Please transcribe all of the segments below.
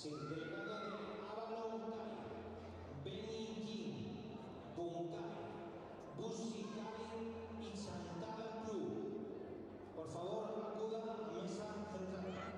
Sí, delegado de Avalon-Tai, Benin, Bunkai, Busikai y Chantal Club. Por favor, acuda a la mesa central.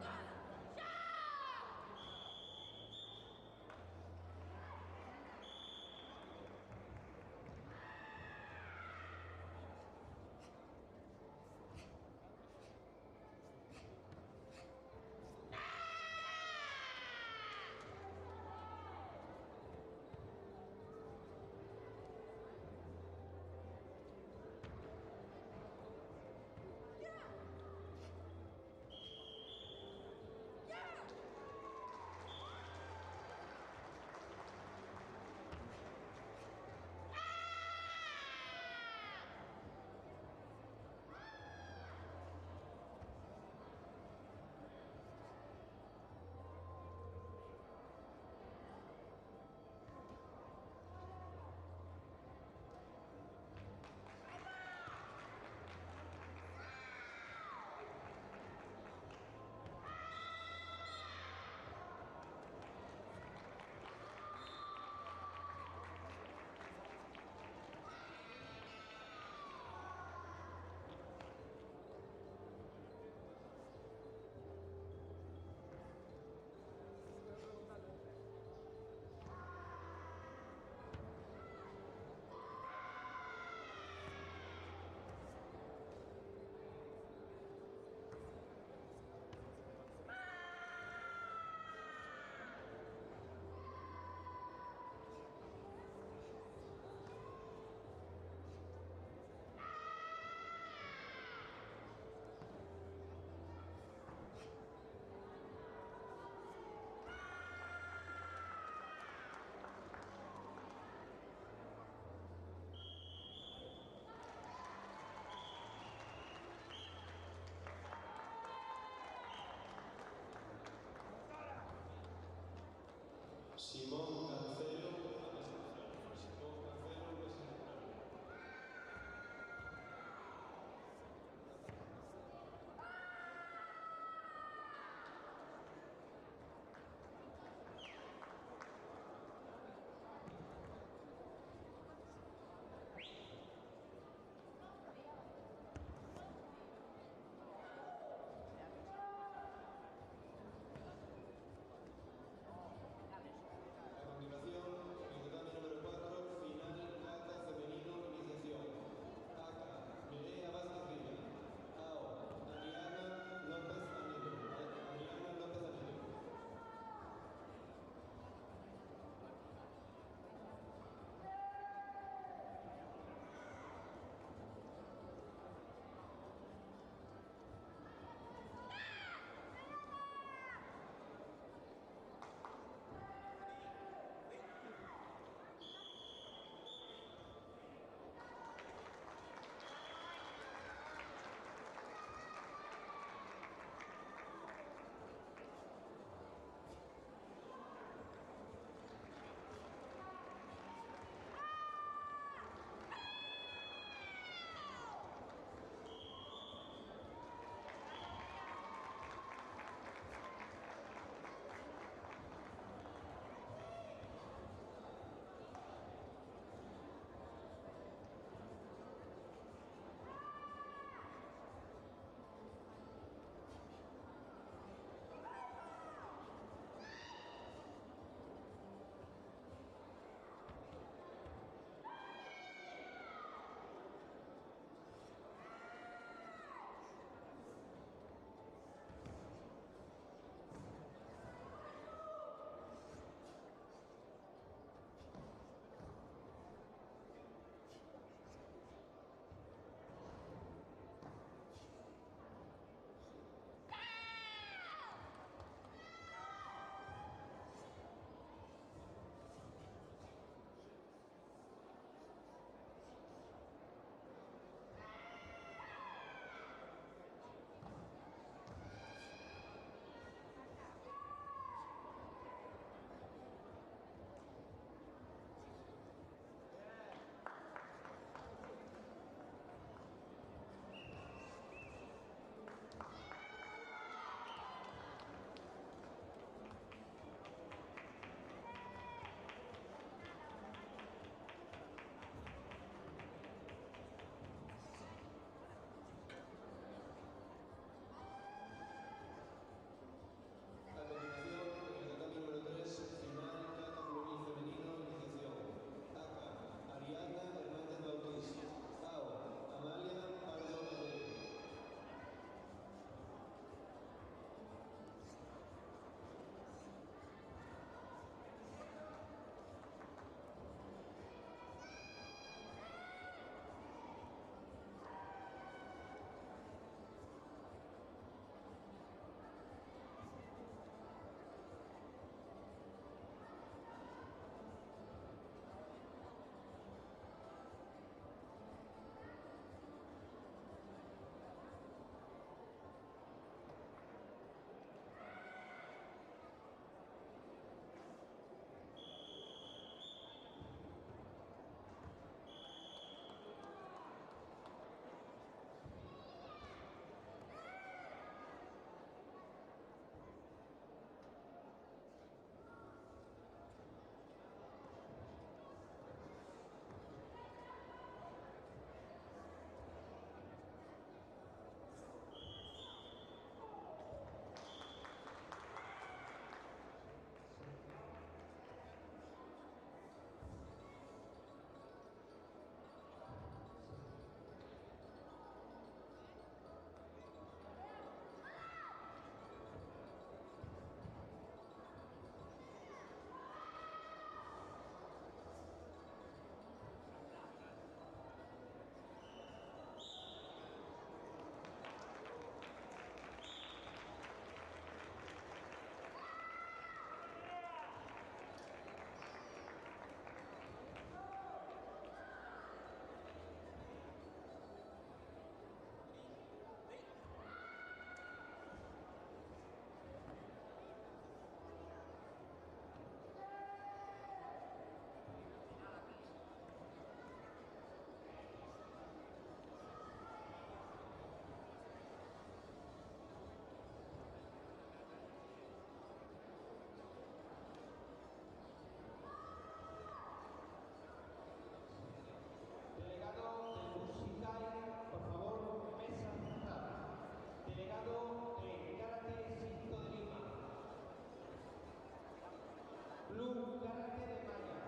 Club Karate de Maya,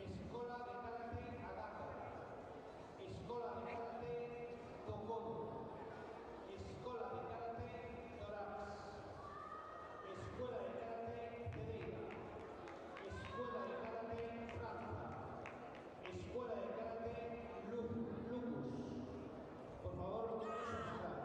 Escuela de Karate Adako, Escuela de Karate Tokodo, Escuela de Karate Dorax, Escuela de Karate Pereira, Escuela de Karate Franza, Escuela de Karate Lucus. Por favor, no tenéis que entrar.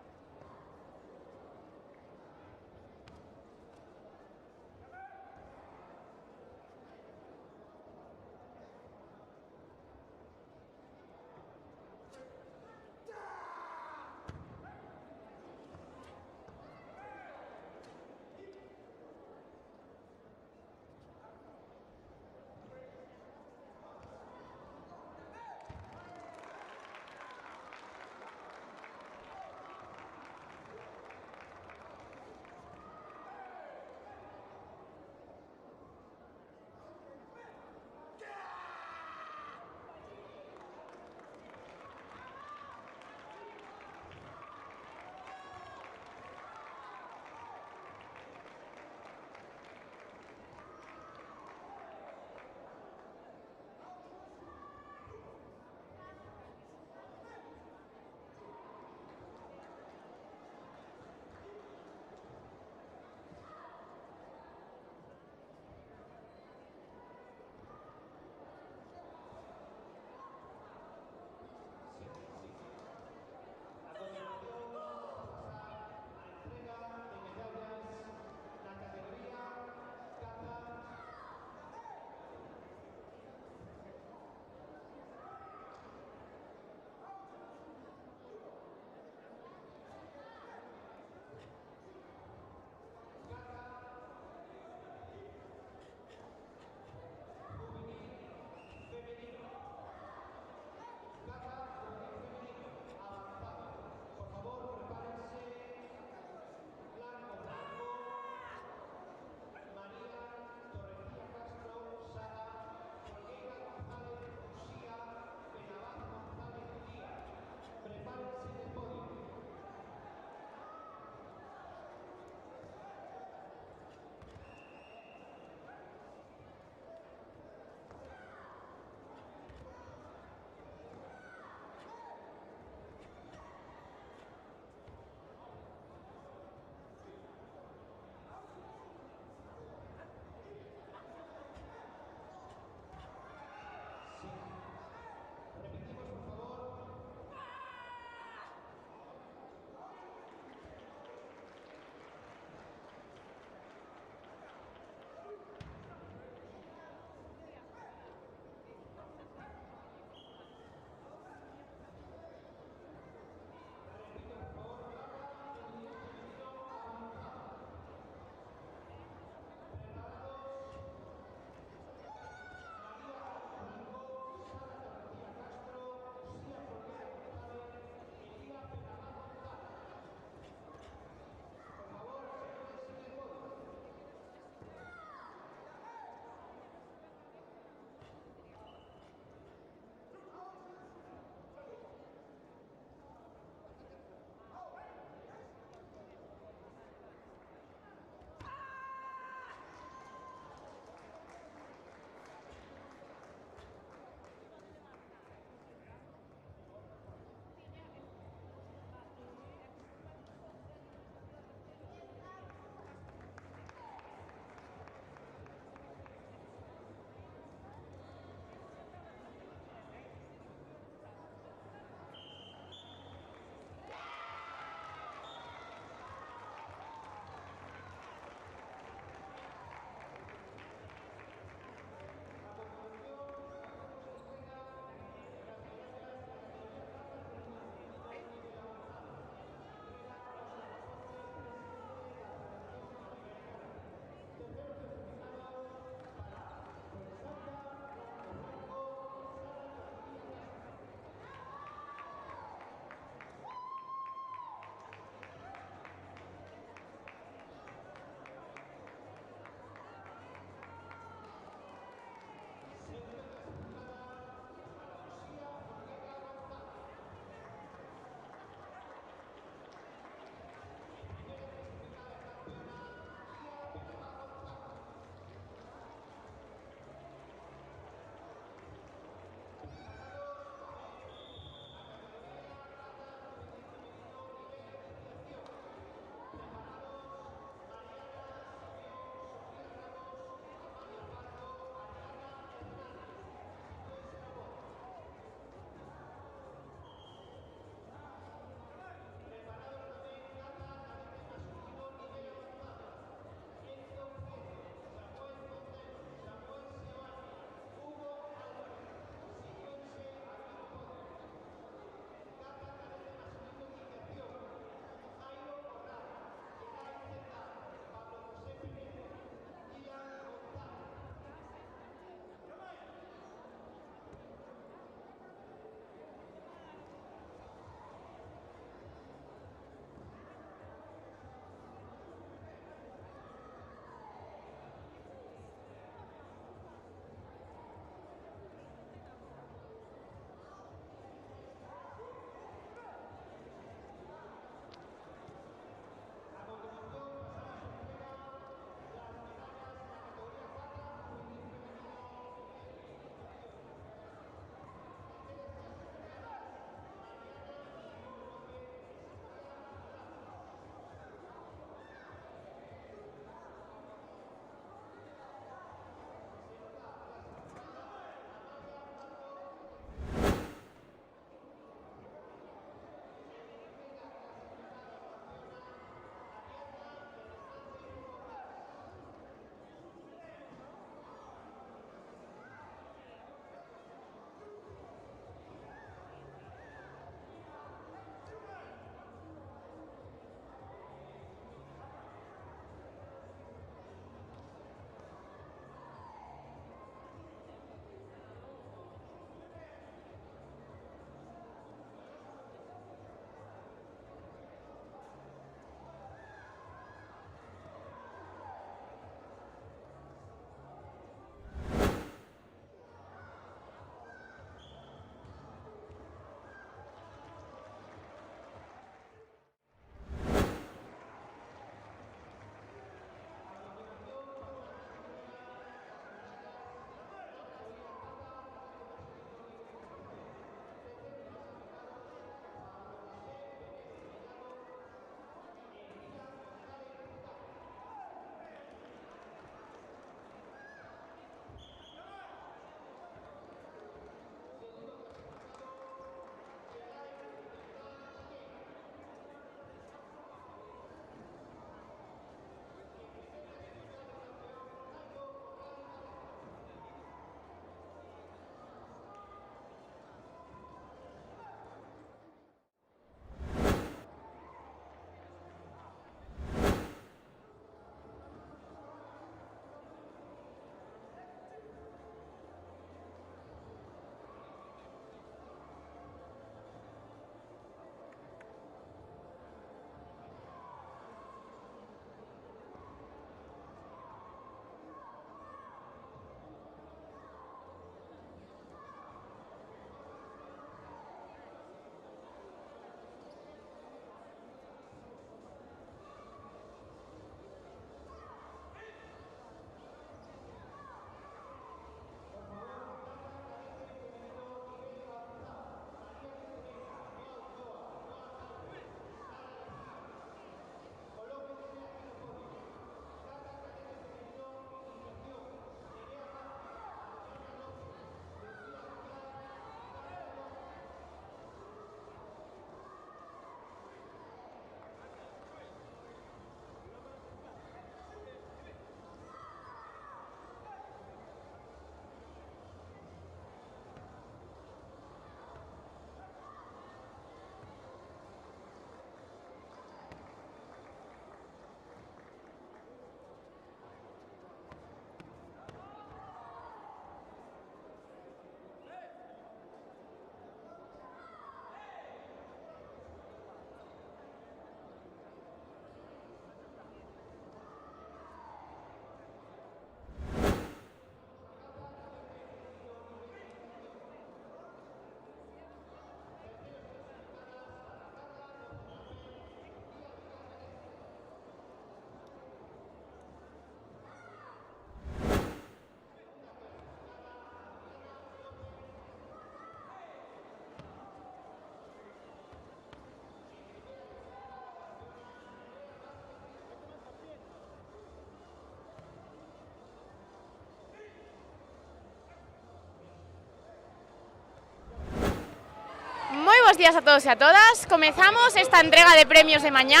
buenos días a todos y a todas. Comenzamos esta entrega de premios de mañá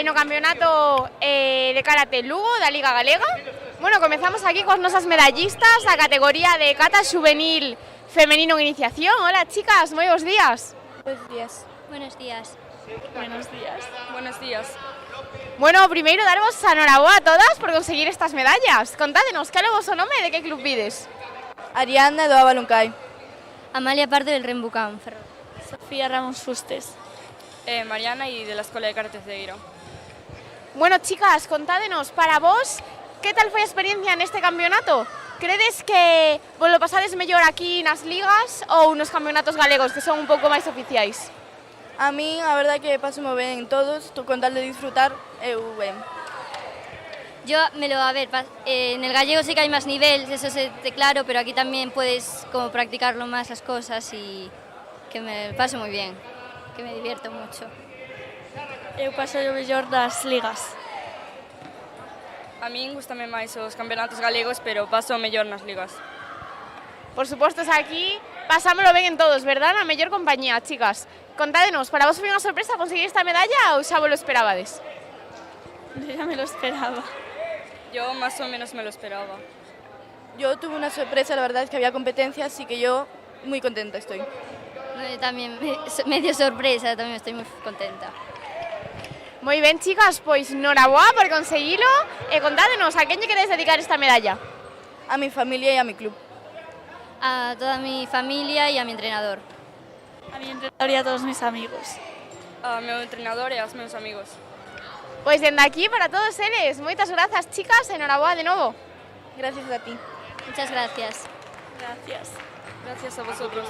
no campeonato de karate Lugo da Liga Galega. Bueno, comenzamos aquí con nuestras medallistas, la categoría de kata juvenil femenino en iniciación. Hola chicas, muy buenos días. Buenos días. Buenos días. Buenos días. Buenos días. Bueno, primero daros enhorabuena a todas por conseguir estas medallas. Contádenos, ¿qué luego son nombre de qué club vides? Ariadna do Avaluncay. Amalia Pardo del Rembucán, Ferrol. Sofía Ramos Fustes. Mariana y de la Escuela de Karate Cedeiro. Bueno, chicas, contádenos, para vos, ¿qué tal fue a experiencia en este campeonato? Credes que vos lo pasades mellor aquí nas ligas ou nos campeonatos galegos, que son un pouco máis oficiais? A mí, a verdad que paso moi ben en todos, tú con tal de disfrutar, eu ben. Yo a ver, en el gallego sí que hay más nivel, eso sé claro, pero aquí también puedes como practicarlo más las cosas y que me paso muy bien, que me divierto mucho. Eu paso o mellor das ligas. A min gustame máis os campeonatos galegos, pero paso mellor nas ligas. Por supuesto, aquí pasámoslo ben en todos, verdad? Na mellor compañía, chicas. Contádenos, para vos foi unha sorpresa conseguir esta medalla ou xa vos lo esperabades? Ya me lo esperaba. Yo más o menos me lo esperaba. Yo tuve una sorpresa, la verdad es que había competencia, así que yo muy contenta estoy. También medio sorpresa, también estoy muy contenta. Moi ben, chicas, pois noraboa por conseguilo. Contádenos, a quen lle queredes dedicar esta medalla? A mi familia y a mi club. A toda mi familia y a mi entrenador. A mi entrenador y a todos mis amigos. A meu entrenador e aos meus amigos. Pois dende aquí para todos eles. Moitas grazas, chicas, noraboa de novo. Gracias a ti. Muchas gracias. Gracias. Gracias a vosotros.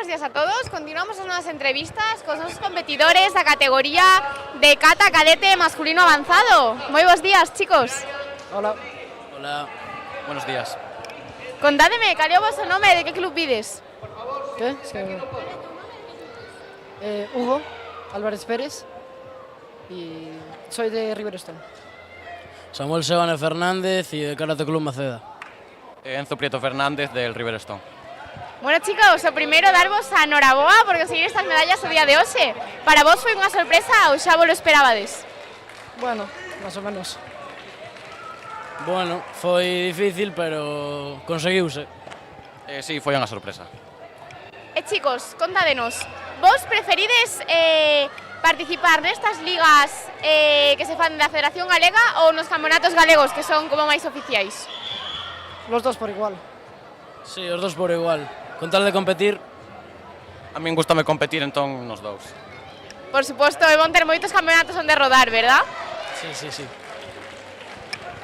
buenos días a todos. Continuamos as novas entrevistas cos nosos competidores da categoría de kata cadete masculino avanzado. Moi bons días, chicos. Hola. Hola, buenos días. Contádeme, cal é o vosso nome e de que club vides? ¿Qué? Hugo Álvarez Pérez y soy de Riverstone. Samuel Sebane Fernández y de Karate Club Maceda. Enzo Prieto Fernández del Riverstone. Bueno, chicos, o primeiro darvos a noraboa por conseguir estas medallas o día de hoxe. Para vos foi unha sorpresa ou xa vos lo esperabades? Bueno, más o menos. Bueno, foi difícil, pero conseguiuse. Sí, foi unha sorpresa. Chicos, contádenos, vos preferides participar nestas ligas que se fan da Federación Galega ou nos campeonatos galegos, que son como máis oficiais? Los dos por igual. Sí, os dos por igual. Con tal de competir, A min gustame competir entón nos dous. Por suposto, e vão ter moitos campeonatos onde rodar, verdad? sí.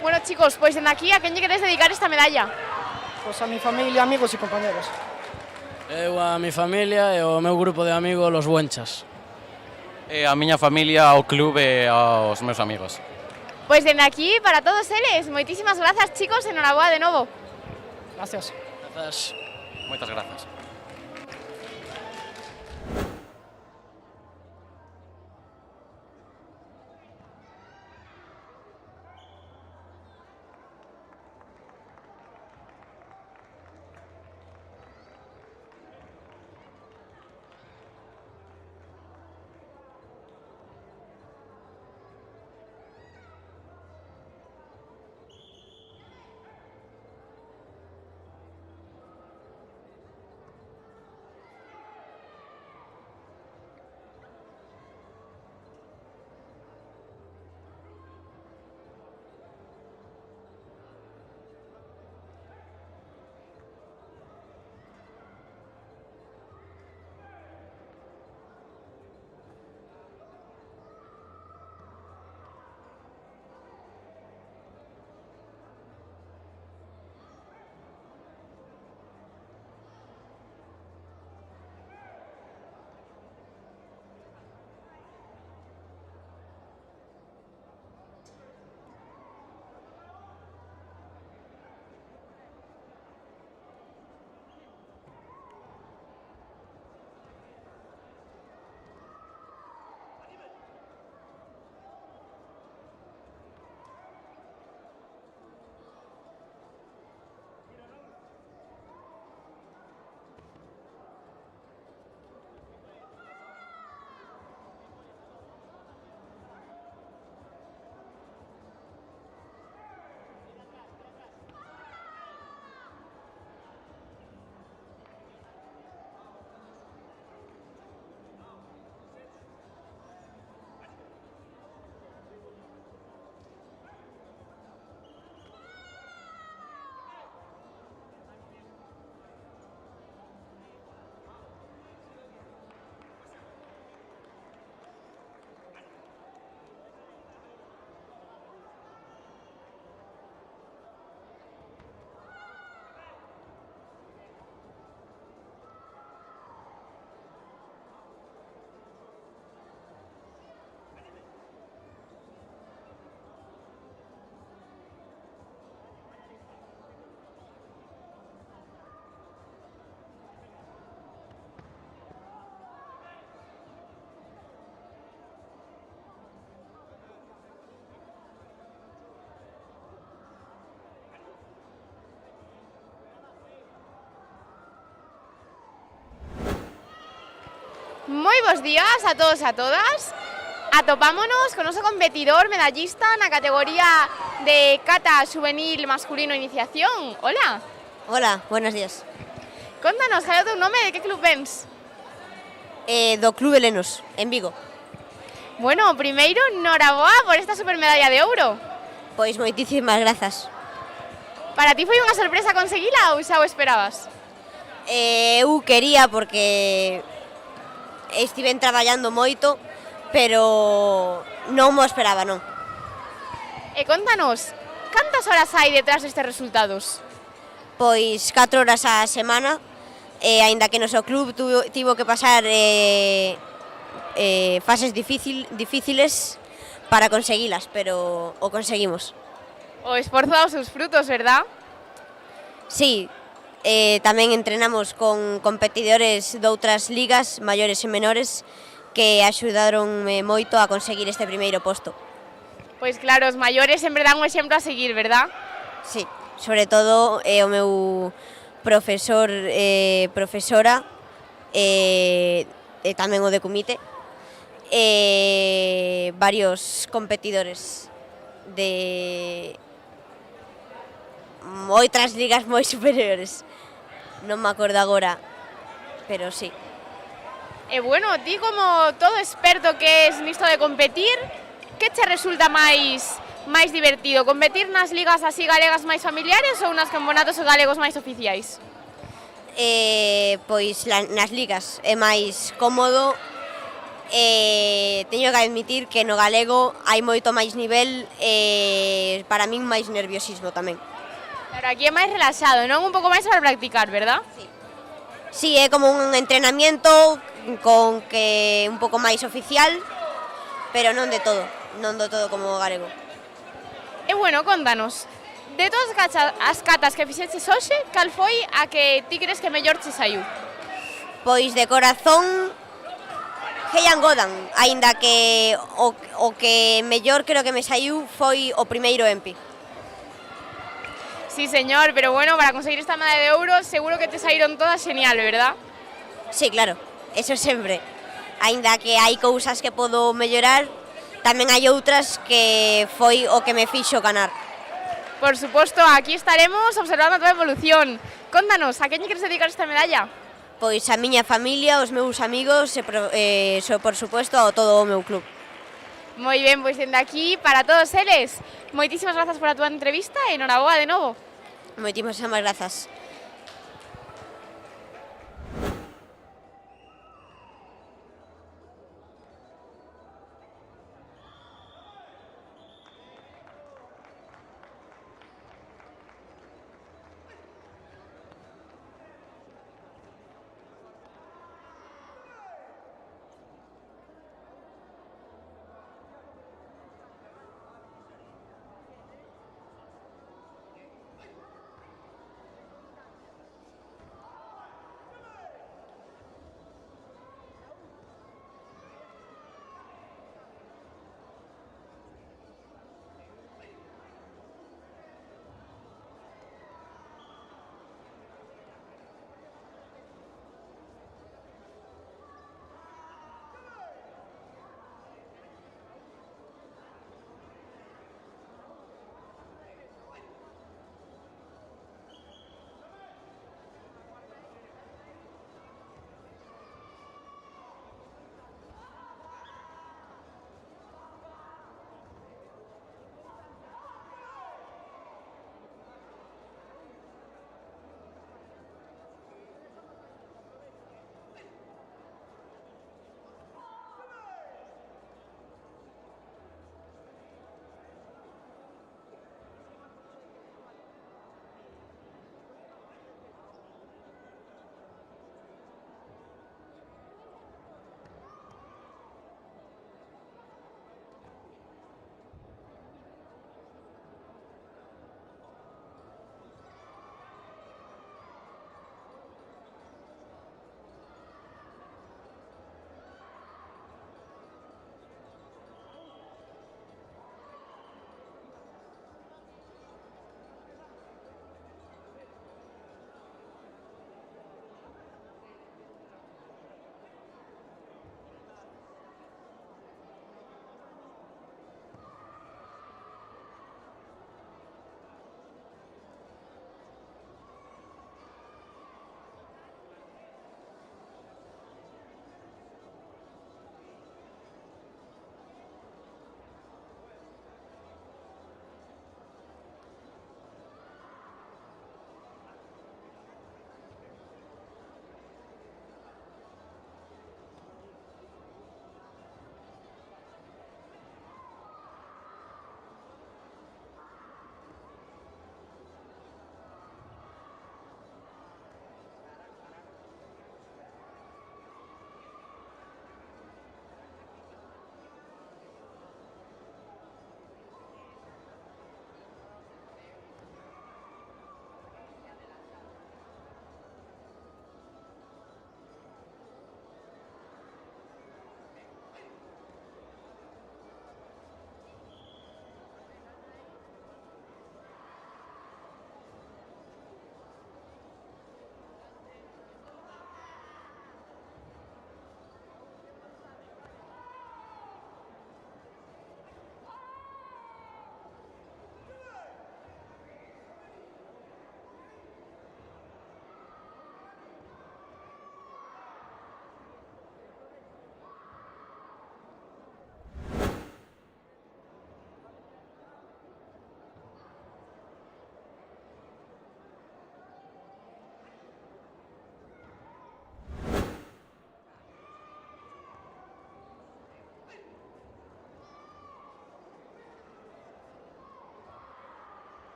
Bueno, chicos, pois dende aquí, a quen lle queres dedicar esta medalla? Pues a mi familia, amigos y compañeros. eu a mi familia e ao meu grupo de amigos, los Buenchas. A miña familia, ao club e aos meus amigos. Pois dende aquí, para todos eles, moitísimas grazas, chicos, e noraboa de novo. Gracias. Grazas. Moitas grazas. Moi bons días a todos e a todas. Atopámonos con noso competidor medallista na categoría de kata juvenil masculino iniciación. Hola. Hola, buenos días. Contanos, cal é o teu nome e de que club vens? Do Club Helenos, en Vigo. Bueno, primeiro, noraboa por esta supermedalla de ouro. Pois moitísimas grazas. Para ti foi unha sorpresa conseguila ou xa o esperabas? Eu quería porque estiven traballando moito, pero non mo esperaba, non. E contanos, cantas horas hai detrás destes resultados? Pois 4 horas á semana, aínda que noso club tivo que pasar fases difíciles para conseguilas, pero o conseguimos. O esforzo dá os seus frutos, verdad? Sí, tamén entrenamos con competidores de outras ligas, maiores e menores, que axudaronme moito a conseguir este primeiro posto. Pois claro, os maiores sempre dan un exemplo a seguir, verdad? Sí, sobre todo o meu profesor profesora e tamén o de comité, varios competidores de outras ligas moi superiores. Non me acordo agora, pero sí. E bueno, ti como todo experto que es nisto de competir, que che resulta máis divertido? Competir nas ligas así galegas máis familiares ou nas campeonatos galegos máis oficiais? Pois nas ligas é máis cómodo. Teño que admitir que no galego hai moito máis nivel e para min máis nerviosismo tamén. Claro, aquí é máis relaxado, non? Un pouco máis para practicar, verdad? Sí, é como un entrenamiento con que un pouco máis oficial, pero non de todo como o galego. E bueno, contanos, de todas as catas que fixeches hoxe, cal foi a que ti crees que mellor che saiu? Pois de corazón, Heian Godan, aínda que o que mellor creo que me saiu foi o primeiro EMPI. Sí, señor, pero bueno, para conseguir esta medalla de ouro seguro que te saíron todas genial, ¿verdad? Sí, claro, eso sempre. Aínda que hai cousas que podo mellorar, tamén hai outras que foi o que me fixo ganar. Por suposto, aquí estaremos observando a tua evolución. Contanos, a quen lle queres dedicar esta medalla? Pois a miña familia, os meus amigos e por suposto a todo o meu club. Moi ben, pois dende aquí, para todos eles, moitísimas grazas por a túa entrevista e enhoraboa de novo. Moitísimas grazas.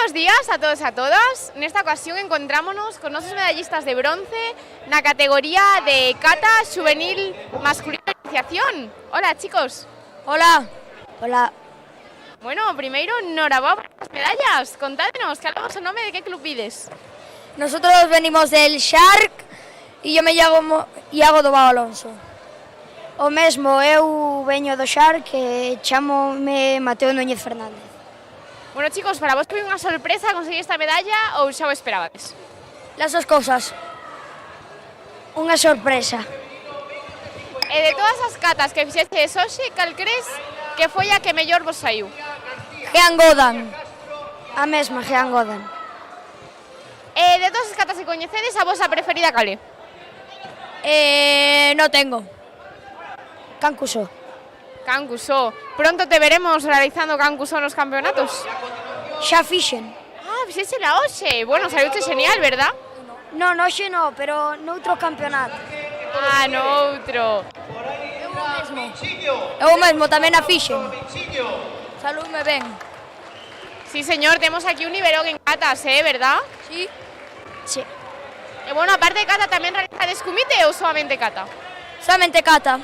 buenos días a todos e a todas. Nesta ocasión encontrámonos con nosos medallistas de bronce na categoría de cata juvenil masculina de iniciación. Hola, chicos. Hola. Hola. Bueno, primeiro, enhorabuena por as medallas. Contádenos, que algo o nome de que club vides? Nosotros venimos del Shark e eu me llamo Iago do Bao Alonso. O mesmo, eu veño do Shark e chamome Mateo Núñez Fernández. Bueno, chicos, para vos foi unha sorpresa conseguir esta medalla ou xa o esperabades? Las dos cousas. Unha sorpresa. E de todas as catas que fixestes hoxe, cal crees que foi a que mellor vos saiu? Jean Godan. A mesma, Jean Godan. E de todas as catas que coñecedes, a vosa preferida cal é? No tengo. Cancuso. Cancuso. Pronto te veremos realizando Cancuso nos campeonatos. Xa fixen. Ah, fixéchela hoxe. Bueno, saíuche genial, verdad? Non, hoxe non, pero noutro campeonato. Ah, noutro. Eu mesmo tamén a fixen. Saludme ben. Sí, señor, temos aquí un nivelón en catas, verdad? Sí. Sí. E bueno, aparte de cata, tamén realizades comité ou solamente cata? Solamente cata.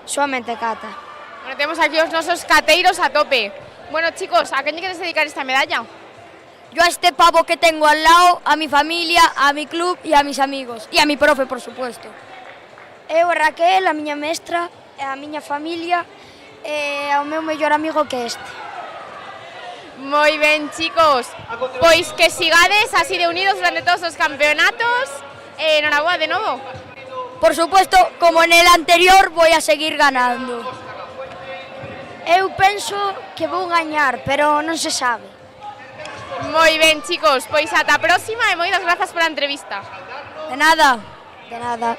Solamente cata. Bueno, temos aquí os nosos cateiros a tope. Bueno, chicos, a quen lle queres dedicar esta medalla? Yo a este pavo que tengo al lado, a mi familia, a mi club y a mis amigos. Y a mi profe, por supuesto. Eu, Raquel, a miña mestra, a miña familia e ao meu mellor amigo que este. Moi ben, chicos. Pois que sigades así de unidos durante todos os campeonatos. Enhorabuena de novo. Por supuesto, como en el anterior, voy a seguir ganando. Eu penso que vou gañar, pero non se sabe. Moi ben, chicos. Pois ata a próxima e moitas grazas pola entrevista. De nada. De nada.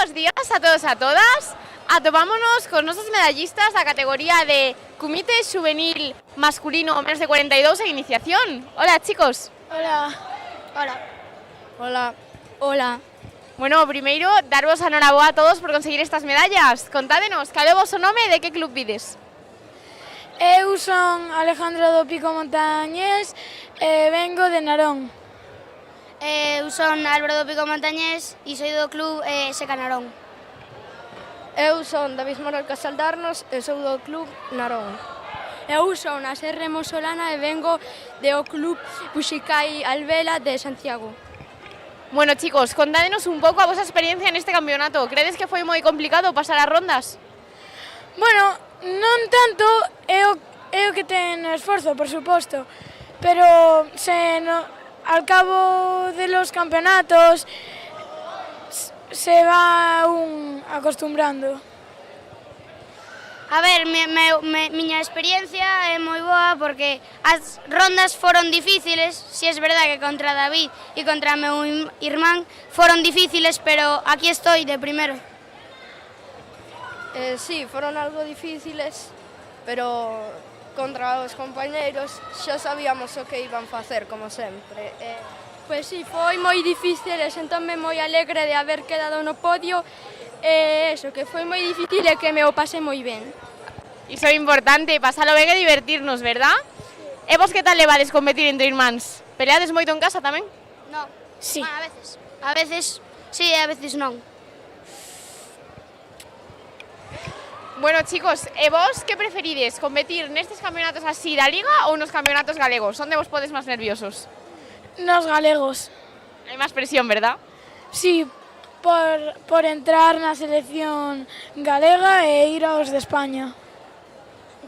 bons días a todos e a todas. Atopámonos con nosos medallistas da categoría de Comité Juvenil Masculino menos de 42 en iniciación. Hola, chicos. Hola. Hola. Hola. Hola. Bueno, primeiro, darvos a noraboa a todos por conseguir estas medallas. Contádenos, cal é o vosso nome e de que club vides? Eu son Alejandro do Pico Montañés e vengo de Narón. Eu son Álvaro do Pico Montañés e soy do club Seca Narón. Eu son David Moral Casaldarnos e sou do club Narón. Eu son a Serre Mosolana e vengo do club Puxicai Alvela de Santiago. Bueno, chicos, contádenos un pouco a vosa experiencia neste campeonato. Credes que foi moi complicado pasar as rondas? Bueno, non tanto, é o que ten esforzo, por suposto, pero al cabo de los campeonatos se va un acostumbrando. A ver, miña experiencia é moi boa porque as rondas foron difíciles, si es verdad que contra David e contra meu irmán foron difíciles, pero aquí estoy de primero. Sí, foron algo difíciles, pero contra os compañeiros xa sabíamos o que iban facer, como sempre. Pois sí, foi moi difícil e sentóme moi alegre de haber quedado no podio e eso, que foi moi difícil e que me o pasei moi ben. Iso é importante, pasalo ben e divertirnos, verdad? E vos que tal levades competir entre irmáns? Peleades moito en casa tamén? No. Sí. Bueno, a veces. A veces sí, a veces non. Bueno, chicos, e vos que preferides? Competir nestes campeonatos así da Liga ou nos campeonatos galegos? Onde vos podes máis nerviosos? Nos galegos. Hai máis presión, verdad? Sí, por entrar na selección galega e ir aos de España.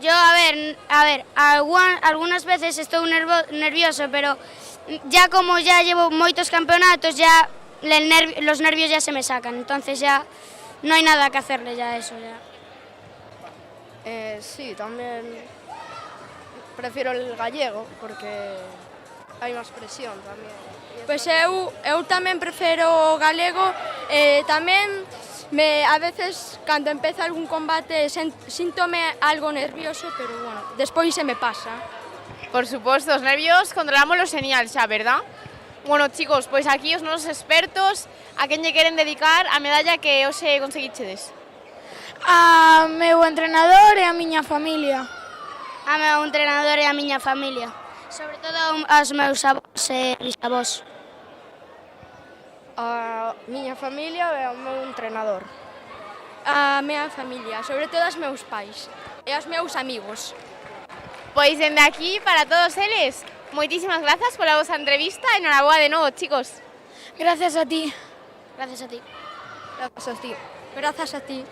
Yo, a ver, algunas veces estou nervioso, pero ya como ya llevo moitos campeonatos, ya los nervios ya se me sacan, entonces ya no hay nada que hacerle ya a eso. Ya. Sí, tamén prefiero el gallego porque hai máis presión tamén. Pois eu tamén prefiro o galego e tamén a veces cando empeza algún combate síntome algo nervioso, pero bueno, despois se me pasa. Por suposto, os nervios controlámoslos genial xa, verdad? Bueno, chicos, pois aquí os nosos expertos, a quen lle queren dedicar a medalla que hoxe conseguichedes? A meu entrenador e a miña familia. A meu entrenador e a miña familia. Sobre todo aos meus avós e bisavós. A miña familia e o meu entrenador. A miña familia, sobre todo aos meus pais e aos meus amigos. Pois dende aquí, para todos eles, moitísimas grazas pola vosa entrevista e noraboa de novo, chicos. Gracias a ti. Gracias a ti. Gracias a ti. Grazas a ti.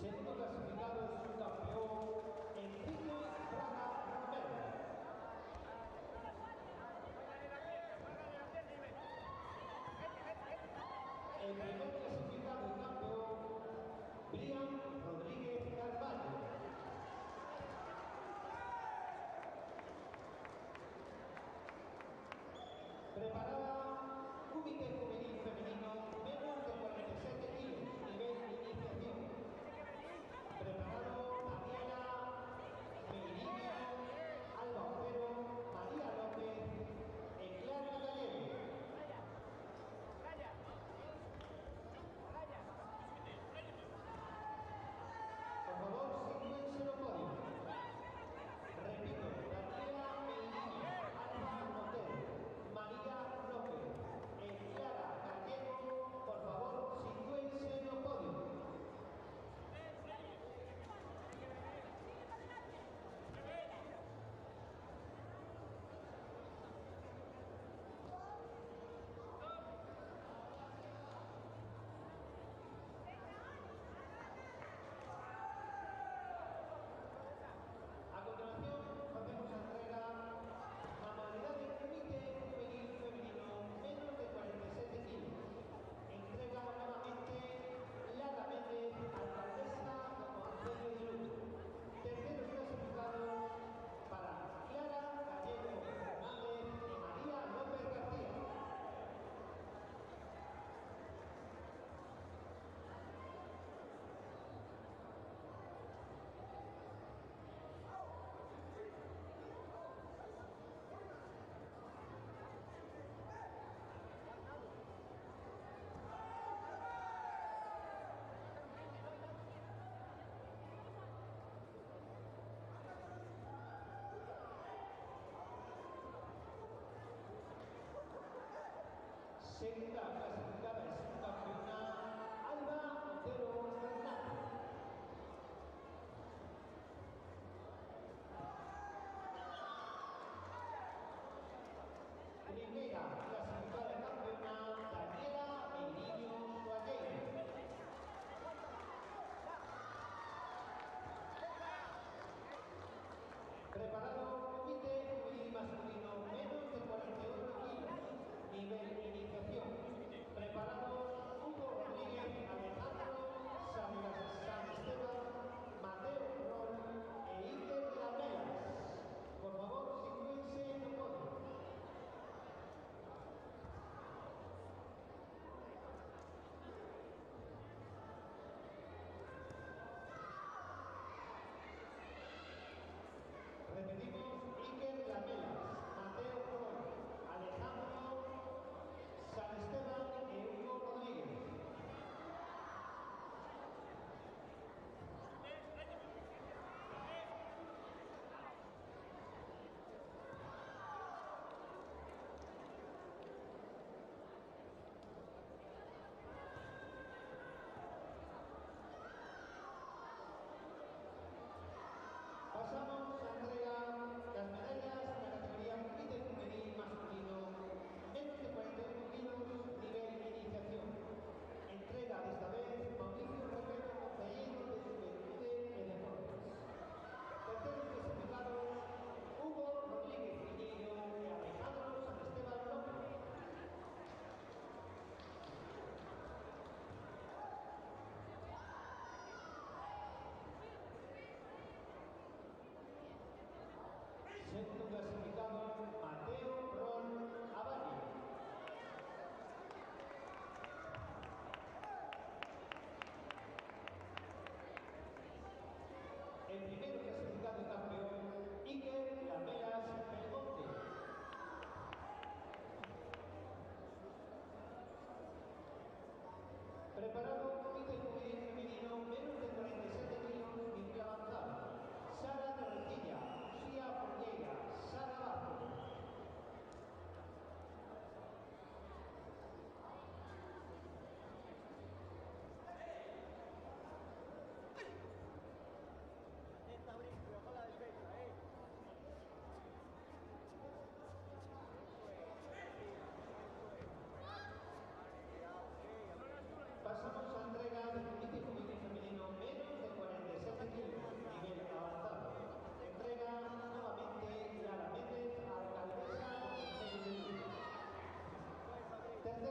Segundo clasificado es un campeón Enrique Braga Romero. El primer clasificado y campeón, Brian Rodríguez Carvalho. Preparada Comité Juvenil Femenino, menos de 47 kilos, nivel de iniciación. Preparado Daniela Peguinillo, Alba Otero, María López y Clara Gallego. Por favor, sitúense en el podio. Repito, Daniela Peguinillo, Alba Otero, María López y Clara Gallego, por favor, sitúense en el podio. A continuación, hacemos entrega manualidad del Comité Juvenil Femenino, menos de 47 kilos. Entrega nuevamente Lara Méndez, alcaldesa del Concello de Lugo. Terceros clasificados para Clara Gallego Fernández y María López García. Segunda clasificada es campeona Alba Otero Hernández. Primera clasificada campeona Daniela Peguinillo Suárez. Preparado Comité Juvenil Masculino, menos de 48 kilos, nivel iniciación. Preparado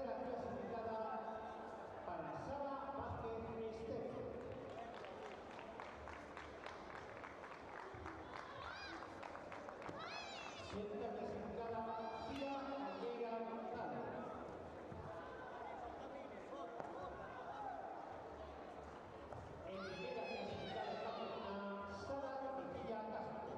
tercera clasificada para Sara Vázquez Esteban. Segunda clasificada Cia Gallega González. En primera clasificada femenina Sara Mejía Castro.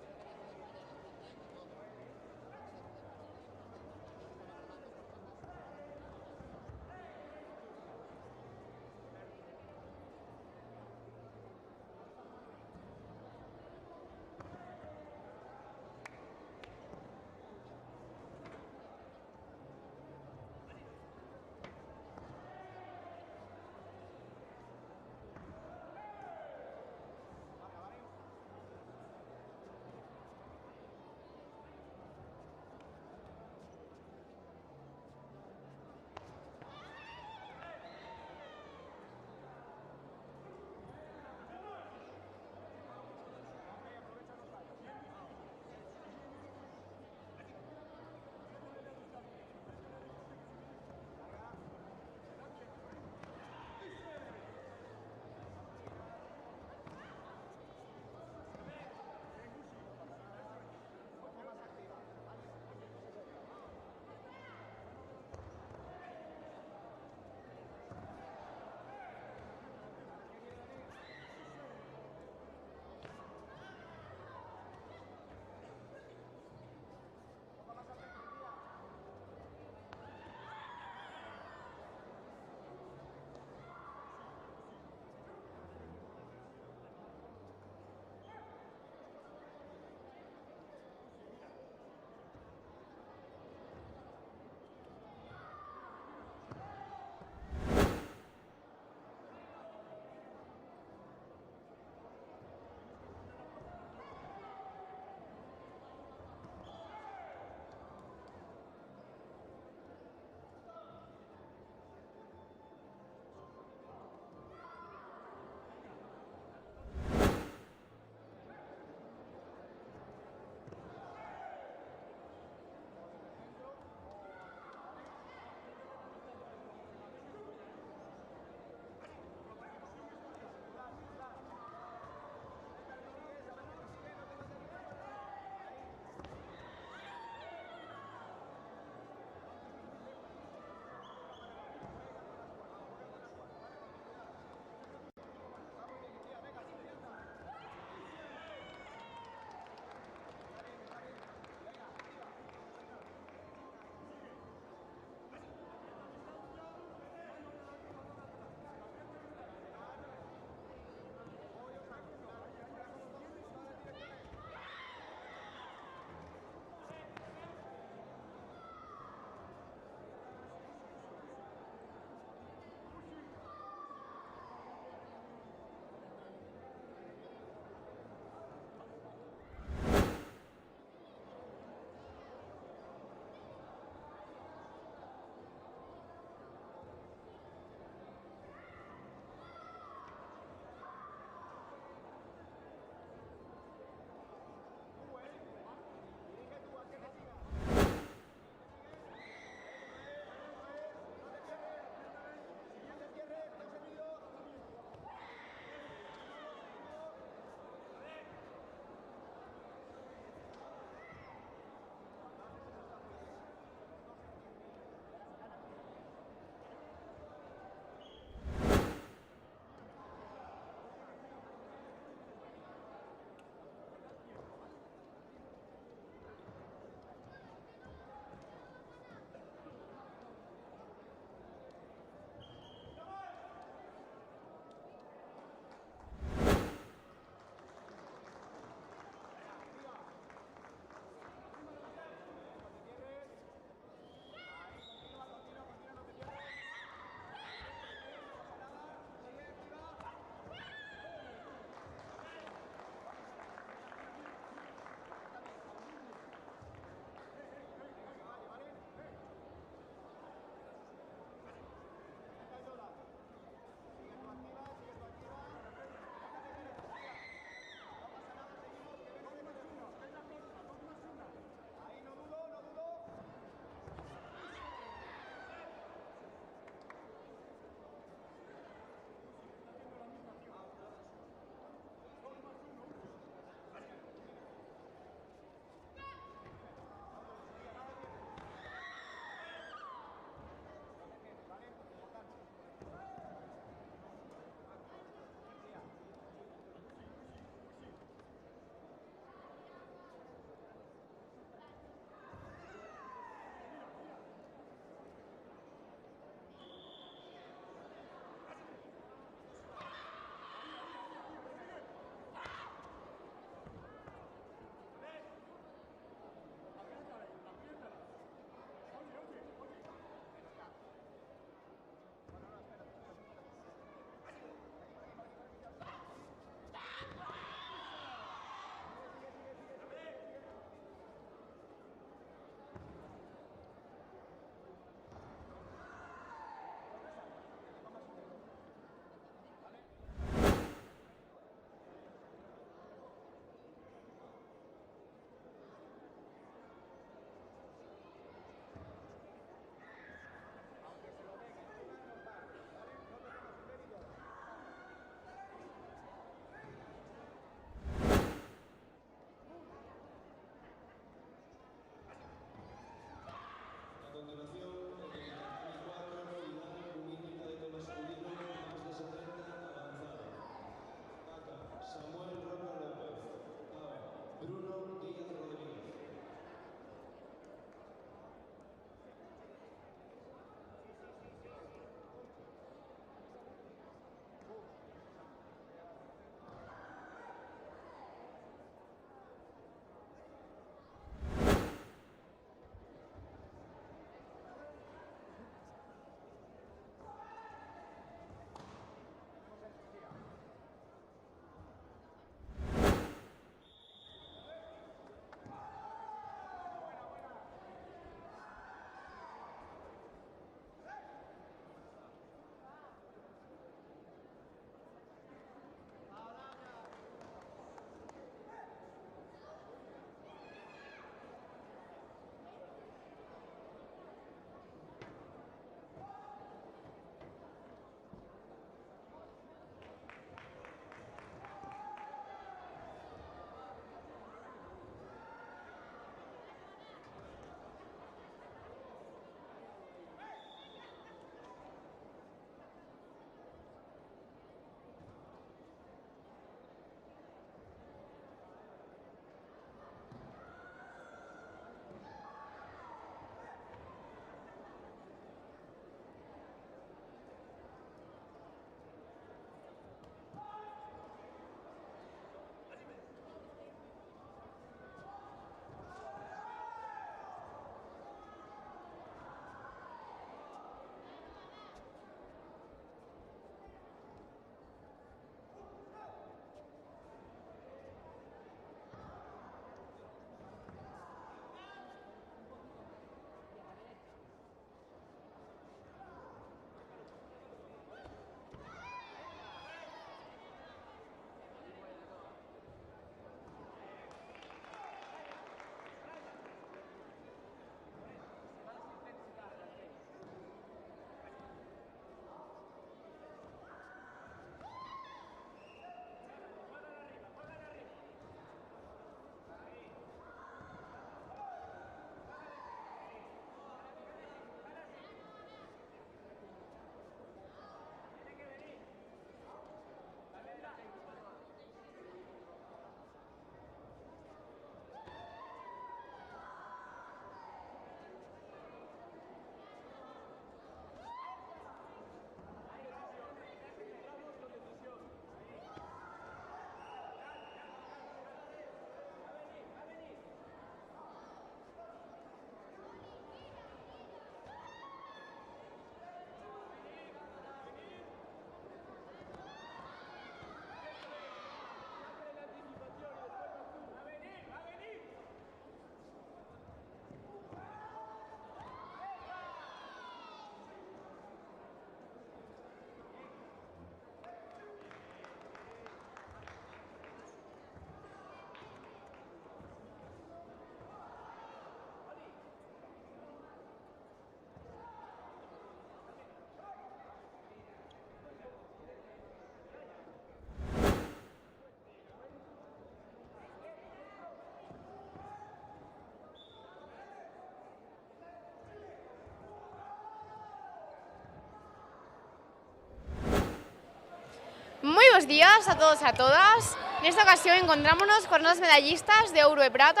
bons días a todos e a todas. Nesta ocasión encontrámonos con unas medallistas de ouro e prata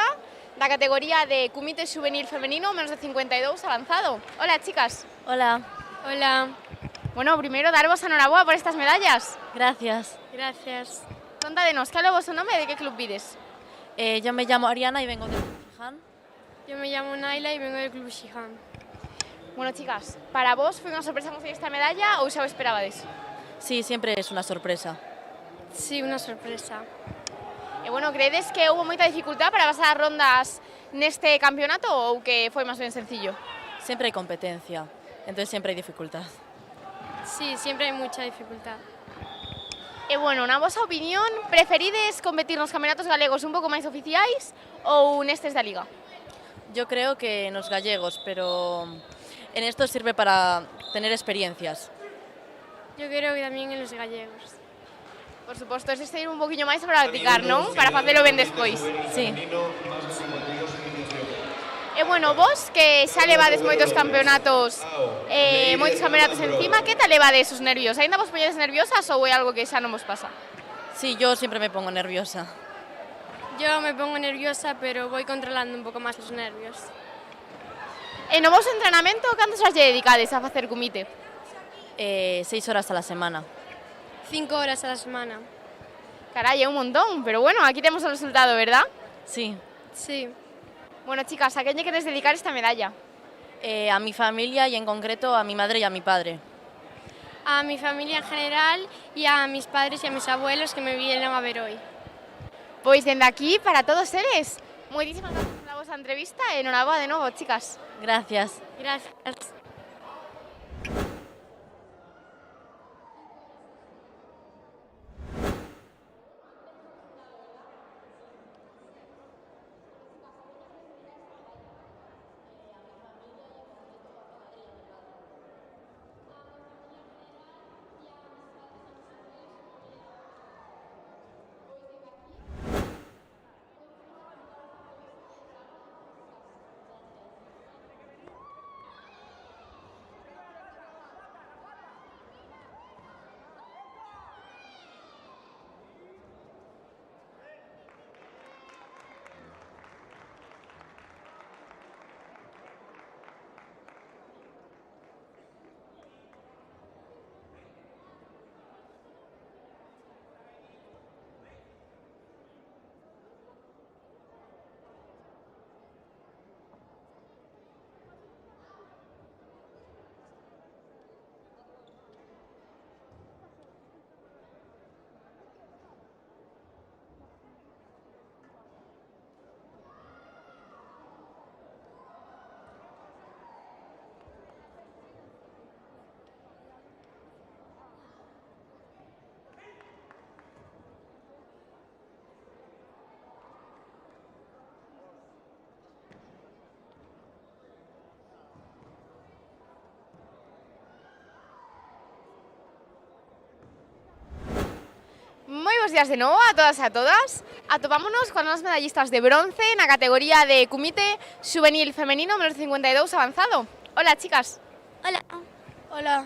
da categoría de Comité Juvenil Femenino menos de 52 avanzado. Hola, chicas. Hola. Hola. Bueno, primero, daros enhorabuena por estas medallas. Gracias. Gracias. Contadenos, ¿qué es vuestro nombre y de qué club vides? Yo me llamo Ariana y vengo de Wuhan. Yo me llamo Naila y vengo del Club Shihan. Bueno, chicas, para vos foi unha sorpresa conseguir esta medalla ou xa o esperabades? Sí, siempre es una sorpresa. Sí, una sorpresa. E bueno, credes que hubo moita dificultad para pasar as rondas neste campeonato ou que foi máis ben sencillo? Siempre hay competencia, entonces siempre hay dificultad. Sí, siempre hay mucha dificultad. E bueno, na vosa opinión, preferides competir nos campeonatos galegos un pouco máis oficiais ou nestes da Liga? Yo creo que en los gallegos, pero en esto sirve para tener experiencias. Yo creo que también en los gallegos. Por suposto, este ir un poquinho máis para practicar, non? Para facelo ben despois. Sí. E bueno, vos que xa levades moitos campeonatos encima, que tal levades os nervios? Ainda vos poñedes nerviosas ou é algo que xa non vos pasa? Sí, yo siempre me pongo nerviosa. Yo me pongo nerviosa, pero voy controlando un poco más los nervios. E no vosso entrenamento, cantas horas lle dedicades a facer comité? 6 horas a la semana. 5 horas a la semana. Carai, é un montón, pero bueno, aquí temos o resultado, verdad? Sí. Sí. Bueno, chicas, a quen lle queres dedicar esta medalla? A mi familia y en concreto a mi madre y a mi padre. A mi familia en general y a mis padres y a mis abuelos que me vienen a ver hoy. Pois dende aquí, para todos eles, moitísimas gracias pola vosa entrevista e enhorabuena de novo, chicas. Gracias. Gracias. Moi bons días de novo a todas e a todas. Atopámonos con as medallistas de bronce na categoría de Comité Juvenil Femenino menos de 52 avanzado. Hola, chicas. Hola. Hola.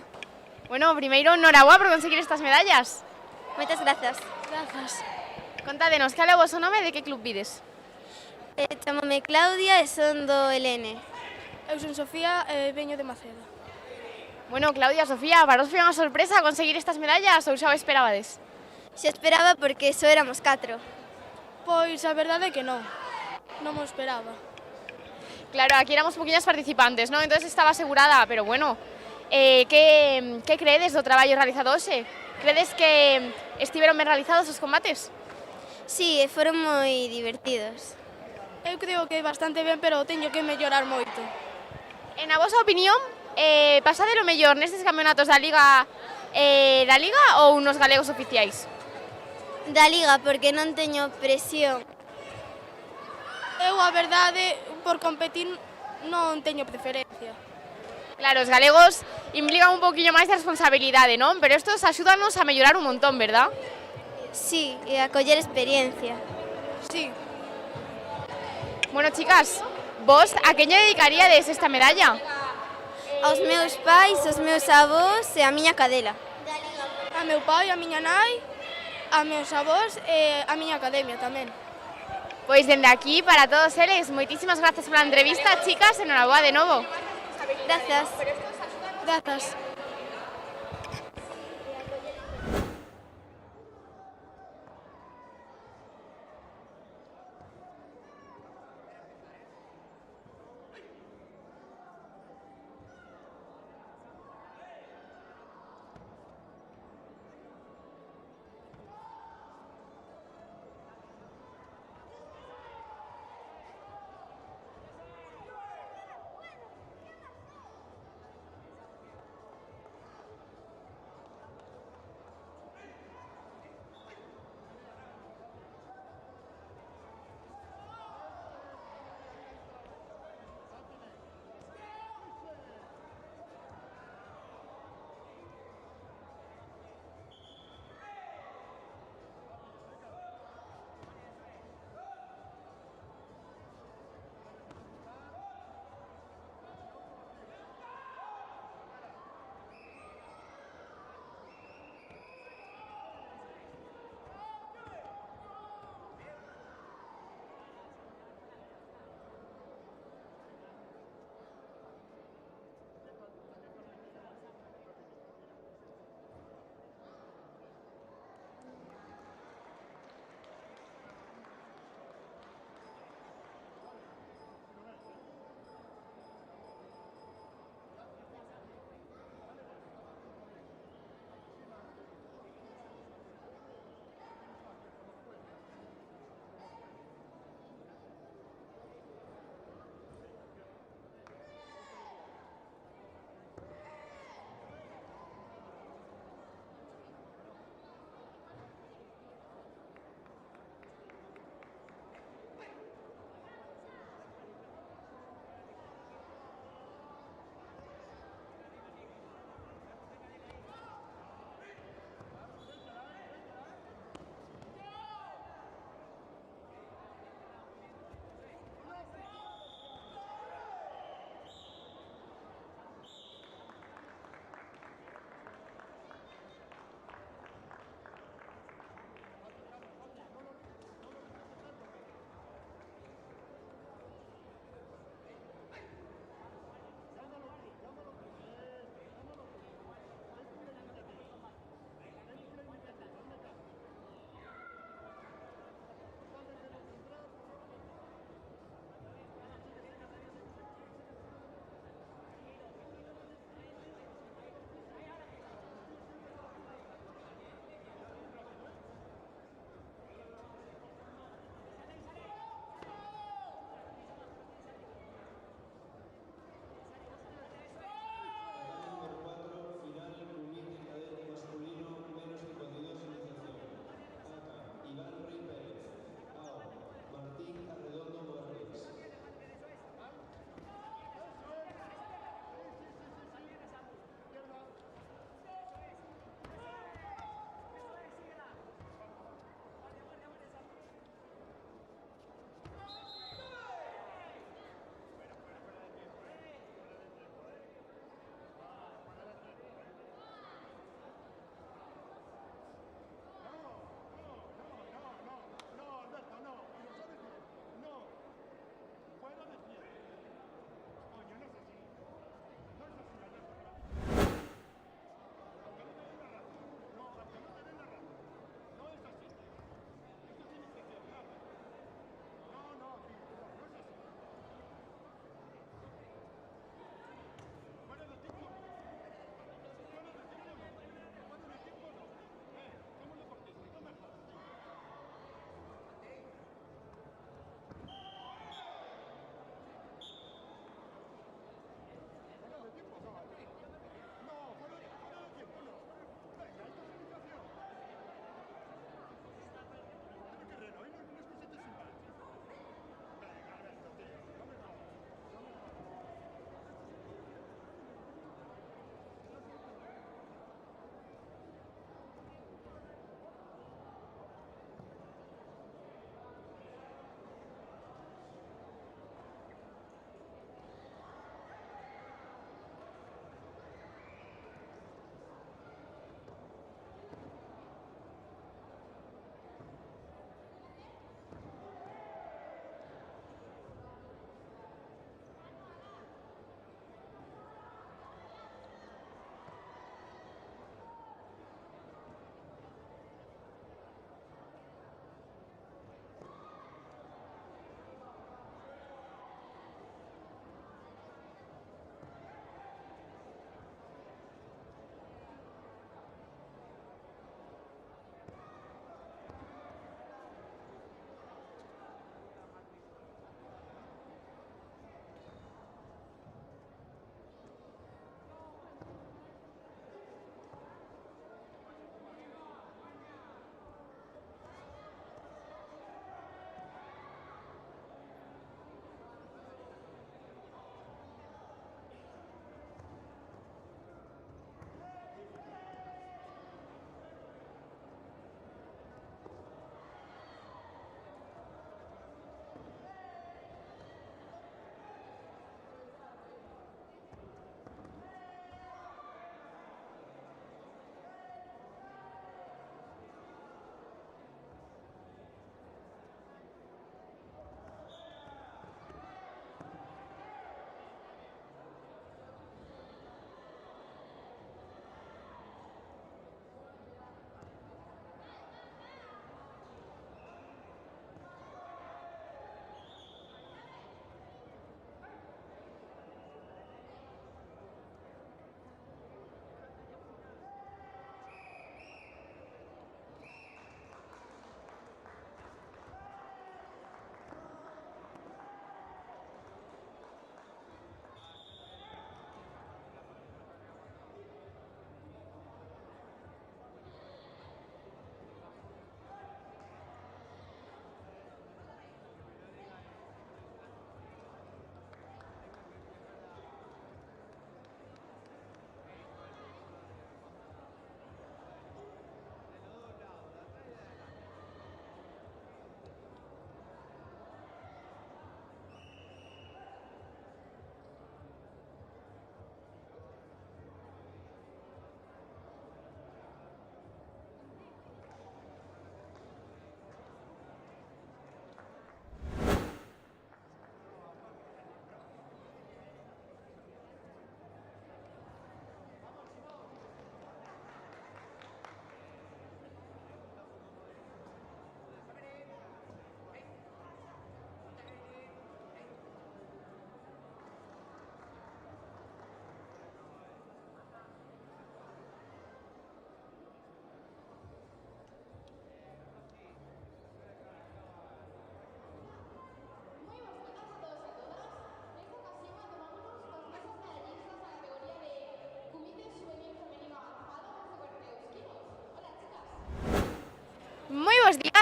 Bueno, primeiro, enhorabuena por conseguir estas medallas. Muchas gracias. Grazas. Contádenos, cal é o vosso nome e de que club vides? Chámame Claudia e son do Elene. Eu son Sofía e veño de Maceda. Bueno, Claudia, Sofía, para vos foi unha sorpresa conseguir estas medallas ou xa o esperabades? Se esperaba porque só éramos 4. Pois a verdade é que non. Non mo esperaba. Claro, aquí éramos poquinhas participantes, non? Entonces estaba asegurada, pero bueno, que credes do traballo realizado hoxe? Credes que estiveron ben realizados os combates? Sí, foron moi divertidos. Eu creo que bastante ben, pero teño que mellorar moito. En a vosa opinión, pasade lo mellor nestes campeonatos da Liga ou nos galegos oficiais? Da Liga, porque non teño presión. Eu, a verdade, por competir non teño preferencia. Claro, os galegos implican un poquinho máis de responsabilidade, non? Pero estos axúdanos a mellorar un montón, verdad? Sí, e a coller experiencia. Sí. Bueno, chicas, vos a quen lle dedicaríades esta medalla? Aos meus pais, aos meus avós e a miña cadela. A meu pai, a miña nai A meus avós e a miña academia tamén. Pois dende aquí, para todos eles, moitísimas gracias pola entrevista, chicas, enhoraboa de novo. Gracias. Grazas.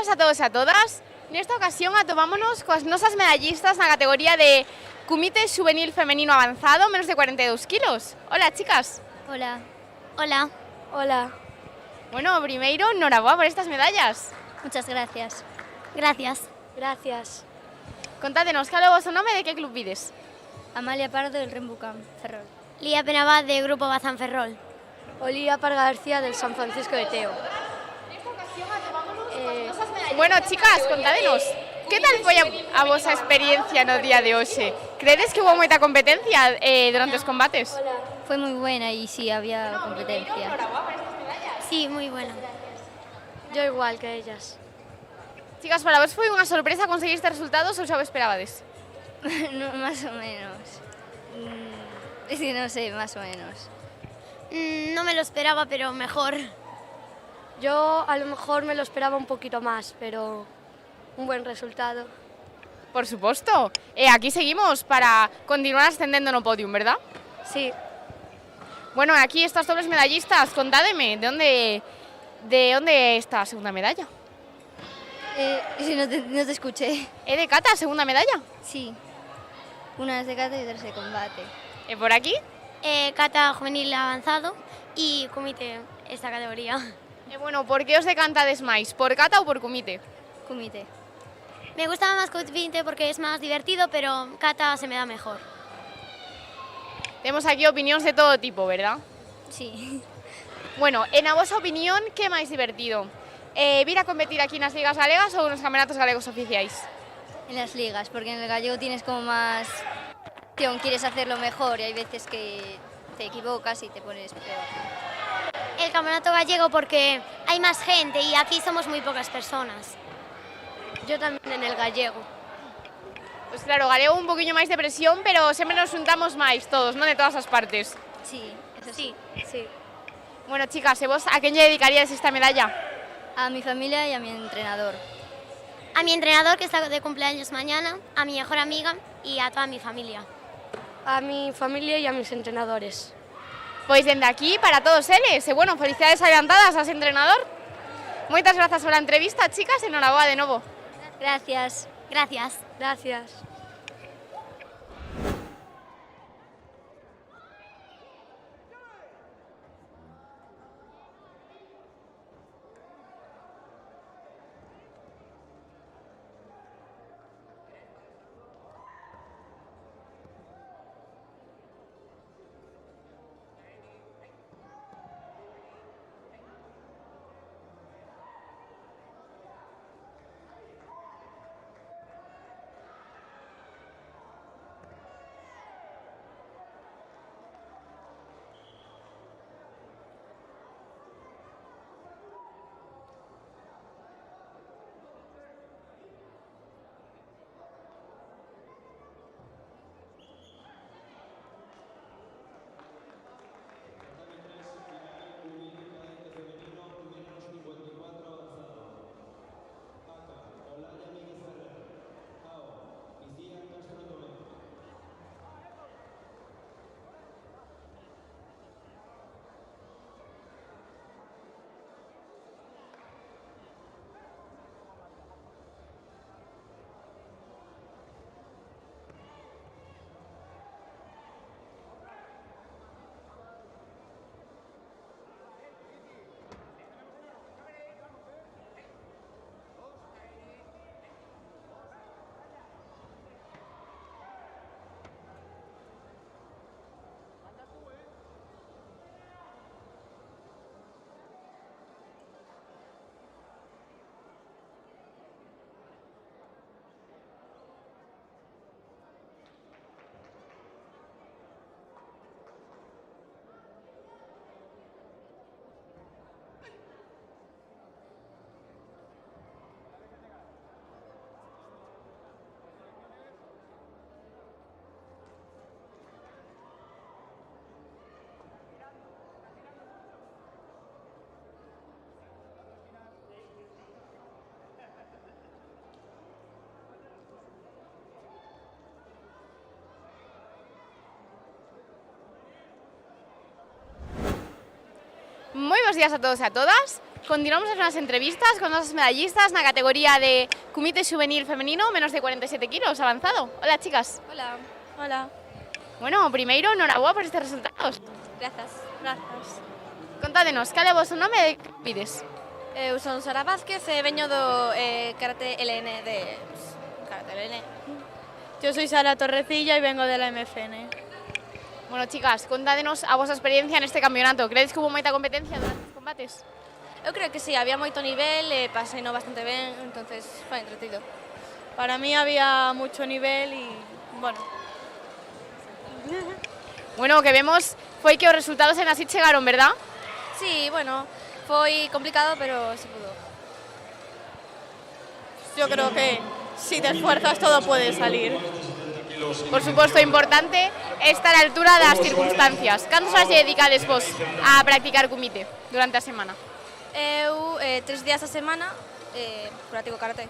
días a todos e a todas. Nesta ocasión atopámonos coas nosas medallistas na categoría de Comité Juvenil Femenino Avanzado, menos de 42 kilos. Hola, chicas. Hola. Hola. Hola. Bueno, primeiro, enhorabuena por estas medallas. Muchas gracias. Gracias. Gracias. Contádenos, cal é o vosso nome e de que club vides? Amalia Pardo del Rembucam, Ferrol. Lía Penabad de Grupo Bazán Ferrol. Olía Parga García del San Francisco de Teo. Bueno, chicas, contádenos, que tal foi a vosa experiencia no día de hoxe? Credes que hubo moita competencia durante os combates? Fue muy buena y sí, había competencia. Sí, muy buena. Yo igual que ellas. Chicas, para vos foi unha sorpresa conseguir estes resultados ou xa o esperabades? No, más o menos. Es que no sé, más o menos. No me lo esperaba, pero mejor. Yo a lo mejor me lo esperaba un poquito más, pero un buen resultado. Por suposto. Aquí seguimos para continuar ascendendo no podium, ¿verdad? Sí. Bueno, aquí estas dobles medallistas, contádeme, ¿de dónde está a segunda medalla? Si no te escuché. ¿De Cata, segunda medalla? Sí. Una es de cata y otra es de combate. ¿Por aquí? Cata Juvenil Avanzado y Comité, esta categoría. Bueno, por que os decantades máis? Por Cata ou por Comité? Comité. Me gustaba más Comité porque es más divertido, pero Cata se me da mejor. Temos aquí opinións de todo tipo, ¿verdad? Sí. Bueno, en a vosa opinión, que máis divertido? Vir a competir aquí nas ligas galegas ou nos campeonatos galegos oficiais? En las ligas, porque en el gallego tienes como más... quieres hacerlo mejor y hay veces que te equivocas y te pones peor. El campeonato gallego porque hay más gente y aquí somos muy pocas personas. Yo también en el gallego. Pues claro, galego un poquinho máis de presión, pero sempre nos juntamos máis todos, non? De todas as partes. Sí, eso sí. Sí. Bueno, chicas, ¿e vos a quen lle dedicarías esta medalla? A mi familia y a mi entrenador. A mi entrenador, que está de cumpleaños mañana, a mi mejor amiga y a toda mi familia. A mi familia y a mis entrenadores. Pois dende aquí, para todos eles. E bueno, felicidades adelantadas a ese entrenador. Moitas grazas pola entrevista, chicas, e enhorabuena de novo. Gracias. Gracias. Gracias. Moi bons días a todos e a todas. continuamos as nosas entrevistas con nosas medallistas na categoría de Comité Juvenil Femenino, menos de 47 kilos, avanzado. Hola, chicas. Hola. Hola. Bueno, primeiro, enhorabuena por estes resultados. Grazas. Grazas. Contádenos, cal é o vosso nome e que pides? Eu son Sara Vázquez e veño do Karate LN de... Karate LN. Yo soy Sara Torrecilla y vengo de la MFN. Bueno, chicas, contádenos a vosa experiencia neste campeonato. Credes que hubo moita competencia durante os combates? Eu creo que sí, había moito nivel, pasei no bastante ben, entonces foi entretido. Para mí había mucho nivel y, bueno... Bueno, o que vemos foi que os resultados en así chegaron, verdad? Sí, bueno, foi complicado, pero se pudo. Yo creo que si te esfuerzas todo puede salir. Por suposto, importante estar a altura das circunstancias. Cantos horas lle dedicades vos a practicar kumite durante a semana? Eu 3 días a semana practico karate.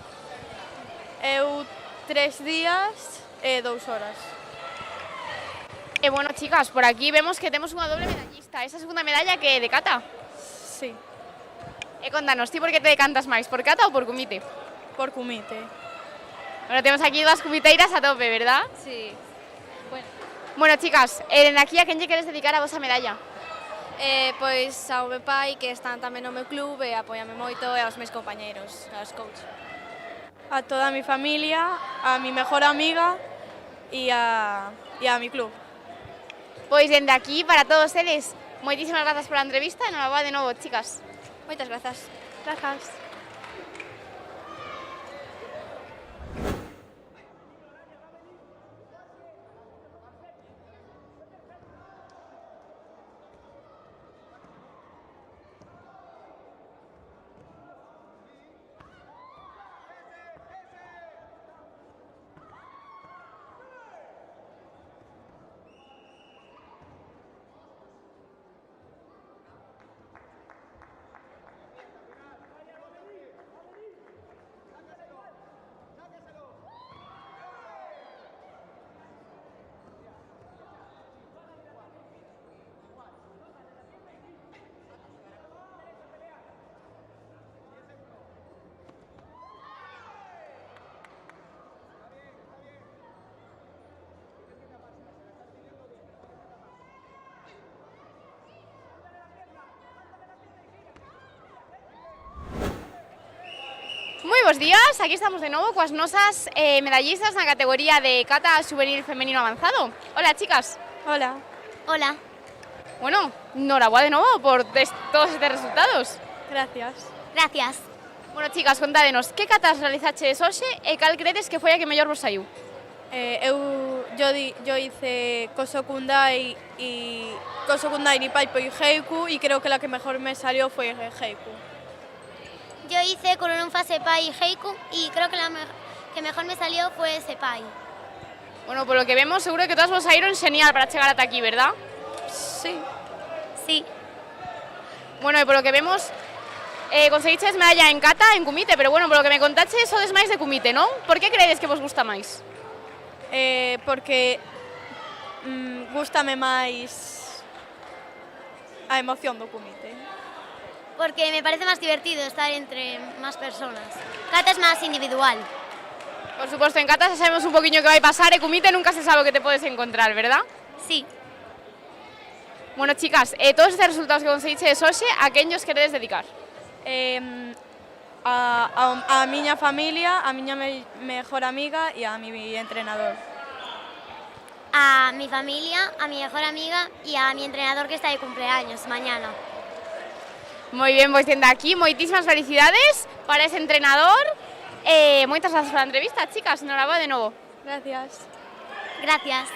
Eu 3 días e 2 horas. E bueno, chicas, por aquí vemos que temos unha doble medallista. Esa segunda medalla que é de kata. Sí, E contanos, ti por que te decantas máis, por kata ou por kumite? por kumite. Bueno, temos aquí dúas kumiteiras a tope, verdad? Sí. Bueno, chicas, dende aquí a quen lle queres dedicar a vosa medalla? Pois ao meu pai, que están tamén no meu club e apóiame moito, e aos meus compañeiros, aos coach. A toda a mi familia, a mi mejor amiga e a mi club. Pois dende aquí, para todos eles, moitísimas grazas pola entrevista e enhorabuena de novo, chicas. Moitas grazas. Grazas. Moi bons días, aquí estamos de novo coas nosas medallistas na categoría de kata juvenil femenino avanzado. Hola, chicas. Hola. Hola. Bueno, enhorabuena de novo por todos estes resultados. Gracias. Gracias. Bueno, chicas, contádenos, que katas realizaches hoxe e cal credes que foi a que mellor vos saiu? Yo hice Kosokundai ni Paipo y Heiku, y creo que la que mejor me salió fue Heiku. Yo hice Kurunfa Sepai y Heiku y creo que la que mejor me salió fue Sepai. Bueno, por lo que vemos, seguro que todas vos saíron genial para chegar ata aquí, ¿verdad? Sí. Sí. Bueno, y por lo que vemos, conseguiches medalla en kata, en kumite, pero bueno, por lo que me contaches, sodes máis de kumite, ¿no? Por que credes que vos gusta máis? Porque gústame máis a emoción do kumite. Porque me parece más divertido estar entre más personas. Kata es más individual. Por supuesto, en kata xa sabemos un poquinho que vai pasar, e kumite nunca se sabe o que te podes encontrar, ¿verdad? Sí. Bueno, chicas, todos estes resultados que conseguiches hoxe, a quen os queredes dedicar? A miña familia, a miña mejor amiga e a mi entrenador. A mi familia, a mi mejor amiga y a mi entrenador que está de cumpleaños mañana. Moi ben, pois dende aquí, moitísimas felicidades para ese entrenador. Moitas grazas pola entrevista, chicas, enhorabuena de novo. Gracias. Gracias.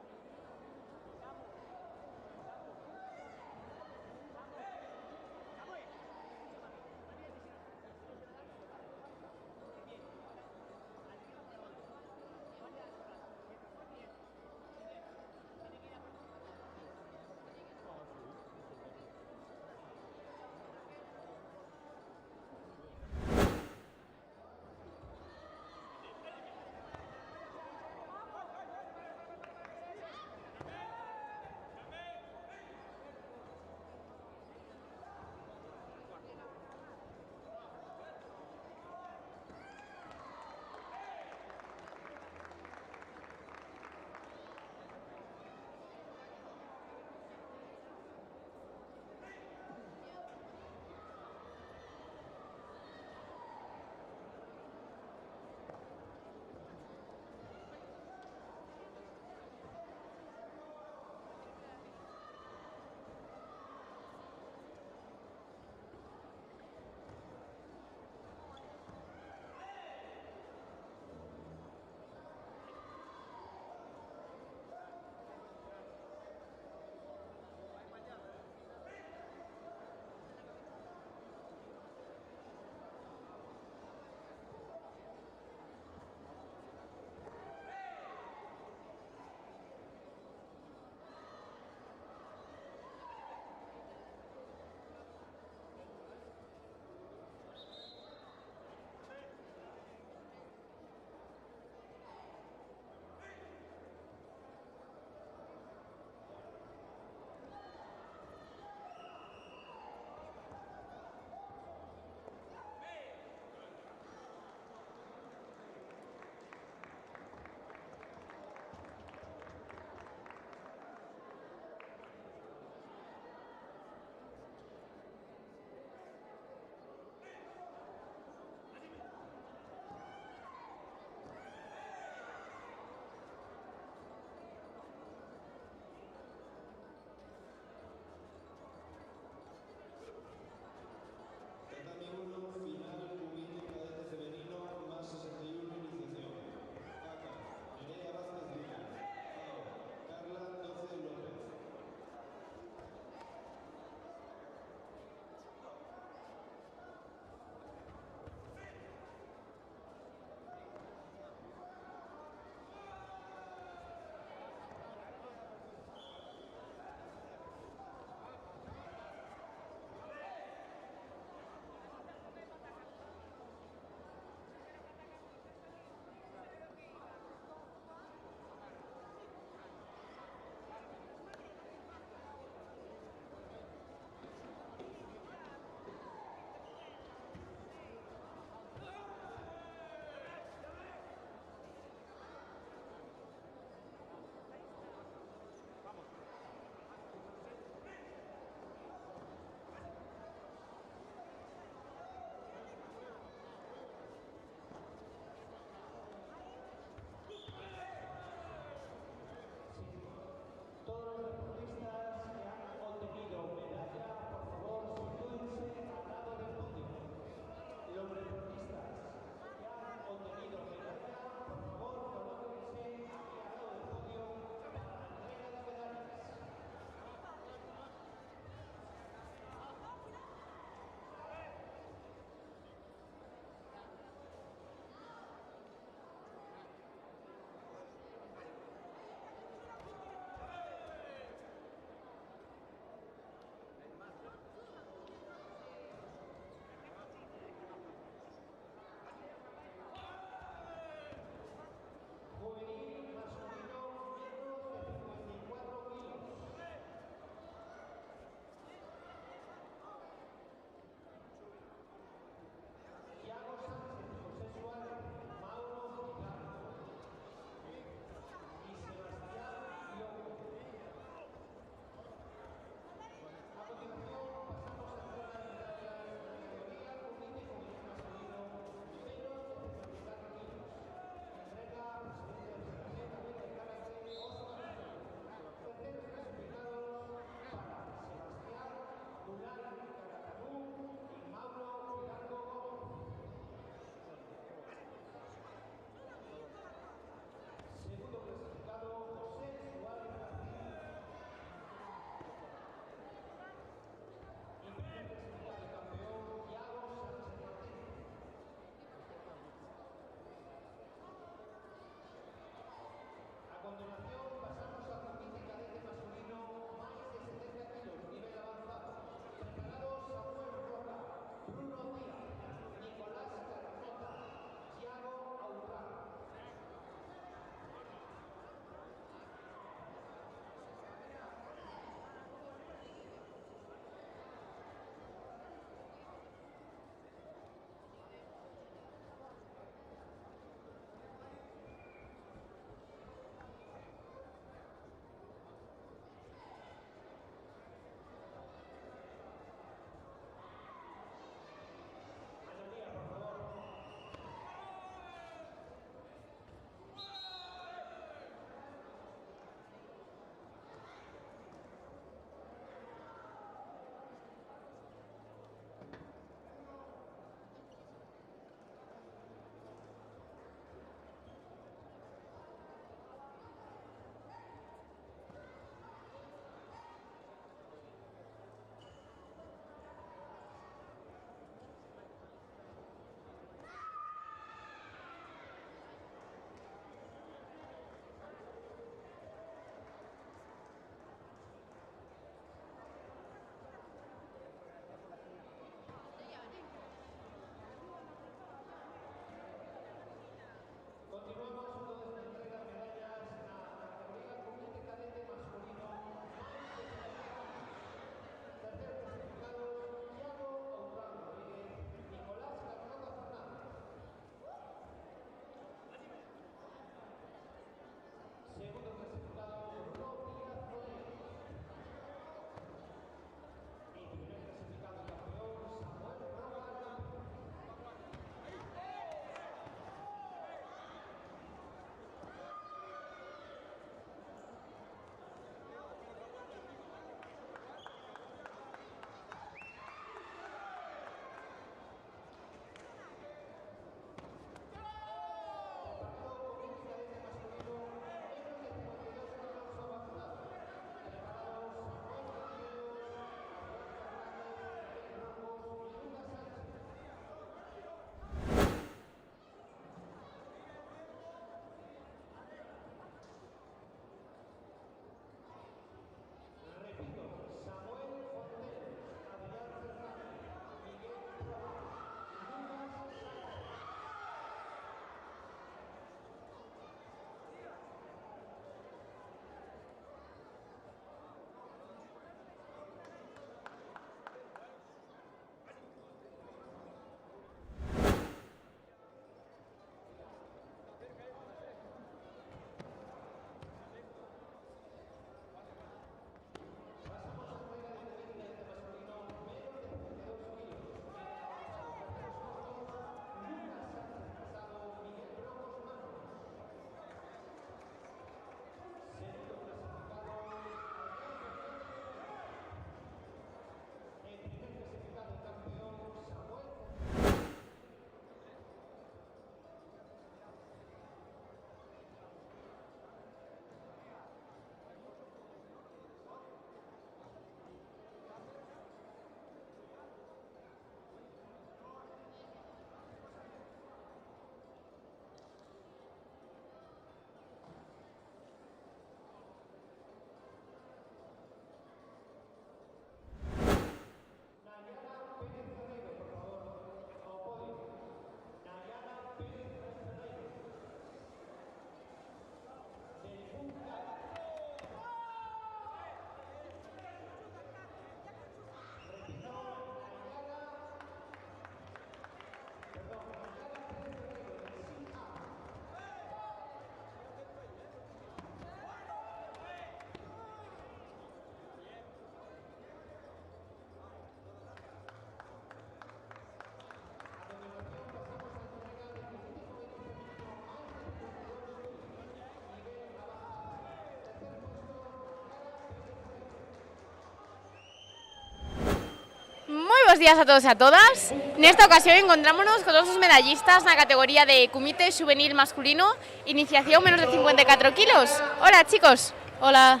bons días a todos e a todas. Nesta ocasión encontrámonos con todos os medallistas na categoría de Comité Juvenil Masculino, iniciación menos de 54 kilos. Hola, chicos. Hola.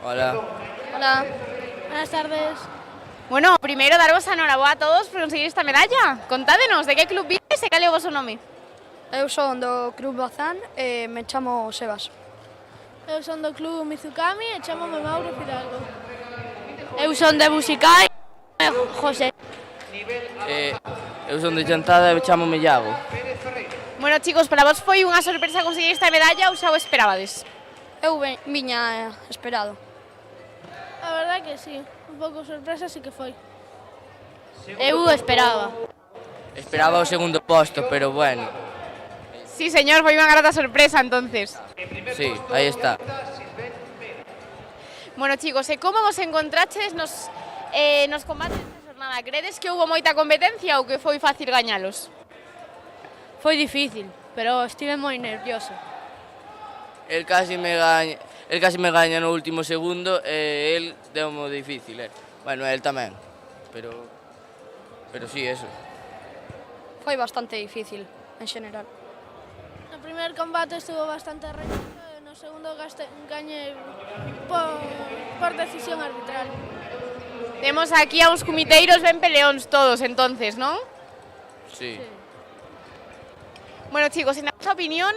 Hola. Hola. Buenas tardes. Bueno, primeiro daros a enhoraboa a todos por conseguir esta medalla. Contádenos, de que club vides e cal é o vosso nome? Eu son do Club Bazán e me chamo Sebas. Eu son do Club Mizukami e chamome Mauro Fidalgo. Eu son de Busicai, José. Eu son de Chantada e chamo-me Iago. Bueno, chicos, para vos foi unha sorpresa conseguir esta medalla ou xa o esperabades? Eu viña esperado. A verdad que sí, un pouco sorpresa sí que foi. Eu esperaba. Esperaba o segundo posto, pero bueno. Sí, señor, foi unha grata sorpresa, entonces. Sí, aí está. Bueno, chicos, e como vos encontraches nos combates desta jornada? Credes que houve moita competencia ou que foi fácil gañalos? Foi difícil, pero estive moi nervioso. El casi me gaña no último segundo e el deu moi difícil, Bueno, el tamén, pero sí, eso. Foi bastante difícil, en general. No primer combate estuvo bastante reñido e no segundo gañei por decisión arbitral. Temos aquí a uns comiteiros ben peleóns todos, entonces, non? Sí. Bueno, chicos, en a vosa opinión,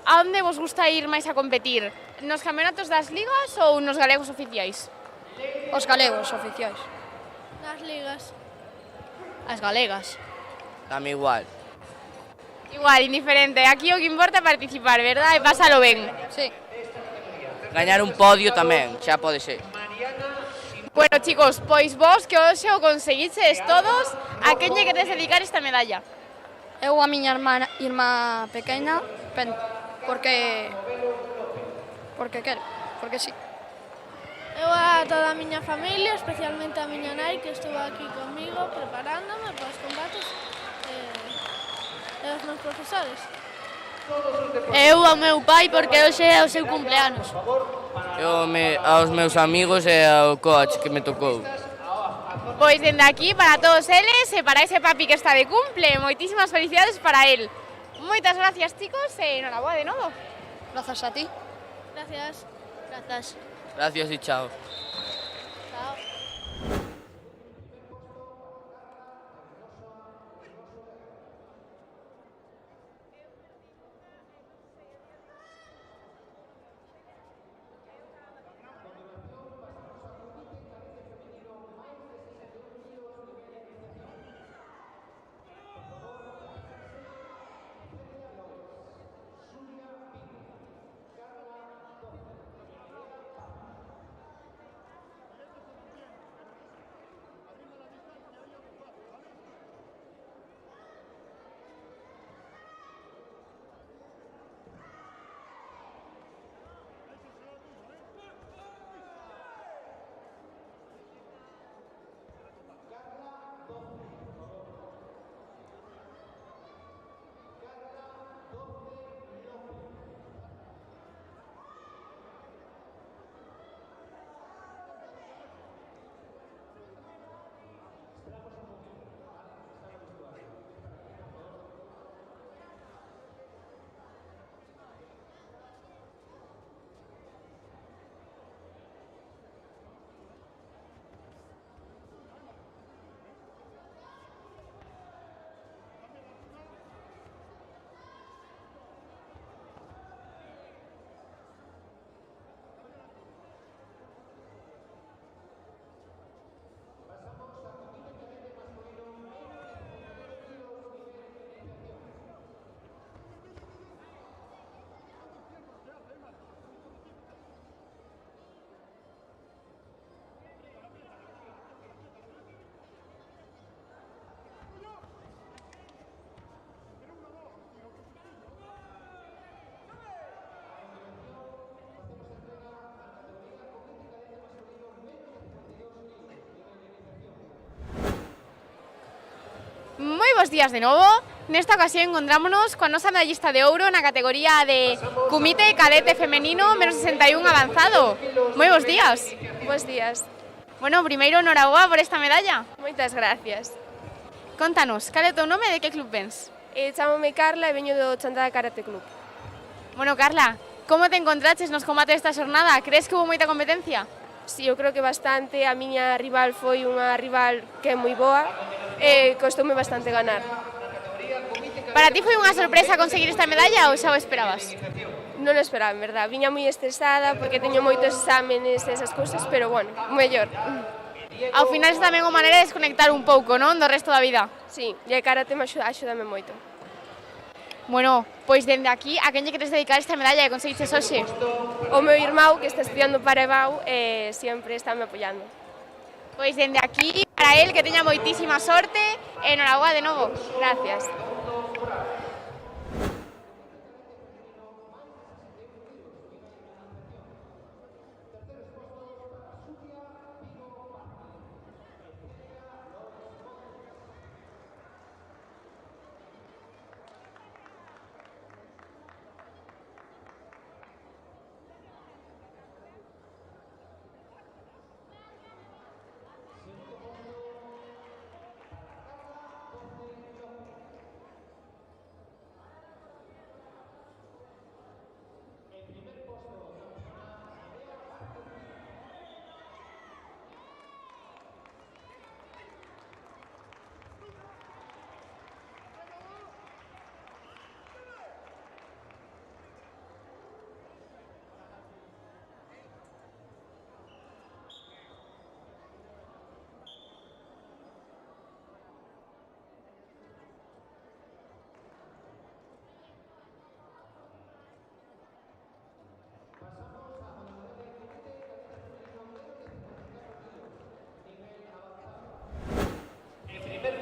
a onde vos gusta ir máis a competir? Nos campeonatos das ligas ou nos galegos oficiais? Os galegos oficiais. Nas ligas. As galegas. Dame igual. Igual, indiferente. Aquí o que importa é participar, verdad? E pásalo ben. Sí. Gañar un podio tamén, xa pode ser. Bueno, chicos, pois vos que hoxe o conseguiches todos, a quen lle queres dedicar esta medalla? Eu a miña irmá pequena, porque quero, porque sí. Eu a toda a miña familia, especialmente a miña nai que estuvo aquí comigo preparándome para os combates e os meus profesores. Eu ao meu pai porque hoxe é o seu cumpleanos. Eu aos meus amigos e ao coach que me tocou. Pois dende aquí para todos eles e para ese papi que está de cumple, moitísimas felicidades para él. Moitas gracias, chicos, e enhoraboa de novo. Grazas a ti. Gracias. Grazas. Gracias e chao. Chao. Moi bons días de novo. Nesta ocasión encontrámonos coa nosa medallista de ouro na categoría de Comité Cadete Femenino menos 61 avanzado. Moi bons días. Bos días. Bueno, primeiro, noraboa por esta medalla. Moitas gracias. Contanos, cal é o teu nome e de que club vens? Chámome Carla e veño do Chantada Karate Club. Bueno, Carla, como te encontraches nos combates desta xornada? Crees que hubo moita competencia? Sí, eu creo que bastante. A miña rival foi unha rival que é moi boa e costoume bastante ganar. Para ti foi unha sorpresa conseguir esta medalla ou xa o esperabas? Non o esperaba, en verdad. Viña moi estresada porque teño moitos exámenes e esas cousas, pero bueno, mellor. Ao final é tamén unha maneira de desconectar un pouco, non, do resto da vida. Sí, e a karate axúdame moito. Bueno, pois dende aquí, a quen lle queres dedicar esta medalla que conseguiches hoxe? O meu irmão, que está estudiando para EBAU, sempre está me apoiando. Pois dende aquí, para él, que teña moitísima sorte e noraboa de novo. Gracias.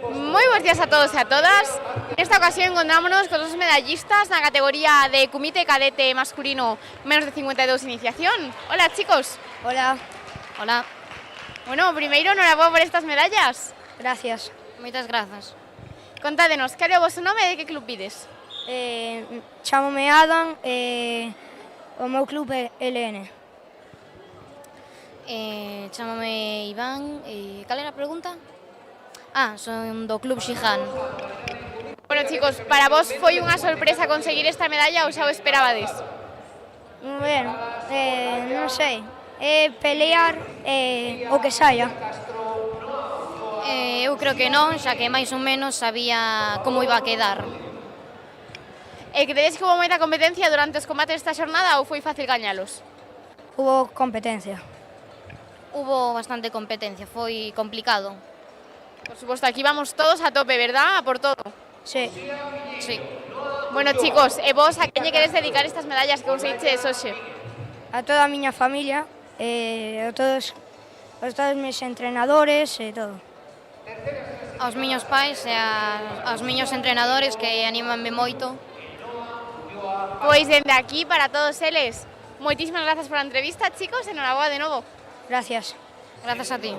Moi bons días a todos e a todas. Nesta ocasión encontrámonos con dos medallistas na categoría de kumite cadete masculino menos de 52 iniciación. Hola, chicos. Hola. Hola, Bueno, primeiro, noraboa por estas medallas. Gracias. moitas grazas. Contádenos, cal é o vosso nome e de que club pides? Chámome Adam e o meu club é LN. Chámame Iván. Cal era a pregunta? Son do Club Xihan. Bueno, chicos, para vos foi unha sorpresa conseguir esta medalla ou xa o esperabades? Bueno, non sei, pelear o que saia. Eu creo que non, xa que máis ou menos sabía como iba a quedar. E credes que hubo moita competencia durante os combates desta xornada ou foi fácil gañalos? Hubo competencia. Hubo bastante competencia, foi complicado. Por suposto, aquí vamos todos a tope, verdad? A por todo. Sí. Sí. Bueno, chicos, e vos a quen lle queres dedicar estas medallas que conseguiches hoxe? A toda a miña familia, a todos os meus entrenadores e todo. Aos miños pais e aos miños entrenadores que animanme moito. Pois dende aquí, para todos eles, moitísimas grazas pola entrevista, chicos, e noraboa de novo. Gracias. Grazas a ti.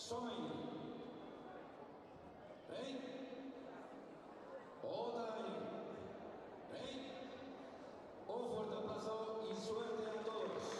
Somalia. Ready? Otra vez. Ready? Un fuerte aplauso y suerte a todos.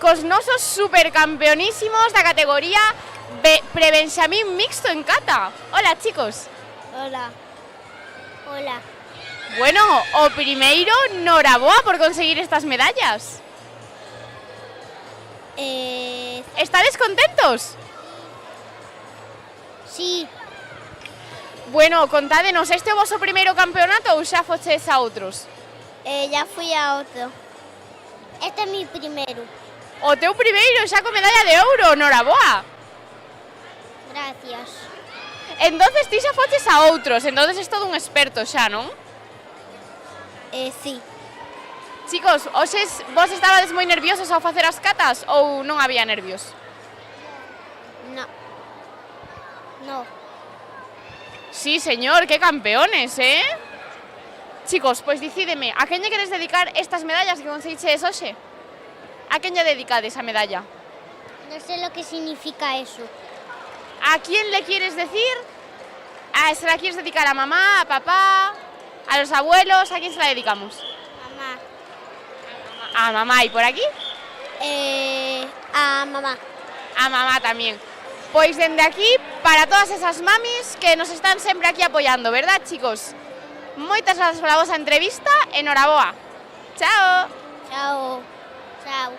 cos supercampeonísimos da categoría Prebenxamín mixto en kata. Hola, chicos. Hola. Hola. Bueno, o primeiro, noraboa por conseguir estas medallas. ¿Estades contentos? Sí. Bueno, contádenos, este é o voso primeiro campeonato ou xa foches a outros? Ya fui a otro. Este es mi primero. O teu primeiro xa con medalla de ouro, noraboa. Gracias. Entonces ti xa foches a outros, entonces es todo un experto xa, non? Sí. Chicos, vos estabades moi nerviosos ao facer as catas ou non había nervios? No. No. Sí, señor, qué campeones, ¿eh? Chicos, pois dicídeme, a quen lle queres dedicar estas medallas que conseguiches hoxe? A quen lle dedicades a medalla? No sé lo que significa eso. ¿A quién le quieres decir? ¿Se la quieres dedicar a mamá, a papá, a los abuelos? ¿A quién se la dedicamos? Mamá. A mamá. ¿Y por aquí? A mamá. A mamá también. Pois dende aquí, para todas esas mamis que nos están sempre aquí apoyando, verdad, chicos? Moitas grazas pola vosa entrevista, enhoraboa. Chao. Chao. Chao.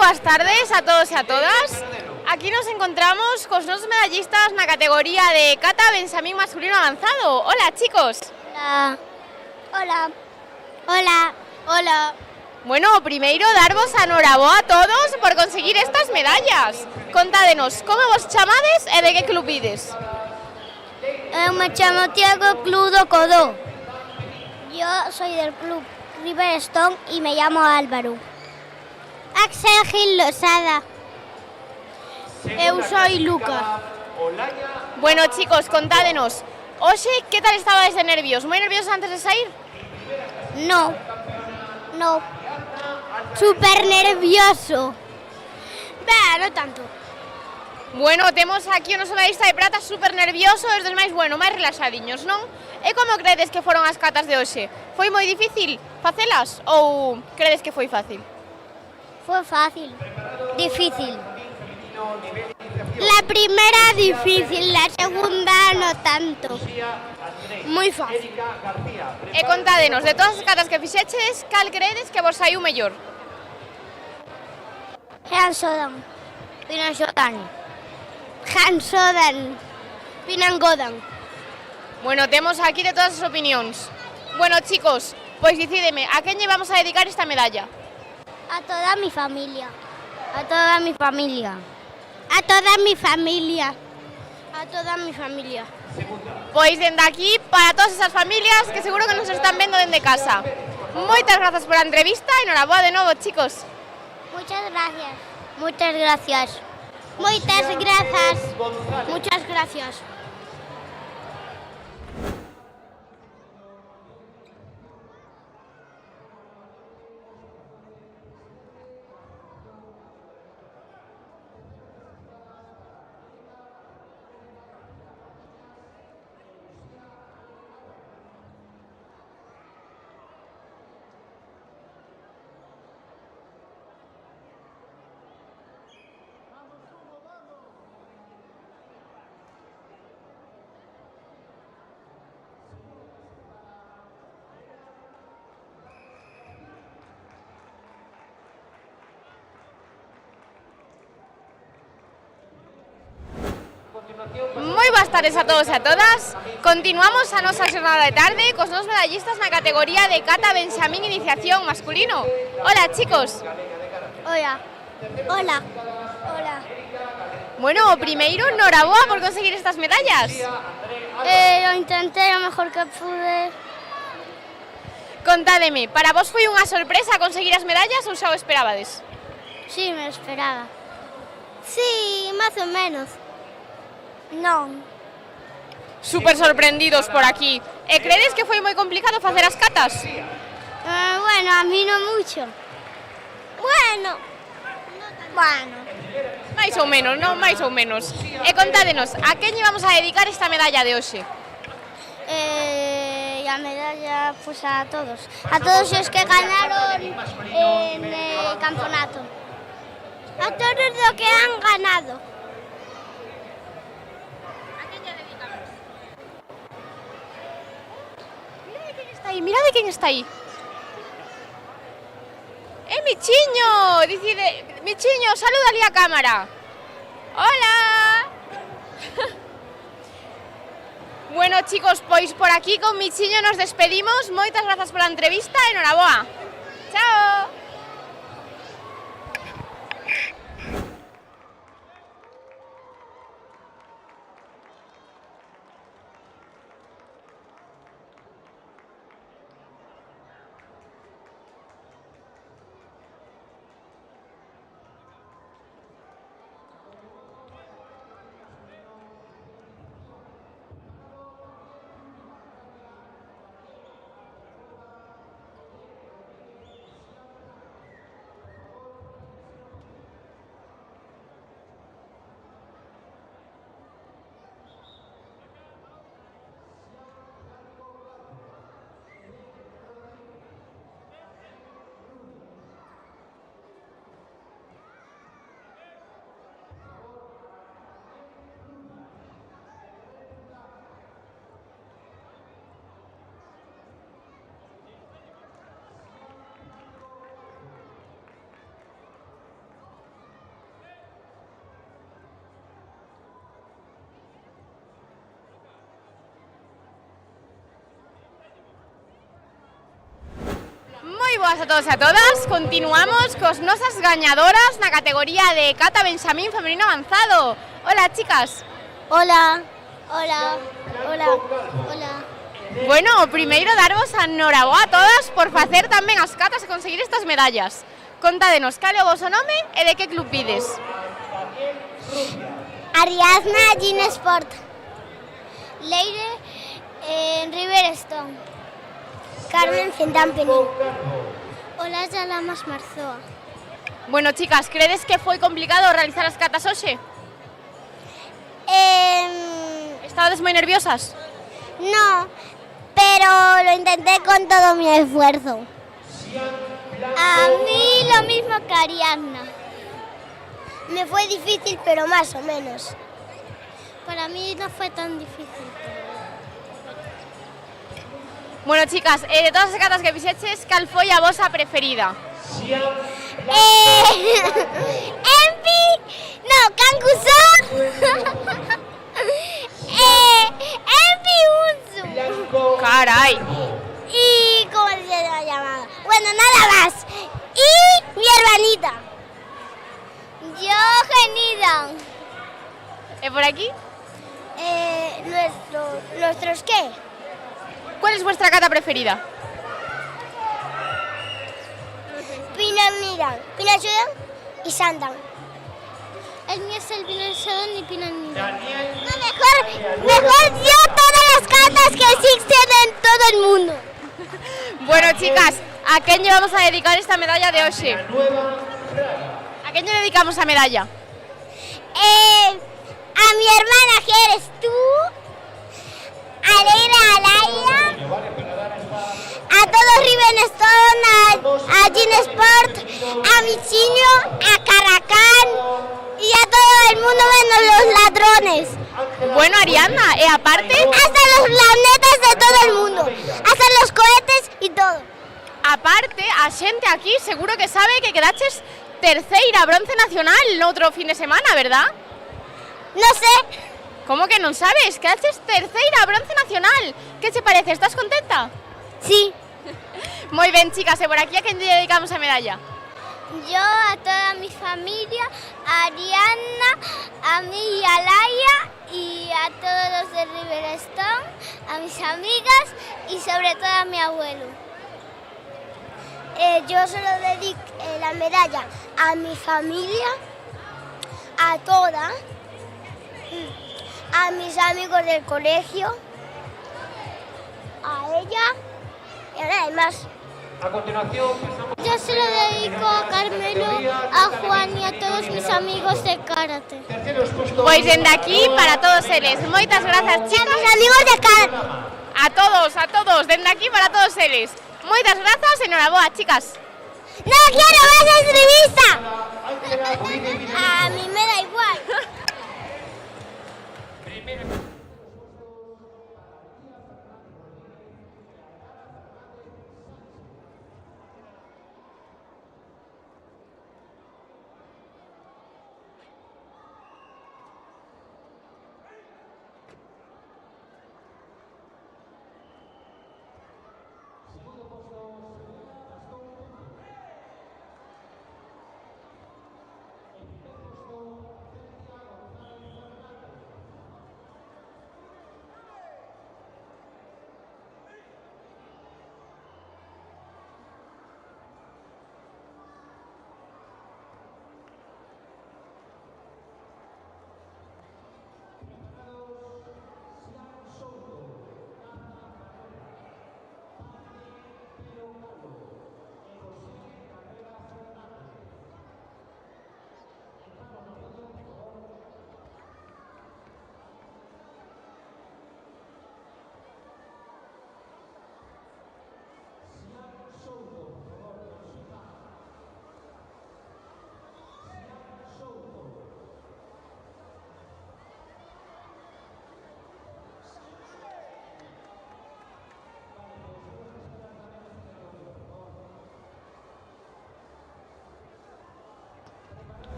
boas tardes a todos e a todas. Aquí nos encontramos cos nosos medallistas na categoría de kata benxamín masculino avanzado. Hola, chicos. Hola. Hola. Hola. Hola. Bueno, primeiro darvos a noraboa a todos por conseguir estas medallas. Contádenos, como vos chamades e de que club ides? Eu me chamo Tiago Club do Codó. Yo soy del club Riverstone y me llamo Álvaro. Axel Gil Losada. Eu soy Lucas. Bueno, chicos, contádenos. Oxe, que tal estabais de nervios? Moi nerviosos antes de sair? No. No. Súper nervioso. No tanto. Bueno, temos aquí o noso medallista de prata super nervioso e os dos máis, bueno, máis relaxadiños, non? E como credes que foron as catas de hoxe? Foi moi difícil facelas ou credes que foi fácil? Fue fácil. Difícil. La primera difícil, la segunda no tanto. Muy fácil. E contádenos, de todas as catas que fixeches, cal credes que vos saiu mellor? Hansodan. Pinansodan. Hansodan. Pinangodan. Bueno, temos aquí de todas as opinións. Bueno, chicos, pois dicídeme, a quen lle vamos a dedicar esta medalla? A toda mi familia. A toda mi familia. A toda mi familia. A toda mi familia. Pois dende aquí, para todas esas familias que seguro que nos están vendo dende casa. Moitas grazas por a entrevista e noraboa de novo, chicos. Muchas gracias. Muchas gracias. Muchas gracias. Muchas gracias. Moi boas tardes a todos e a todas. Continuamos a nosa xornada de tarde cos nosos medallistas na categoría de kata benxamín iniciación masculino. Hola, chicos. Hola. Hola. Hola. Bueno, primeiro, noraboa por conseguir estas medallas. Lo intenté lo mejor que pude. Contádeme, para vos foi unha sorpresa conseguir as medallas ou xa o esperabades? Sí, me lo esperaba. Sí, más o menos. No. Super sorprendidos por aquí. E credes que foi moi complicado facer as catas? Bueno, a mí no mucho. Bueno. Mais ou menos, non? Mais ou menos. E contádenos, a quen lle vamos a dedicar esta medalla de hoxe? La medalla, pues a todos. A todos los que ganaron en el campeonato. A todos los que han ganado. Mira de quen está aí. Michiño! Dicide, Michiño, saluda ali a cámara. Hola. Bueno, chicos, pois por aquí con Michiño nos despedimos. Moitas grazas pola entrevista e noraboa. Chao. boas a todos e a todas. Continuamos cos nosas gañadoras na categoría de Cata Benxamín Femenino Avanzado. Hola, chicas. Hola. Hola. Hola. Hola. Bueno, primeiro darvos a enhoraboa a todas por facer tamén as catas e conseguir estas medallas. Contádenos cal é o voso nome e de que club pides. Ariadna Gin Sport. Leire en Riverstone. Carmen Centampeni. Hola, Yalamas Marzoa. Bueno, chicas, credes que foi complicado realizar as catas hoxe? Estabades moi nerviosas? No, pero lo intenté con todo mi esfuerzo. A mí lo mismo que Ariadna. Me fue difícil, pero más o menos. Para mí no fue tan difícil. Bueno, chicas, de todas as catas que fixeches, cal foi a vosa preferida? Enpi, no, Cancusón. Enpi Unzu. Caray. Y ¿cómo se llama? Bueno, nada más. Y mi hermanita. Yo, Genida. ¿Por aquí? ¿Nuestros qué? ¿Cuál es vuestra cata preferida? Pinamiran, Pinachudán y Sandan. El mío es el Pinachudán y Pinamiran. No, mejor yo todas las catas que existen en todo el mundo. Bueno, chicas, ¿a quién llevamos a dedicar esta medalla de hoxe? ¿A quién le dedicamos la medalla? A mi hermana, que eres tú, a Leila, a Laia, a todo Riverstone, a Gin Sport, a Michiño, a Caracán y a todo el mundo menos los ladrones. Bueno, Ariadna, aparte... Hasta los planetas de todo el mundo, hasta los cohetes y todo. Aparte, a xente aquí seguro que sabe que quedaches terceira bronce nacional no outro fin de semana, ¿verdad? No sé. ¿Cómo que non sabes? Quedaches terceira bronce nacional. ¿Qué te parece? ¿Estás contenta? Sí. Muy bien, chicas, ¿y por aquí a quién le dedicamos la medalla? Yo a toda mi familia, a Ariadna, a mí y a Laia y a todos los de Riverstone, a mis amigas y sobre todo a mi abuelo. Yo se lo dedico la medalla a mi familia, a toda, a mis amigos del colegio, a ella y a nadie más. A continuación, Yo se lo dedico a Carmelo, a Juan y a todos mis amigos de karate. Pues desde aquí para todos eles. Moitas grazas, chicas. A mis amigos de karate. A todos, desde aquí para todos eles. Moitas grazas, enhoraboa, chicas. ¡No quiero más entrevista! A mí me da igual.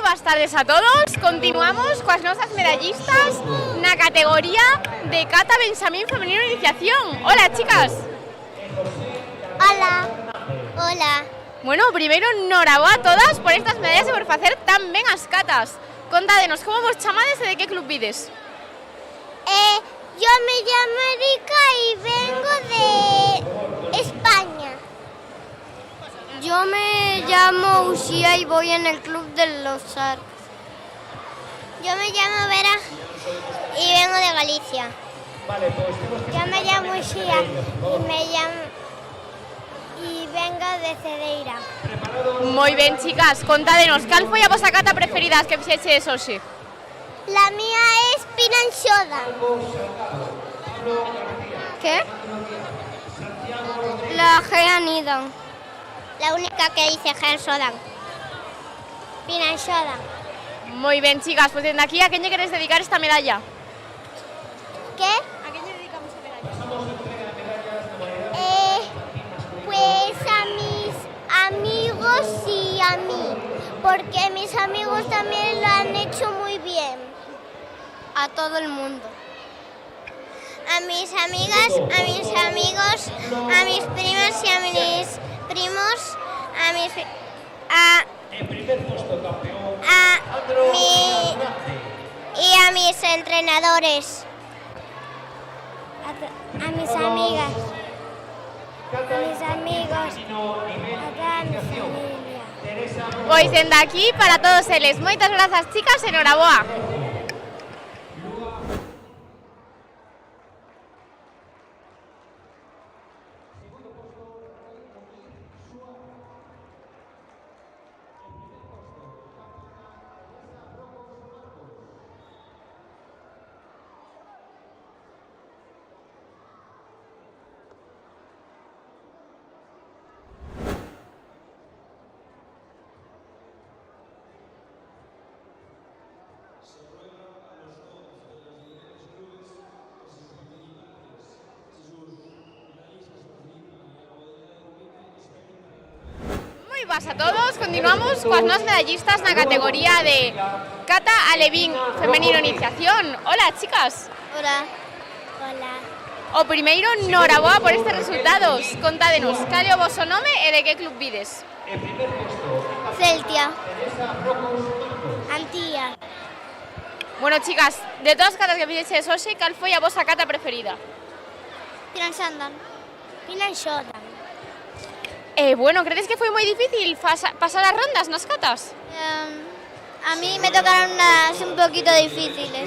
Buenas tardes a todos. Continuamos coas nosas medallistas na categoría de Cata Benxamín Femenino Iniciación. Hola, chicas. Hola. Hola. Hola. Bueno, primeiro, enhoraboa a todas por estas medallas e por facer tan ben as catas. Contádenos, como vos chamades e de que club vides? Yo me llamo Erika y vengo de España. Yo me llamo Uxía y voy en el club de los Arcos. Yo me llamo Vera y vengo de Galicia. Yo me llamo Uxía y vengo de Cedeira. Moi ben, chicas, contádenos, cal foi a vosa cata preferida as que fixeches hoxe? La mía es Pinanxoda. ¿Qué? La Geanidan. La única que dice Gensodan. Pinanxoda. Moi ben, chicas, pues dende aquí, a quen lle queres dedicar esta medalla? ¿Qué? A quen lle dedicamos esta medalla? Pues a mis amigos y a mí, porque mis amigos también lo han hecho muy bien. A todo el mundo. A mis amigas, a mis amigos, a mis primas y a mis primos, y a mis entrenadores, a mis amigas, a mis amigos, a toda mi familia. Pois dende aquí, para todos eles, moitas grazas, chicas, e enhoraboa. Moi boas a todos, continuamos coas nos medallistas na categoría de Cata Alevín Femenino Iniciación. Hola, chicas. Hola. Hola. O primeiro, enhoraboa por estes resultados. Contádenos, cal é o voso nome e de que club vides? Celtia. Antía. Bueno, chicas, de todas as catas que fixeches hoxe, cal foi a vosa cata preferida? Pinanxoda. Pinanxoda. Bueno, credes que foi moi difícil pasar as rondas nas catas? A mí me tocaron unas un poquito difíciles.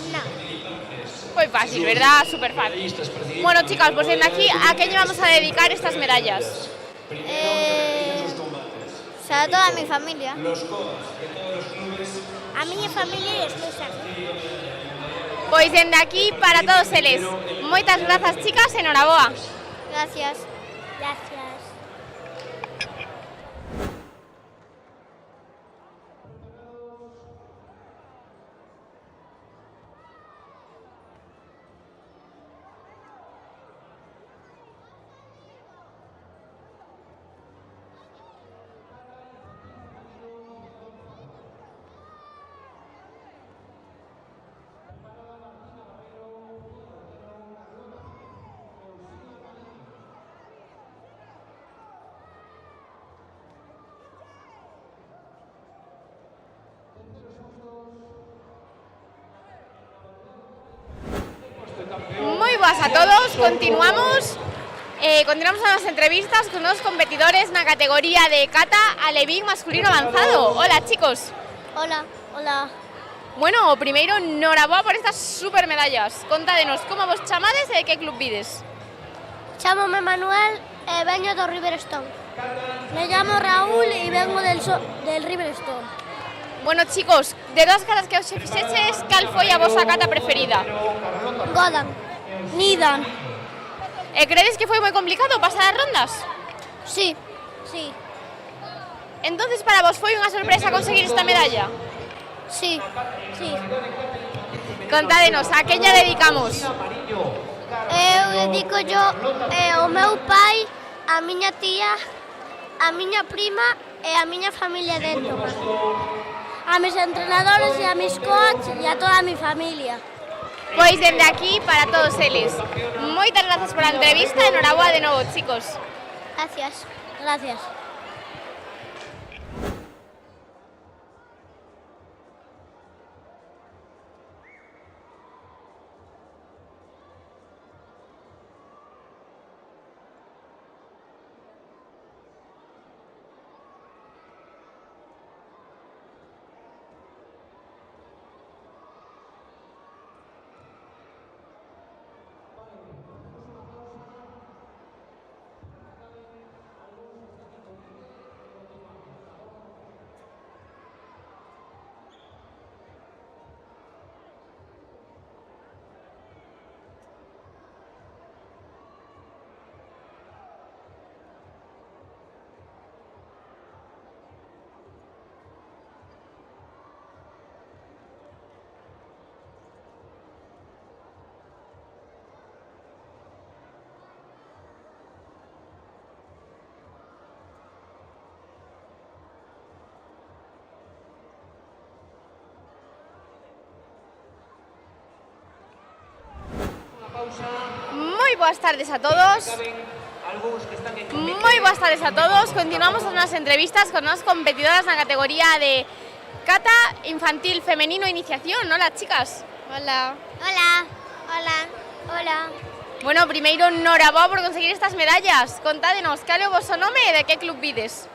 No. Foi fácil, ¿verdad? Súper fácil. Bueno, chicas, pues desde aquí, ¿a qué vamos a dedicar estas medallas? A toda mi familia. A mi familia y esposa. Pois dende aquí, para todos eles. Moitas grazas, chicas, enhoraboa. Gracias. Gracias. Moi boas a todos, continuamos a las entrevistas con unos competidores na categoría de Cata Alevín masculino avanzado. Hola, chicos. Hola, hola. Bueno, o primeiro, enhoraboa por estas super medallas. Contádenos, como vos chamades e de que club vides? Chámome Manuel e veño do Riverstone. Me llamo Raúl y vengo del Riverstone. Bueno, chicos, de todas as catas que os fixeches, cal foi a vosa cata preferida? Godan. Nidan. E credes que foi moi complicado pasar as rondas? Sí, sí. Entonces, para vos foi unha sorpresa conseguir esta medalla? Sí, sí. Contádenos, a quen lla dedicamos? Eu dedico yo ao meu pai, a miña tía, a miña prima e a miña familia dentro. A mis entrenadores e a mis coaches e a toda a mi familia. Pois dende aquí para todos eles. Moitas grazas pola entrevista e enhoraboa de novo, chicos. Gracias. Gracias. Moi boas tardes a todos. Moi boas tardes a todos. Continuamos as nosas entrevistas con as competidoras na categoría de Kata Infantil Femenino Iniciación. Hola, chicas. Hola. Hola. Hola. Hola. Bueno, primeiro, noraboa por conseguir estas medallas. Contádenos, cal é o voso nome e de que club vides?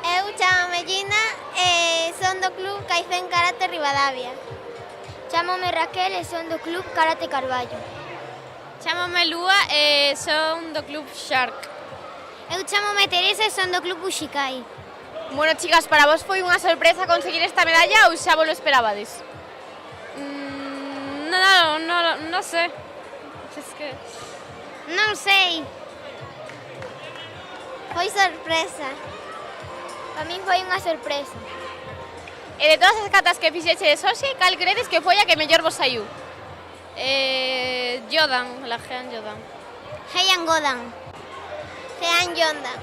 Eu chamome Gina e son do club Caicén Karate Ribadavia. Chámome Raquel e son do club Karate Carballo. Chámome Lúa e son do club Shark. Eu chámome Teresa e son do club Uxikai. Bueno, chicas, para vos foi unha sorpresa conseguir esta medalla ou xa vos lo esperabades? No sé. Es que... Non sei. Foi sorpresa. Para min foi unha sorpresa. E de todas as catas que fixeches hoxe, cal credes que foi a que mellor vos saiu? Yodan, la Jean Yodan. Heian Godan. Heian Yondan.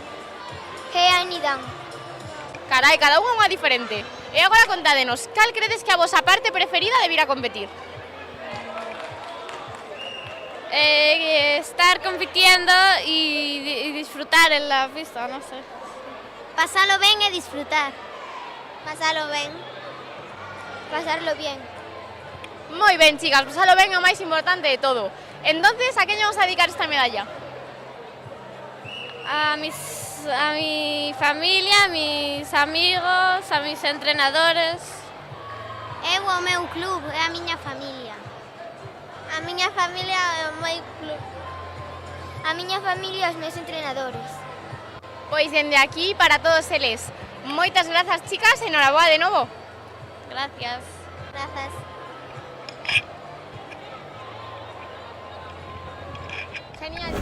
Heian Nidan. Carai, cada unha unha diferente. E agora contádenos, cal credes que a vosa parte preferida de vir a competir? Estar compitiendo y disfrutar en la pista, no sé. Pasalo ben e disfrutar. Pasalo ben. Pasarlo bien. Moi ben, chicas, pasalo ben é o máis importante de todo. Entonces, a quen vamos a dedicar esta medalla? A mi familia, a mis amigos, a mis entrenadores. Eu ao meu club e a miña familia. A miña familia e o meu club. A miña familia e os meus entrenadores. Pois dende aquí para todos eles. Moitas grazas, chicas, e noraboa de novo. Gracias. Grazas. Genial.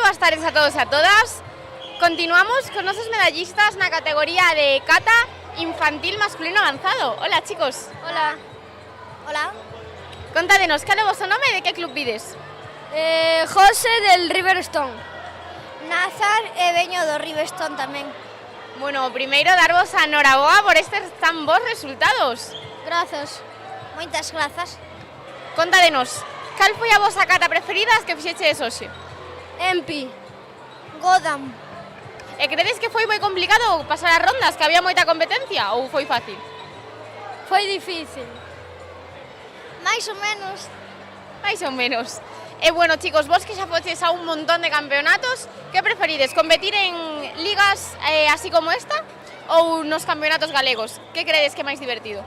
Boas tardes a todos e a todas. Continuamos con nosos medallistas na categoría de Kata Infantil Masculino Avanzado. Hola, chicos. Hola. Hola. Contádenos, cal é o voso nome e de que club vides? José del Riverstone. Nazar e veño do Riverstone tamén. Bueno, primeiro darvos a noraboa por estes tan bons resultados. Grazas. Moitas grazas. Contádenos, cal foi a vosa cata preferida as que fixeches hoxe? Empi. Godam. credes que foi moi complicado pasar as rondas, que había moita competencia, ou foi fácil? Foi difícil. Máis ou menos. Mais ou menos. E bueno, chicos, vos que xa foches a un montón de campeonatos, que preferides, competir en ligas así como esta ou nos campeonatos galegos? Que credes que é máis divertido?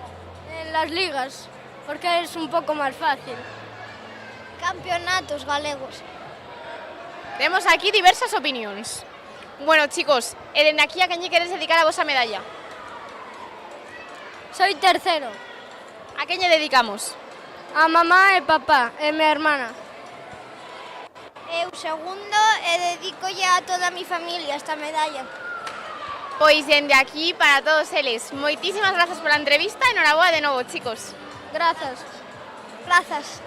En las ligas, porque es un pouco máis fácil. Campeonatos galegos. Temos aquí diversas opinións. Bueno, chicos, e dende aquí a quen lle queres dedicar a vosa medalla? Soy tercero. A quen lle dedicamos? A mamá e papá e mi hermana. Eu segundo e dedicolle a toda a mi familia esta medalla. Pois dende aquí para todos eles. Moitísimas grazas pola entrevista e noraboa de novo, chicos. Grazas. Grazas.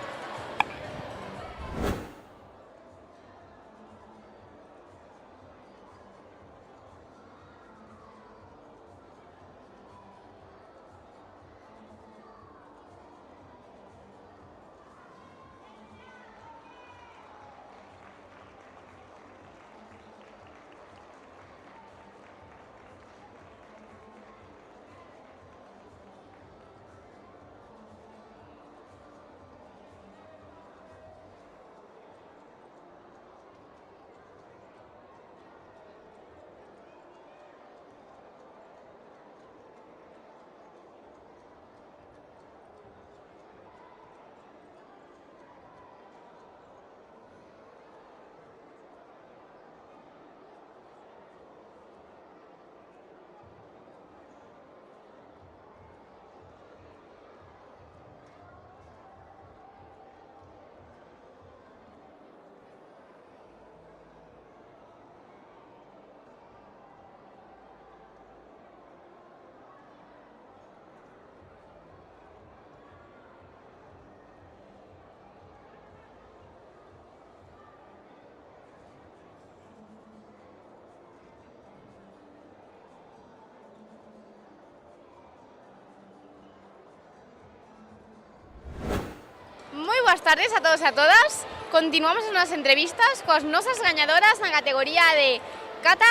Moi boas tardes a todos e a todas. Continuamos as nosas entrevistas coas nosas gañadoras na categoría de kata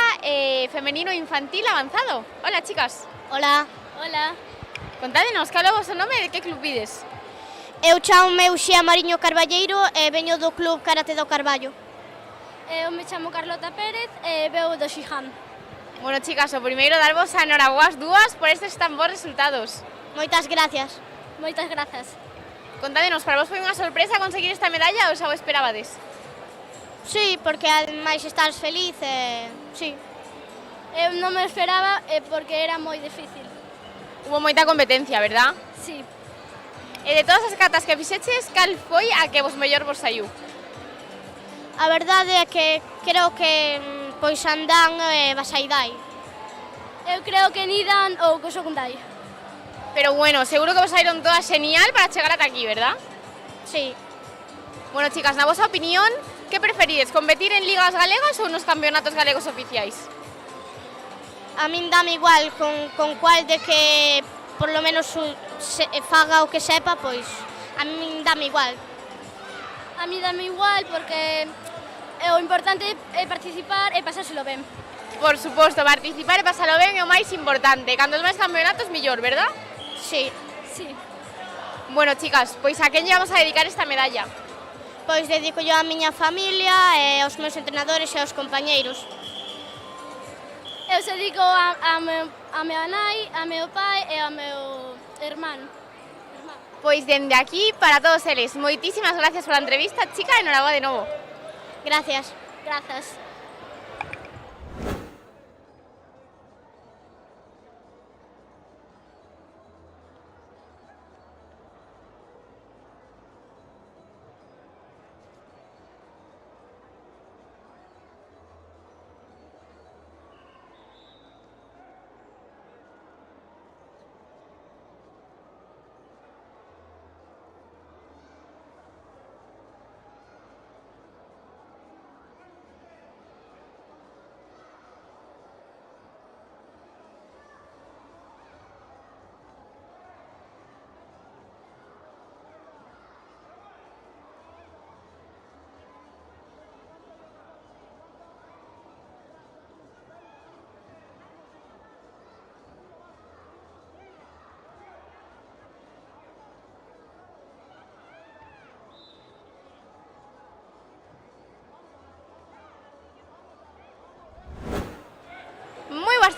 femenino infantil avanzado. Hola, chicas. Hola. Hola. Contádenos, cal é o vosso nome e de que club vides? Eu chamo-me Uxía Mariño Carballeiro e veño do Club Karate do Carballo. Eu me chamo Carlota Pérez e veo do Xiján. Bueno, chicas, o primeiro darvos a noraboas dúas por estes tan bons resultados. Moitas gracias. Moitas grazas. Contádenos, para vos foi unha sorpresa conseguir esta medalla ou xa o esperabades? Sí, porque ademais estás feliz e... sí. Eu non me esperaba porque era moi difícil. Hubo moita competencia, verdad? Sí. E de todas as catas que fixeches, cal foi a que vos mellor vos saiu? A verdade é que creo que pois andan e Basaidai. Eu creo que Nidan ou Kosokundai. Pero bueno, seguro que vos saíron todas genial para chegar ata aquí, verdad? Sí. Bueno, chicas, na vosa opinión, que preferides, competir en ligas galegas ou nos campeonatos galegos oficiais? A min dame igual con cual de que por lo menos faga o que sepa, pois a min dame igual. A mí dame igual porque o importante é participar e pasárselo ben. Por suposto, participar e pasalo ben é o máis importante. Cando os máis campeonatos, mellor, verdad? Sí. Sí. Bueno, chicas, pois a quen lle vamos a dedicar esta medalla? Pois dedico yo a miña familia e aos meus entrenadores e aos compañeiros. Eu se dedico a meu nai, a meu pai e a meu hermano. Pois dende aquí, para todos eles, moitísimas gracias pola entrevista, chica, e noraboa de novo. Gracias. Grazas.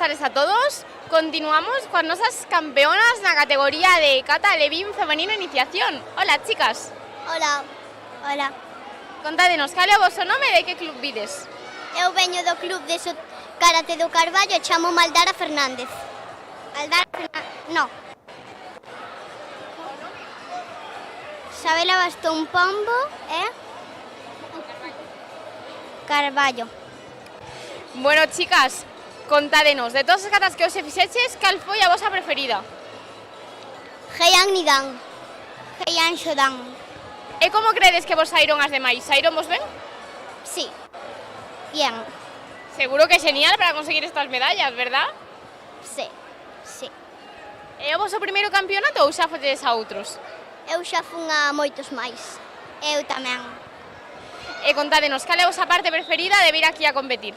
tardes a todos. Continuamos con nosas campeonas na categoría de Kata Levin femenino iniciación. Hola, chicas. Hola. Hola. Contádenos, cal é o vosso nome e de que club vides? Eu veño do club de Karate do Carballo e chamo Aldara Fernández. Aldara Fernández, no. Sabela Bastón Pombo e Carballo. Bueno, chicas, contádenos, de todas as catas que os fixeches, cal foi a vosa preferida? Heian Nidan. Heian Shodan. E como credes que vos saíron as demais? Saíron vos ben? Sí. Bien. Seguro que genial para conseguir estas medallas, verdad? Sí. Sí. É o voso primeiro campeonato ou xa foches a outros? Eu xa fun a moitos máis. Eu tamén. E contádenos, cal é a vosa parte preferida de vir aquí a competir?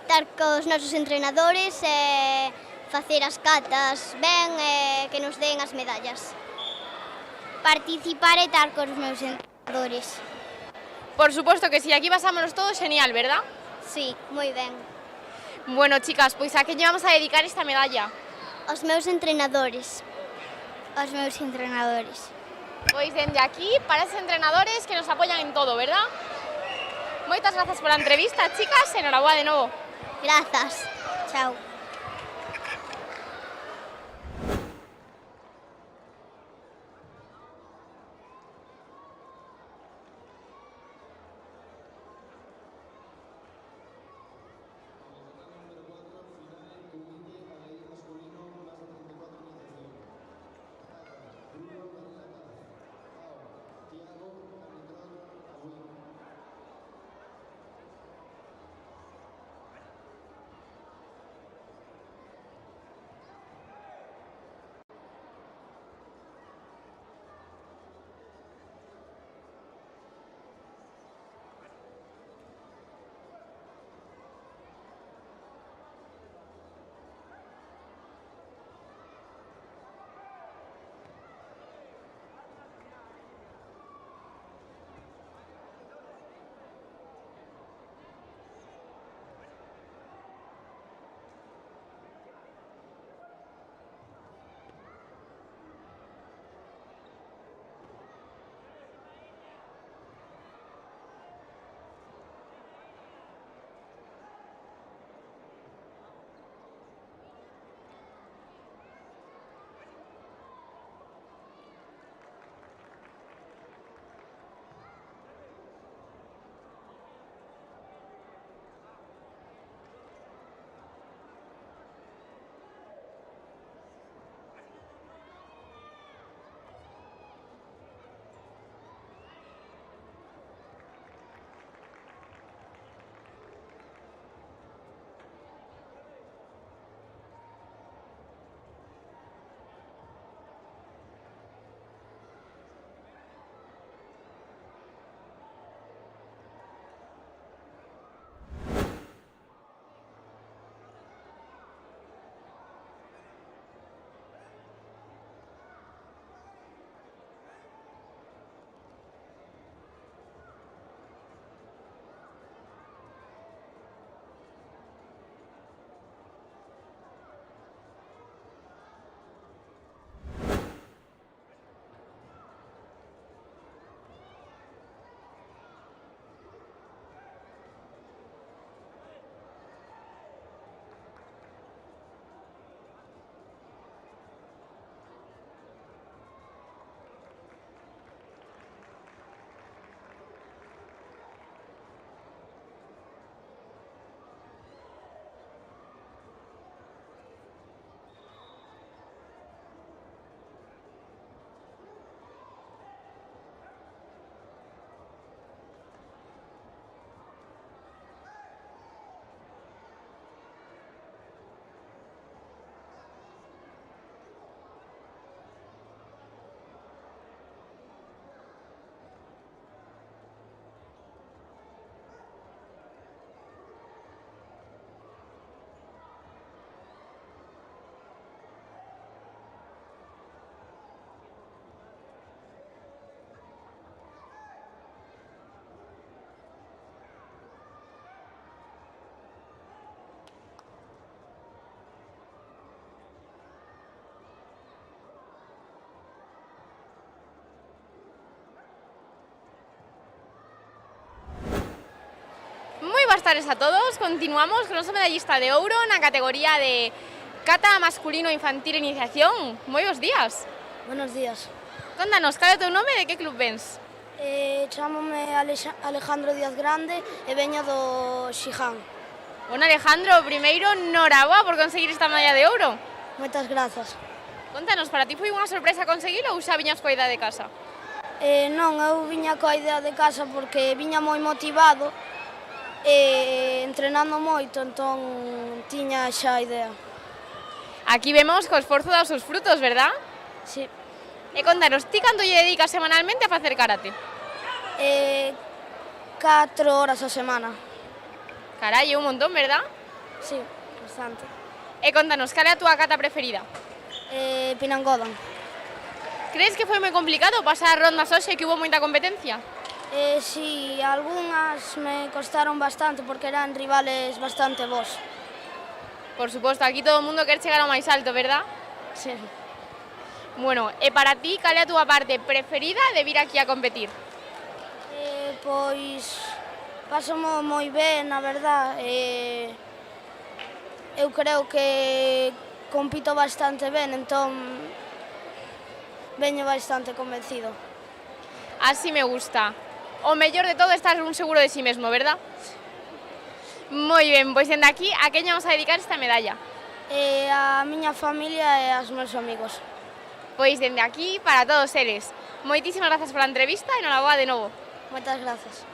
Estar cos nosos entrenadores e facer as catas ben e que nos den as medallas. Participar e estar cos meus entrenadores. Por suposto que si, aquí pasámonos todos genial, verdad? Sí, moi ben. Bueno, chicas, pois a que llevamos a dedicar esta medalla? Os meus entrenadores. Os meus entrenadores. Pois dende aquí para esos entrenadores que nos apoyan en todo, verdad? Moitas grazas pola entrevista, chicas, e enhoraboa de novo. Grazas. Chao. tardes a todos. Continuamos con nuestra medallista de ouro na categoría de kata masculino infantil iniciación. Moi bons días. Buenos días. Contanos, cal é o teu nome e de que club vens? Chámome Alejandro Díaz Grande e veño do Xijan. Bueno, Alejandro, primeiro, noraboa por conseguir esta medalla de ouro. Moitas grazas. Contanos, para ti foi unha sorpresa conseguilo ou xa viñas coa idea de casa? Non, eu viña coa idea de casa porque viña moi motivado e entrenando moito, entón tiña xa a idea. Aquí vemos que o esforzo dá os seus frutos, verdad? Sí. E contanos, ti canto lle dedicas semanalmente a facer karate? 4 horas a semana. Carai, é un montón, verdad? Sí, bastante. E contanos, cal é a túa kata preferida? Pinangodan. Crees que foi moi complicado pasar as rondas hoxe que hubo moita competencia? Sí, algunhas me costaron bastante porque eran rivales bastante bons. Por suposto, aquí todo o mundo quer chegar ao máis alto, verdad? Sí. Bueno, e para ti, cal é a túa parte preferida de vir aquí a competir? Pois pasomo moi ben, na verdad. Eu creo que compito bastante ben, entón veño bastante convencido. Así me gusta. O mellor de todo é estar un seguro de sí mesmo, verdad? Moi ben, pois dende aquí, a quen vamos a dedicar esta medalla? A miña familia e aos meus amigos. Pois dende aquí, para todos eles. Moitísimas grazas pola entrevista e noraboa de novo. Moitas grazas.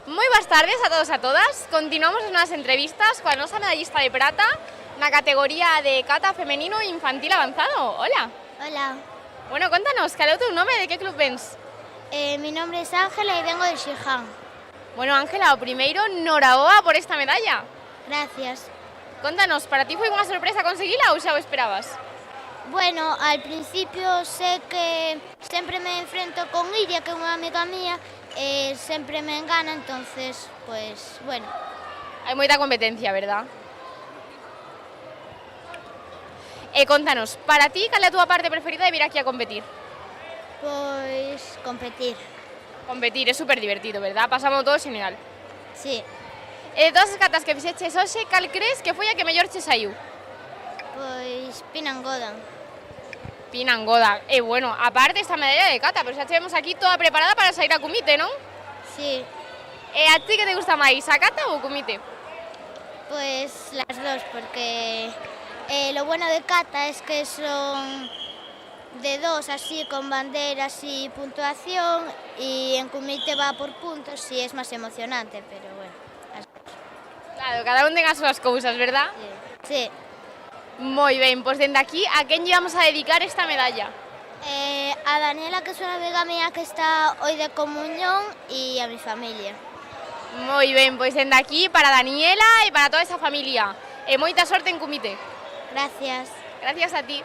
Moi boas tardes a todos e a todas. Continuamos as nosas entrevistas coa nosa medallista de prata na categoría de kata femenino infantil avanzado. Hola. Hola, Bueno, contanos, cal é o teu nome e de que club vens? mi nombre es Ángela y vengo de Xijan. Bueno, Ángela, o primeiro, noraboa por esta medalla. Gracias. Contanos, para ti foi unha sorpresa conseguila ou xa o esperabas? Bueno, al principio sé que siempre me enfrento con Iria, que es una amiga mía, siempre me engana, entonces, pues, bueno. Hai moita competencia, verdad? E contanos, para ti, cal é a túa parte preferida de vir aquí a competir? Pues competir. Competir, é super divertido, verdad? Pasamos todo genial. Sí. E de todas as catas que fixeches hoxe, cal crees que foi a que mellor che saiu? Pues Pinangodan. Pinangoda. E bueno, aparte esta medalla de kata, pero xa tivemos aquí toda preparada para sair a kumite, non? Sí. E a ti que te gusta máis, a kata ou o kumite? Pues las dos, porque lo bueno de kata es que son de dos, así con banderas y puntuación, y en kumite va por puntos y es más emocionante, pero bueno. Claro, cada un ten as súas cousas, verdad? Sí. Moi ben, pois dende aquí, a quen lle vamos a dedicar esta medalla? A Daniela, que es una amiga mía que está hoy de comunión, y a mi familia. Moi ben, pois dende aquí para Daniela e para toda esa familia. E moita sorte en kumite. Gracias. Gracias a ti.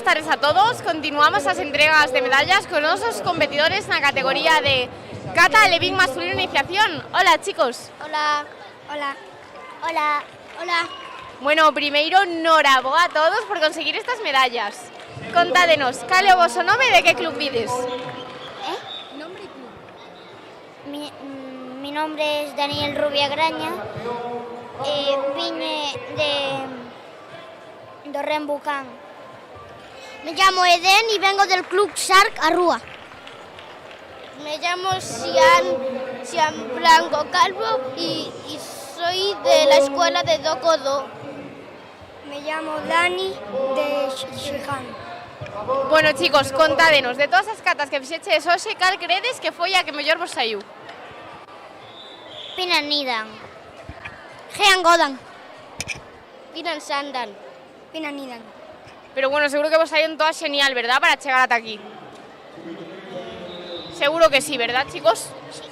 tardes a todos. Continuamos las entregas de medallas con nuestros competidores en la categoría de kata alevín masculino iniciación. Hola, chicos. Hola. Hola. Hola. Hola. Bueno, primeiro, noraboa a todos por conseguir estas medallas. Contádenos, cale o voso nome e de que club vides? Nombre y club. Mi nombre es Daniel Rubia Graña. Vine de Rembucán. Me llamo Eden y vengo del club Shark Arrúa. Me llamo Sian Blanco Calvo y soy de la escuela de Dokodo. Me llamo Dani de Shihan. Bueno, chicos, contádenos, de todas as catas que fixeches hoxe, cal credes que foi a que mellor vos saiu? Pinan Nidan. Jean Godan. Pinan Sandan. Pinan Nidan. Pero bueno, seguro que vos saíron todas genial, ¿verdad? Para chegar ata aquí. Seguro que sí, ¿verdad, chicos? Sí.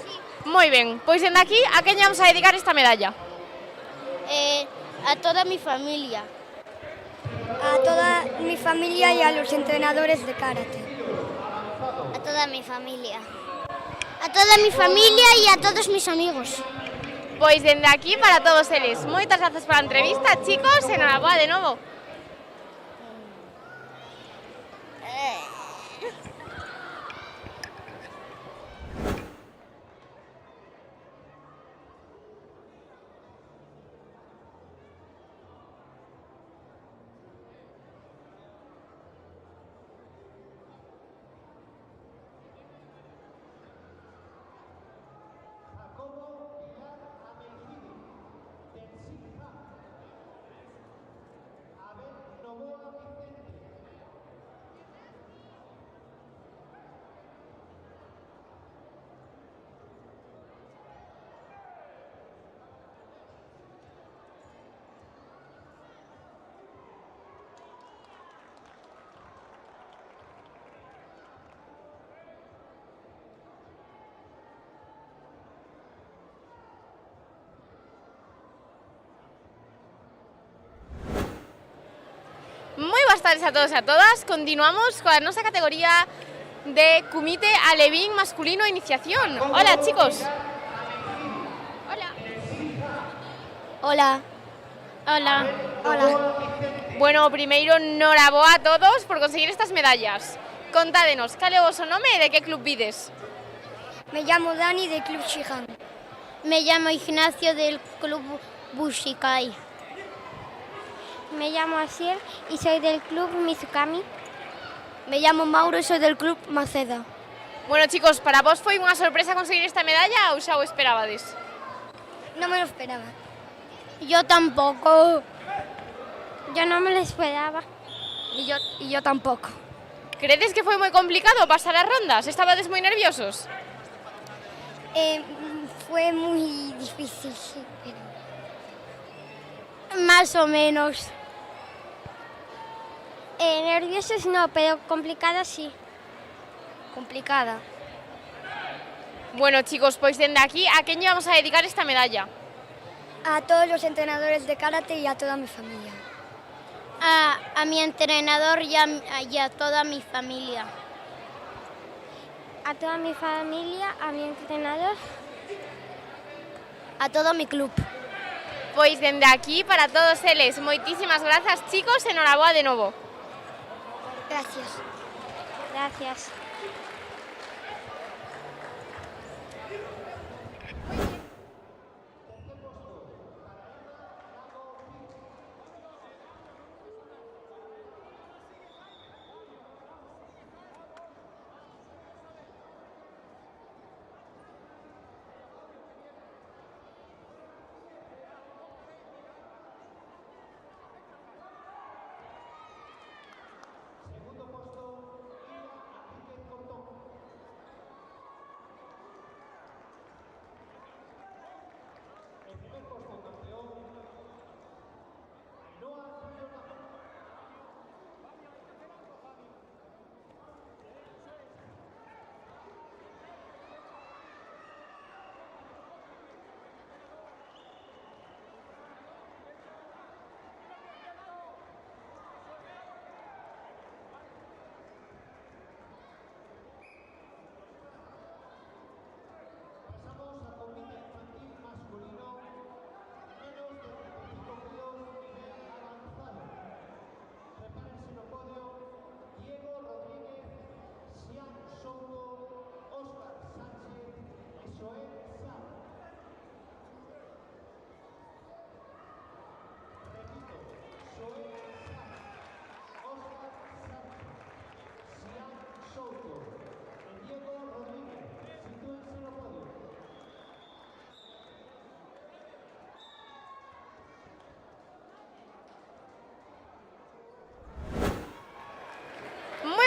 Moi ben, pois dende aquí, a quen vamos a dedicar esta medalla? A toda mi familia. A toda mi familia y a los entrenadores de karate. A toda mi familia. A toda mi familia y a todos mis amigos. Pois dende aquí para todos eles. Moitas grazas pola entrevista, chicos, enhoraboa de novo. Moi boas tardes a todos e a todas. Continuamos coa nosa categoría de kumite alevín masculino iniciación. Hola, chicos. Hola. Hola. Hola. Hola. Bueno, primeiro, noraboa a todos por conseguir estas medallas. Contádenos, cale o voso nome e de que club vides? Me llamo Dani de Club Shihan. Me llamo Ignacio del club Bushikai. Me llamo Asier y soy del club Mizukami. Me llamo Mauro y soy del club Maceda. Bueno, chicos, para vos foi unha sorpresa conseguir esta medalla ou xa o esperabades? No me lo esperaba. Yo tampoco. Yo no me lo esperaba. Y yo tampoco. Credes que foi moi complicado pasar as rondas? Estabades moi nerviosos? Fue muy difícil, sí, pero... Más o menos. Nerviosos no, pero complicada sí. complicada. Bueno, chicos, pois dende aquí, a quen lle vamos a dedicar esta medalla? A todos los entrenadores de karate y a toda mi familia. A mi entrenador y a toda mi familia. A toda mi familia, a mi entrenador, a todo mi club. Pois dende aquí, para todos eles, moitísimas grazas, chicos, enhoraboa de novo. Gracias. Gracias.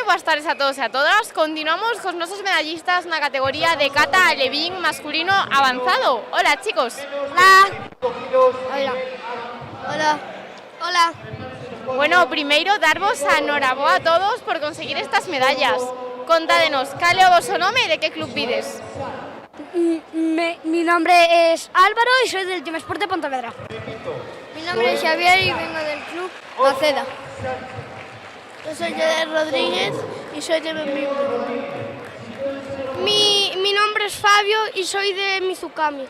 boas tardes a todos e a todas. Continuamos cos nosos medallistas na categoría de kata alevín masculino avanzado. Hola, chicos. Hola. Hola. Hola. Hola. Bueno, primeiro, darvos a noraboa a todos por conseguir estas medallas. Contádenos, cal é o voso nome e de que club vides? Mi nombre es Álvaro y soy del Team Sport de Pontevedra. Mi nombre es Xavier y vengo del club Maceda. Yo soy Jader Rodríguez y soy de Benvibre. Mi nombre es Fabio y soy de Mizukami.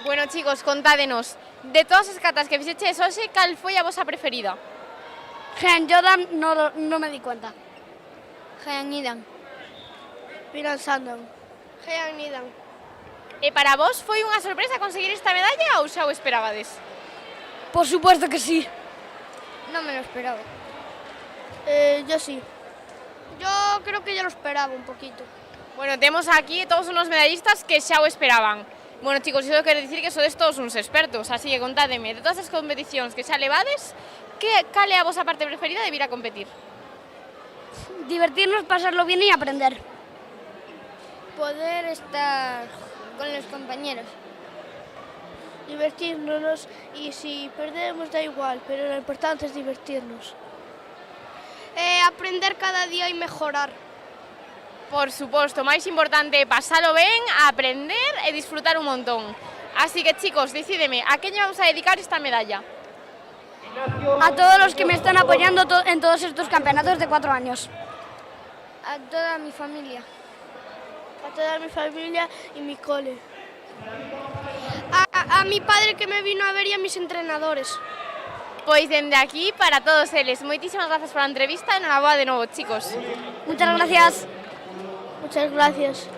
Bueno, chicos, contádenos, de todas as katas que fixeches hoxe, cal foi a vosa preferida? Jean Jordan no me di cuenta. Jean Nidan. Piran Sandon. Jean Nidan. E para vos foi unha sorpresa conseguir esta medalla ou xa o esperabades? Por supuesto que sí. No me lo esperaba. Yo sí. Yo creo que ya lo esperaba un poquito. Bueno, temos aquí todos unos medallistas que xa o esperaban. Bueno, chicos, iso quere dicir que sodes todos uns expertos, así que contádeme, de todas as competicións que xa levades, cal é a vosa parte preferida de vir a competir? Divertirnos, pasarlo bien y aprender. Poder estar con los compañeros. Divertirnos y si perdemos da igual, pero lo importante es divertirnos. Aprender cada día y mejorar. Por suposto, máis importante é pasalo ben, aprender e disfrutar un montón. Así que, chicos, decídeme, a quen lle vamos a dedicar esta medalla? A todos los que me están apoyando en todos estos campeonatos de 4 años. A toda mi familia. A toda mi familia y mi cole. A mi padre que me vino a ver y a mis entrenadores. Pois dende aquí, para todos eles, moitísimas grazas pola entrevista e noraboa de novo, chicos. Muchas gracias. Muchas gracias.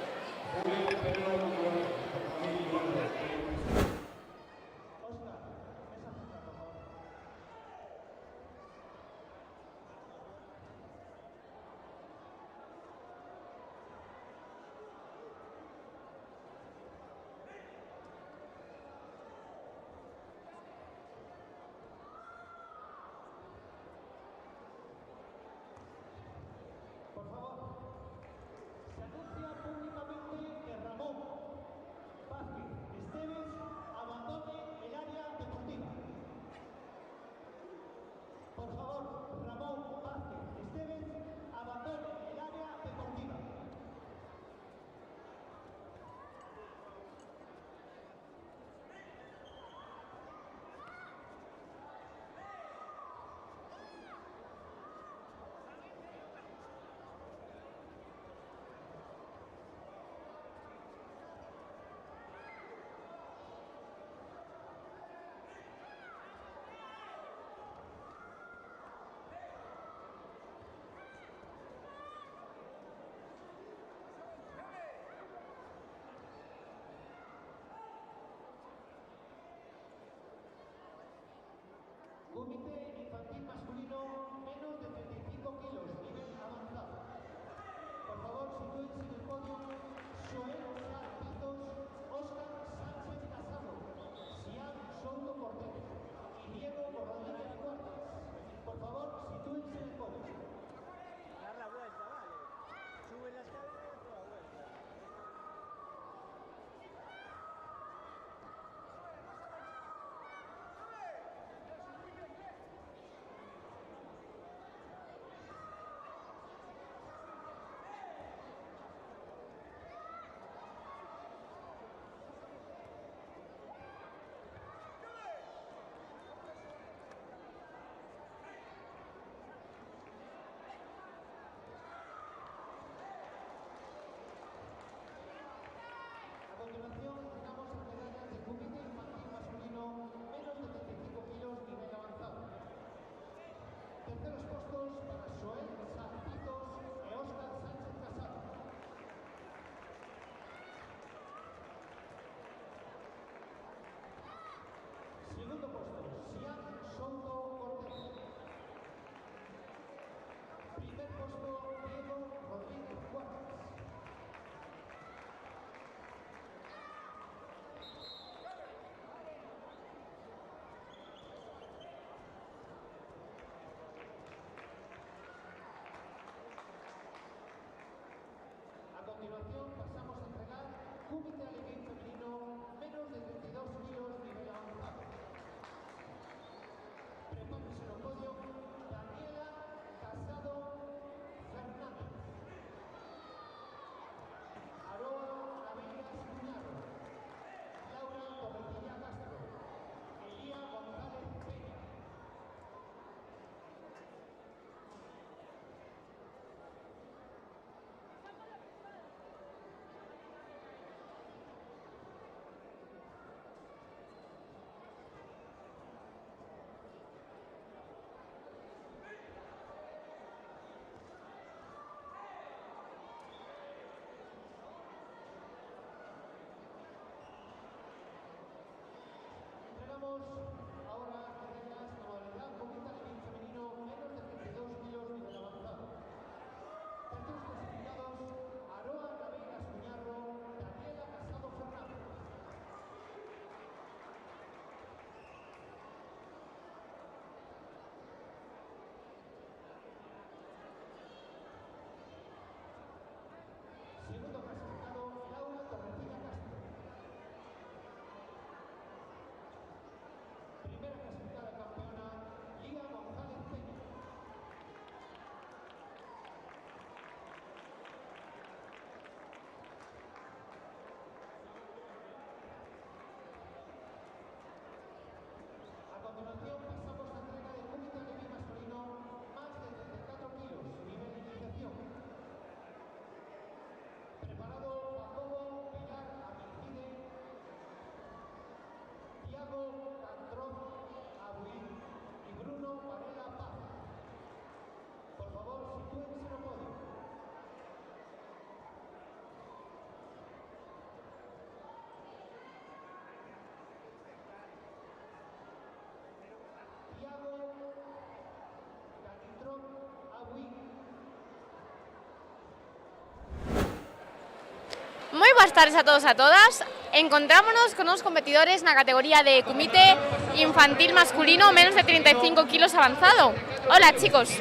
buenas tardes a todos y a todas. Encontrámonos con unos competidores en la categoría de comité infantil masculino menos de 35 kilos avanzado. Hola, chicos.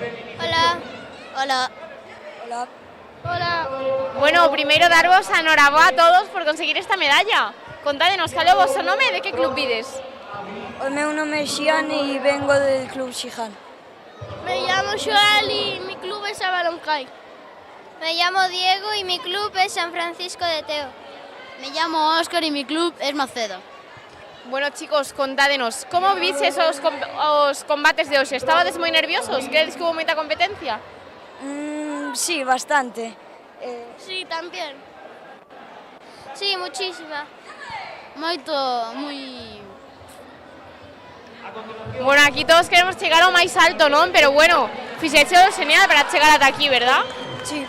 Hola. Hola. Hola. Hola. Bueno, primero daros enhorabuena a todos por conseguir esta medalla. Contádenos, cal é o vosso nome e de que club vides? O meu nome é Xian e vengo del club Xihan. Me llamo Joel y mi club es Avaloncay. Me llamo Diego y mi club es San Francisco de Teo. Me llamo Óscar y mi club es Macedo. Bueno, chicos, contádenos, ¿cómo viste os combates de hoxe? Estabades moi nerviosos? Credes que hubo moita competencia? Sí, bastante. Sí, también. Sí, muchísima. Muy... Bueno, aquí todos queremos chegar ao máis alto, non? Pero bueno, fixéchelo genial para chegar ata aquí, verdad? Sí.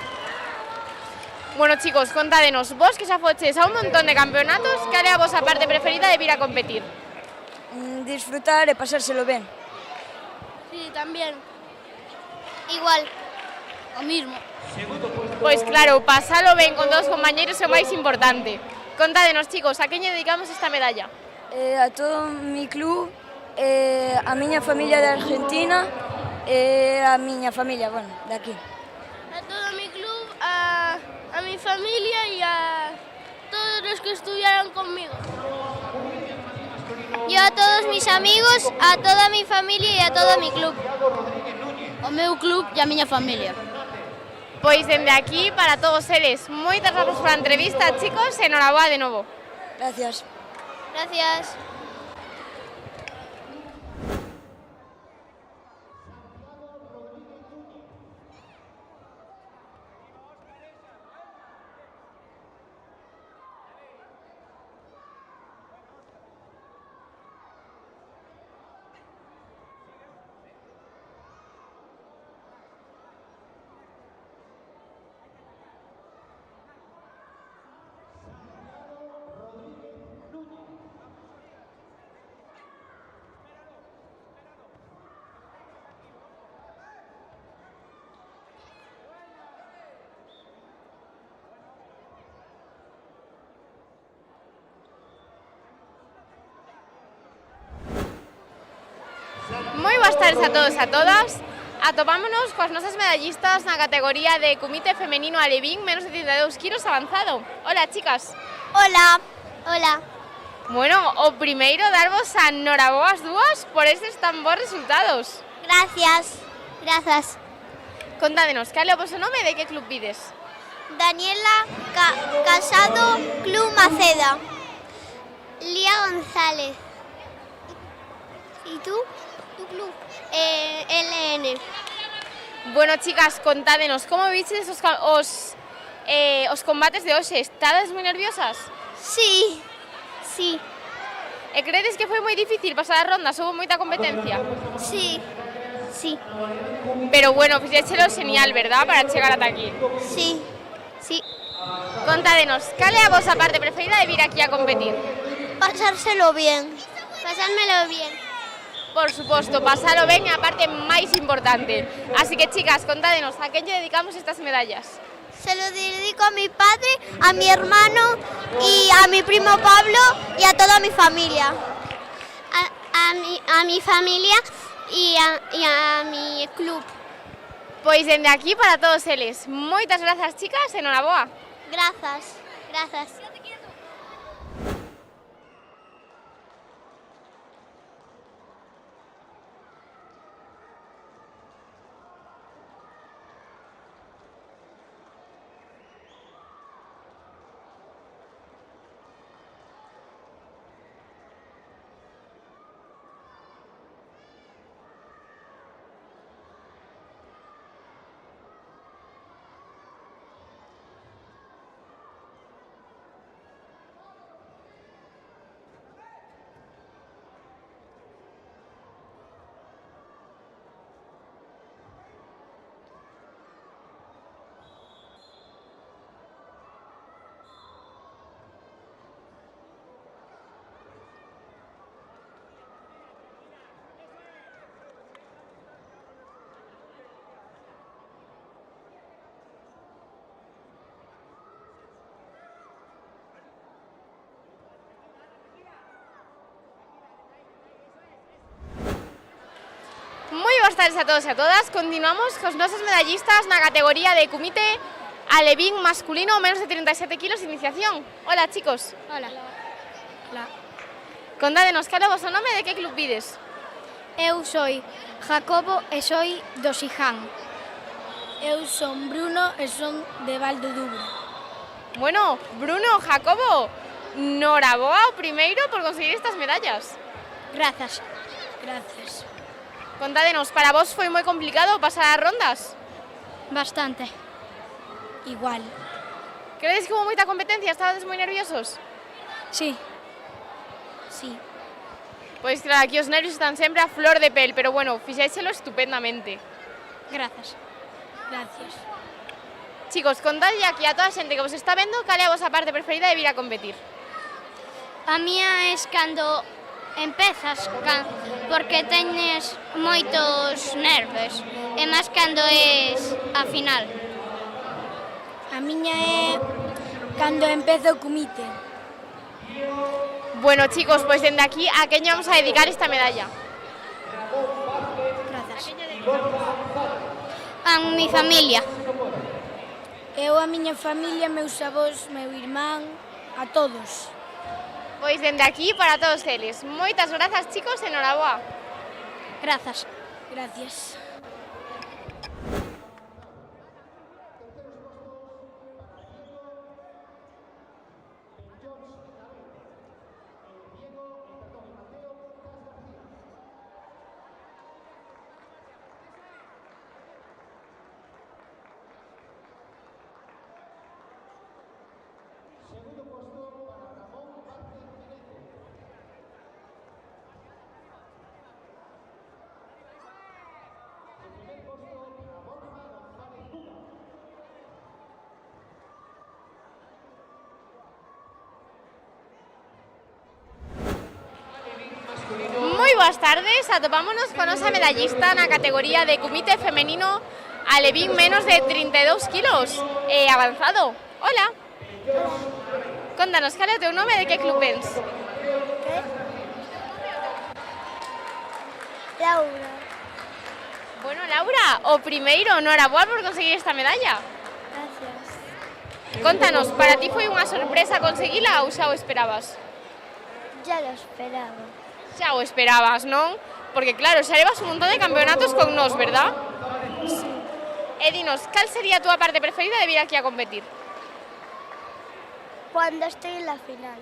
Bueno, chicos, contádenos, vos que xa foches a un montón de campeonatos, cal é a vosa parte preferida de vir a competir? Disfrutar e pasárselo ben. Sí, también. Igual. Lo mismo. Pois claro, pasalo ben con todos os compañeros é o máis importante. Contádenos, chicos, a quen lle dedicamos esta medalla? A todo mi club, a miña familia de Argentina e a miña familia, bueno, de aquí. A todo mi club, a mi familia y a todos los que estudiaron conmigo. Yo a todos mis amigos, a toda mi familia y a todo mi club. O meu club e a miña familia. Pois dende aquí, para todos eles, moitas grazas pola entrevista, chicos, e enhoraboa de novo. Gracias. Gracias. Moi boas tardes a todos e a todas. Atopámonos coas nosas medallistas na categoría de comité femenino alevín menos de 32 kilos avanzado. Hola, chicas. Hola. Hola. Bueno, o primeiro darvos a enhoraboa as dúas por estes tan bons resultados. Gracias. Gracias. Contádenos, cal é o vosso nome e de que club vides? Daniela Casado, Club Maceda. Lía González. ¿Y tú? ¿Tu club? LN. Bueno, chicas, contádenos, como vistedes os combates de hoxe? Estades moi nerviosas? Sí. Sí. E credes que foi moi difícil pasar as rondas? Houve moita competencia? Sí. Sí. Pero bueno, fixéchelo genial, verdad? Para chegar ata aquí. Sí. Sí. Contádenos, cal é a vosa parte preferida de vir aquí a competir? Pasárselo bien. Pasármelo bien. Por suposto, pasalo ben é a parte máis importante. Así que, chicas, contádenos, a quen lle dedicamos estas medallas? Se lo dedico a mi padre, a mi hermano y a mi primo Pablo y a toda mi familia. A mi familia y a mi club. Pois dende aquí para todos eles. Moitas grazas, chicas, enhoraboa. Gracias. Gracias. tardes a todos e a todas. Continuamos cos nosos medallistas na categoría de comité alevín masculino menos de 37 kilos iniciación. Hola, chicos. Hola. Hola. Contádenos, cal é o vosso nome e de que club vides? Eu soy Jacobo e soy do Siján. Eu son Bruno e son de Valdodubro. Bueno, Bruno, Jacobo, noraboa o primeiro por conseguir estas medallas. Grazas. Gracias. Contádenos, para vos foi moi complicado pasar as rondas? Bastante. Igual. Credes que hubo moita competencia? Estabades moi nerviosos? Sí. Sí. Pois claro, aquí os nervios están sempre a flor de pel, pero bueno, fixéiselo estupendamente. Grazas. Gracias. Chicos, contadlle aquí a toda a xente que vos está vendo cal é a vosa parte preferida de vir a competir. A mía es cando empezas, porque teñes moitos nervios, e máis cando es a final. A miña é cando empezo o comité. Bueno, chicos, pues dende aquí, ¿a quen vamos a dedicar esta medalla? Grazas. A mi familia. Eu a miña familia, meus avós, meu irmán, a todos. Pois dende aquí para todos eles. Moitas grazas, chicos, enhoraboa. Grazas. Gracias. Moi boas tardes, atopámonos con nosa medallista na categoría de comité femenino alevín menos de 32 kilos avanzado. Hola. Contanos, cal é o teu nome e de que club vens? Laura. Bueno, Laura, o primeiro, noraboa por conseguir esta medalla. Gracias. Contanos, para ti foi unha sorpresa conseguila ou xa o esperabas? Ya lo esperaba. Xa o esperabas, non? Porque claro, xa levas un montón de campeonatos con nós, verdad? Sí. E dinos, cal sería a túa parte preferida de vir aquí a competir? Cuando estoy en la final.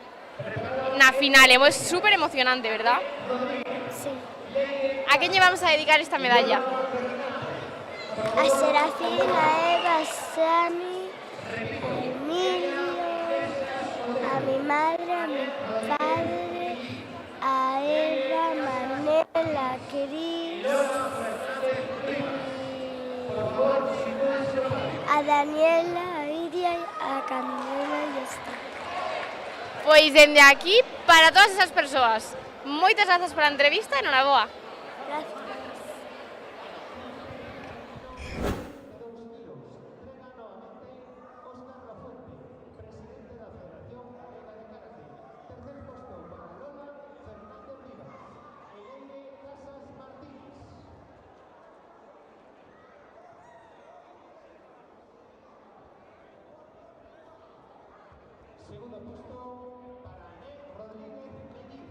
Na final, é super emocionante, verdad? Sí. A quen lle vamos a dedicar esta medalla? A Serafín, a Eva, a Sami, a Emilio, a mi madre, a mi padre, a Eva, a Manel, a Cris, a Daniela, a Iria, a Candela y ya está. Pois dende aquí, para todas esas persoas, moitas grazas pola entrevista e noraboa. Gracias. Segundo puesto para Anet Rodríguez Melliz.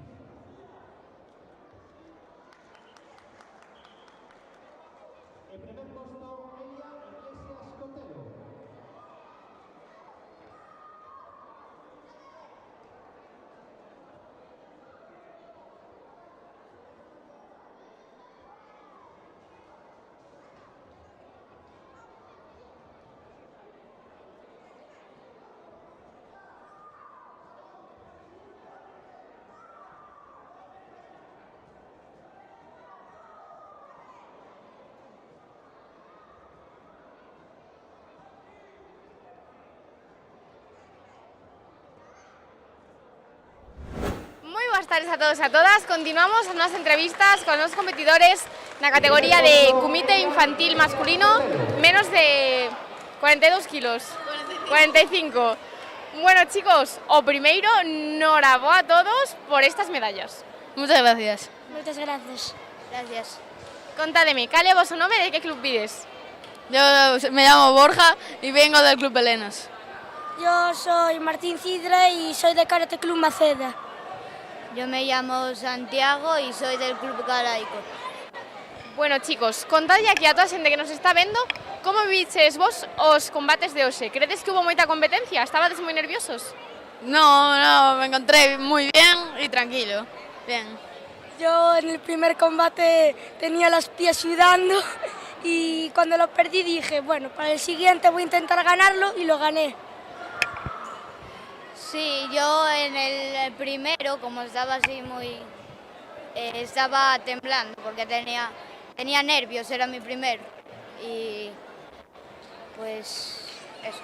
En primer puesto, Elia Iglesias Cotelo. Boas tardes a todos e a todas. Continuamos as nosas entrevistas con os competidores na categoría de comité infantil masculino menos de 42 kilos. 45. Bueno, chicos, o primeiro, noraboa a todos por estas medallas. Muchas gracias. Muchas gracias. Gracias. Contádeme, cale vos o nome de que club vides? Yo me llamo Borja y vengo del Club Belenas. Yo soy Martín Cidre y soy de Karate Club Maceda. Yo me llamo Santiago y soy del Club Galaico. Bueno, chicos, contadlle aquí a toda a xente que nos está vendo como viches vos os combates de hoxe. Credes que hubo moita competencia? Estabades moi nerviosos? No, me encontré muy bien y tranquilo. Bien. Yo en el primer combate tenía los pies sudando y cuando lo perdí dije, bueno, para el siguiente voy a intentar ganarlo y lo gané. Sí, yo en el primero, como estaba así muy... estaba temblando porque tenía nervios, era mi primero. Y pues eso.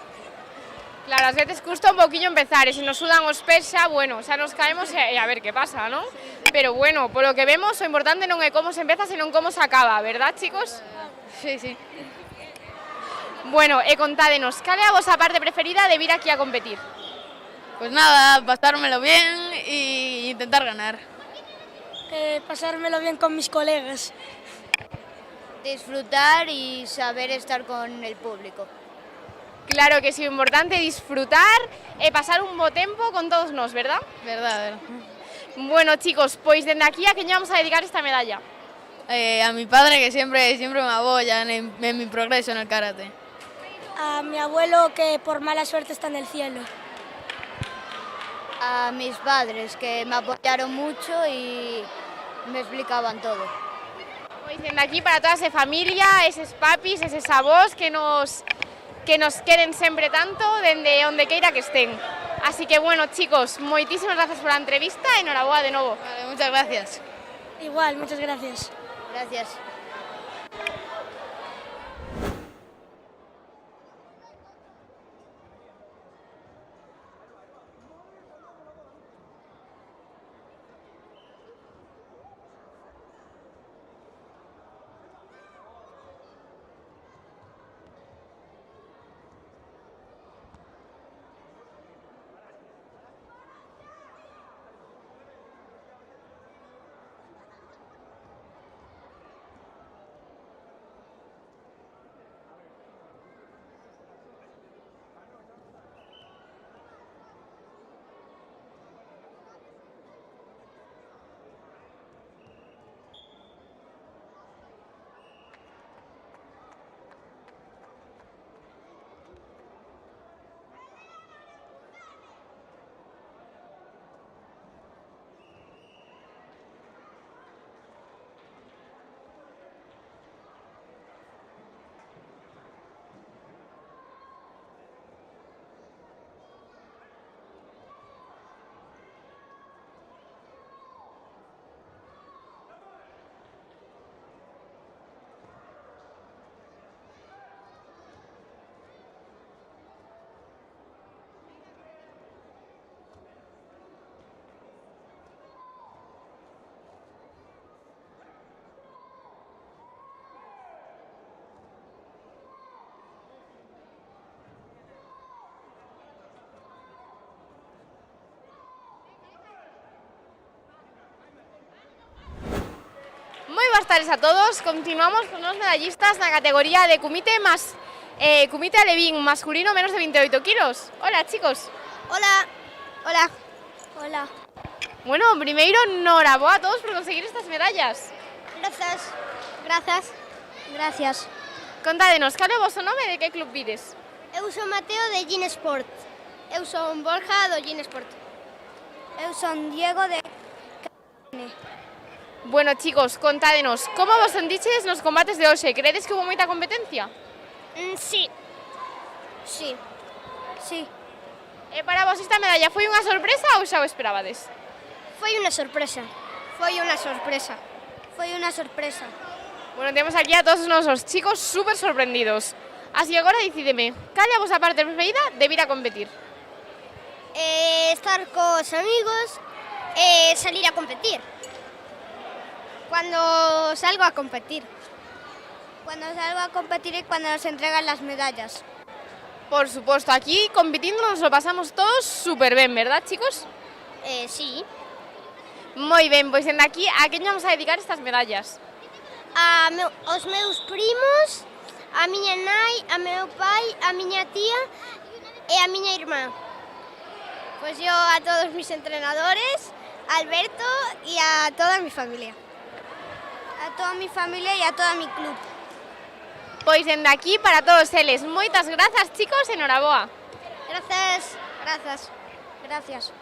Claro, ás veces custa un poquillo empezar e se nos sudan os pés xa, bueno, xa nos caemos e a ver que pasa, ¿no? Pero bueno, polo que vemos, o importante non é como se empeza, senón como se acaba, verdad, chicos? Sí, sí. Bueno, e contádenos, cal é a vosa parte preferida de vir aquí a competir? Pues nada, pasármelo bien y intentar ganar. Pasármelo bien con mis colegas. Disfrutar y saber estar con el público. Claro que sí, importante disfrutar e pasar un bo tempo con todos nós, verdad? Verdad. Bueno, chicos, pois dende aquí a quen vamos a dedicar esta medalla? A mi padre, que siempre me apoya en mi progreso en el karate. A mi abuelo, que por mala suerte está en el cielo. A mis padres, que me apoyaron mucho y me explicaban todo. Pois dende aquí para toda esa familia, eses papis, eses avós que nos queren sempre tanto dende onde queira que estén. Así que bueno, chicos, moitísimas gracias por la entrevista e enhoraboa de novo. Vale, muchas gracias. Igual, muchas gracias. Gracias. Moi boas tardes a todos, continuamos con os medallistas na categoría de kumite alevín masculino menos de 28 kilos. Hola, chicos. Hola. Hola. Hola. Bueno, primeiro, enhoraboa a todos por conseguir estas medallas. Gracias. Gracias. Gracias. Contádenos, cal é o voso nome e de que club vides? Eu son Mateo de Gin Sport. Eu son Borja do Gin Sport. Eu son Diego de... Bueno, chicos, contádenos, como vos sentiches nos combates de hoxe? Credes que hubo moita competencia? Sí. Sí. Sí. E para vos esta medalla foi unha sorpresa ou xa o esperabades? Foi unha sorpresa. Foi unha sorpresa. Foi unha sorpresa. Bueno, temos aquí a todos os nosos chicos super sorprendidos. Así que agora decideme, cal é a vosa parte preferida de vir a competir? Estar cos amigos e salir a competir. Cuando salgo a competir. Cuando salgo a competir y cuando nos entregan las medallas. Por supuesto, aquí compitiendo nos lo pasamos todos súper bien, ¿verdad, chicos? Sí. Moi ben, pois dende aquí, a quen vamos a dedicar estas medallas? aos meus primos, a miña nai, a meu pai, a miña tía e a miña irmá. Pues yo a todos mis entrenadores, a Alberto y a toda mi familia. A toda mi familia y a toda mi club. Pois dende aquí para todos eles. Moitas grazas, chicos, enhoraboa. Gracias, gracias, gracias.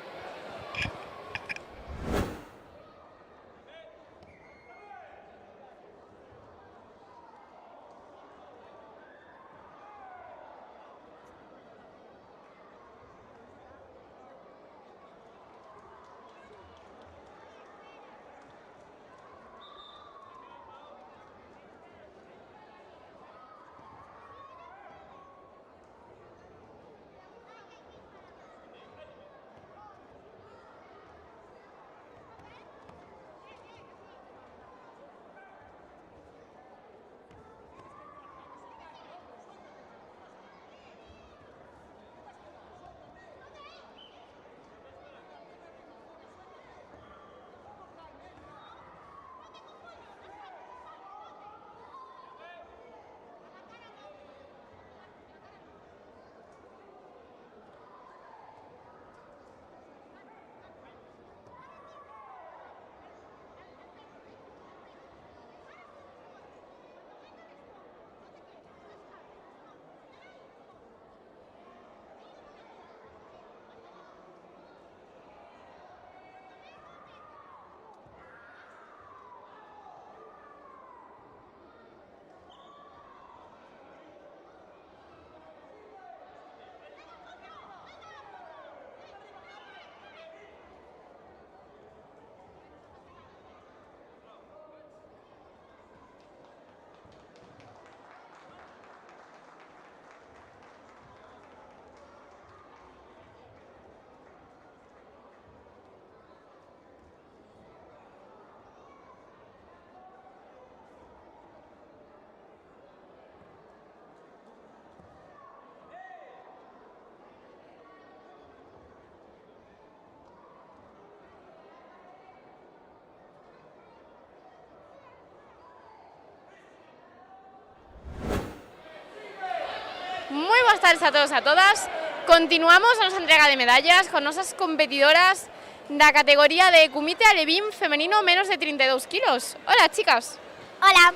Moi boas tardes a todos e a todas. Continuamos a nosa entrega de medallas con nosas competidoras da categoría de Kumite Alevín femenino menos de 32 kilos. Hola, chicas. Hola.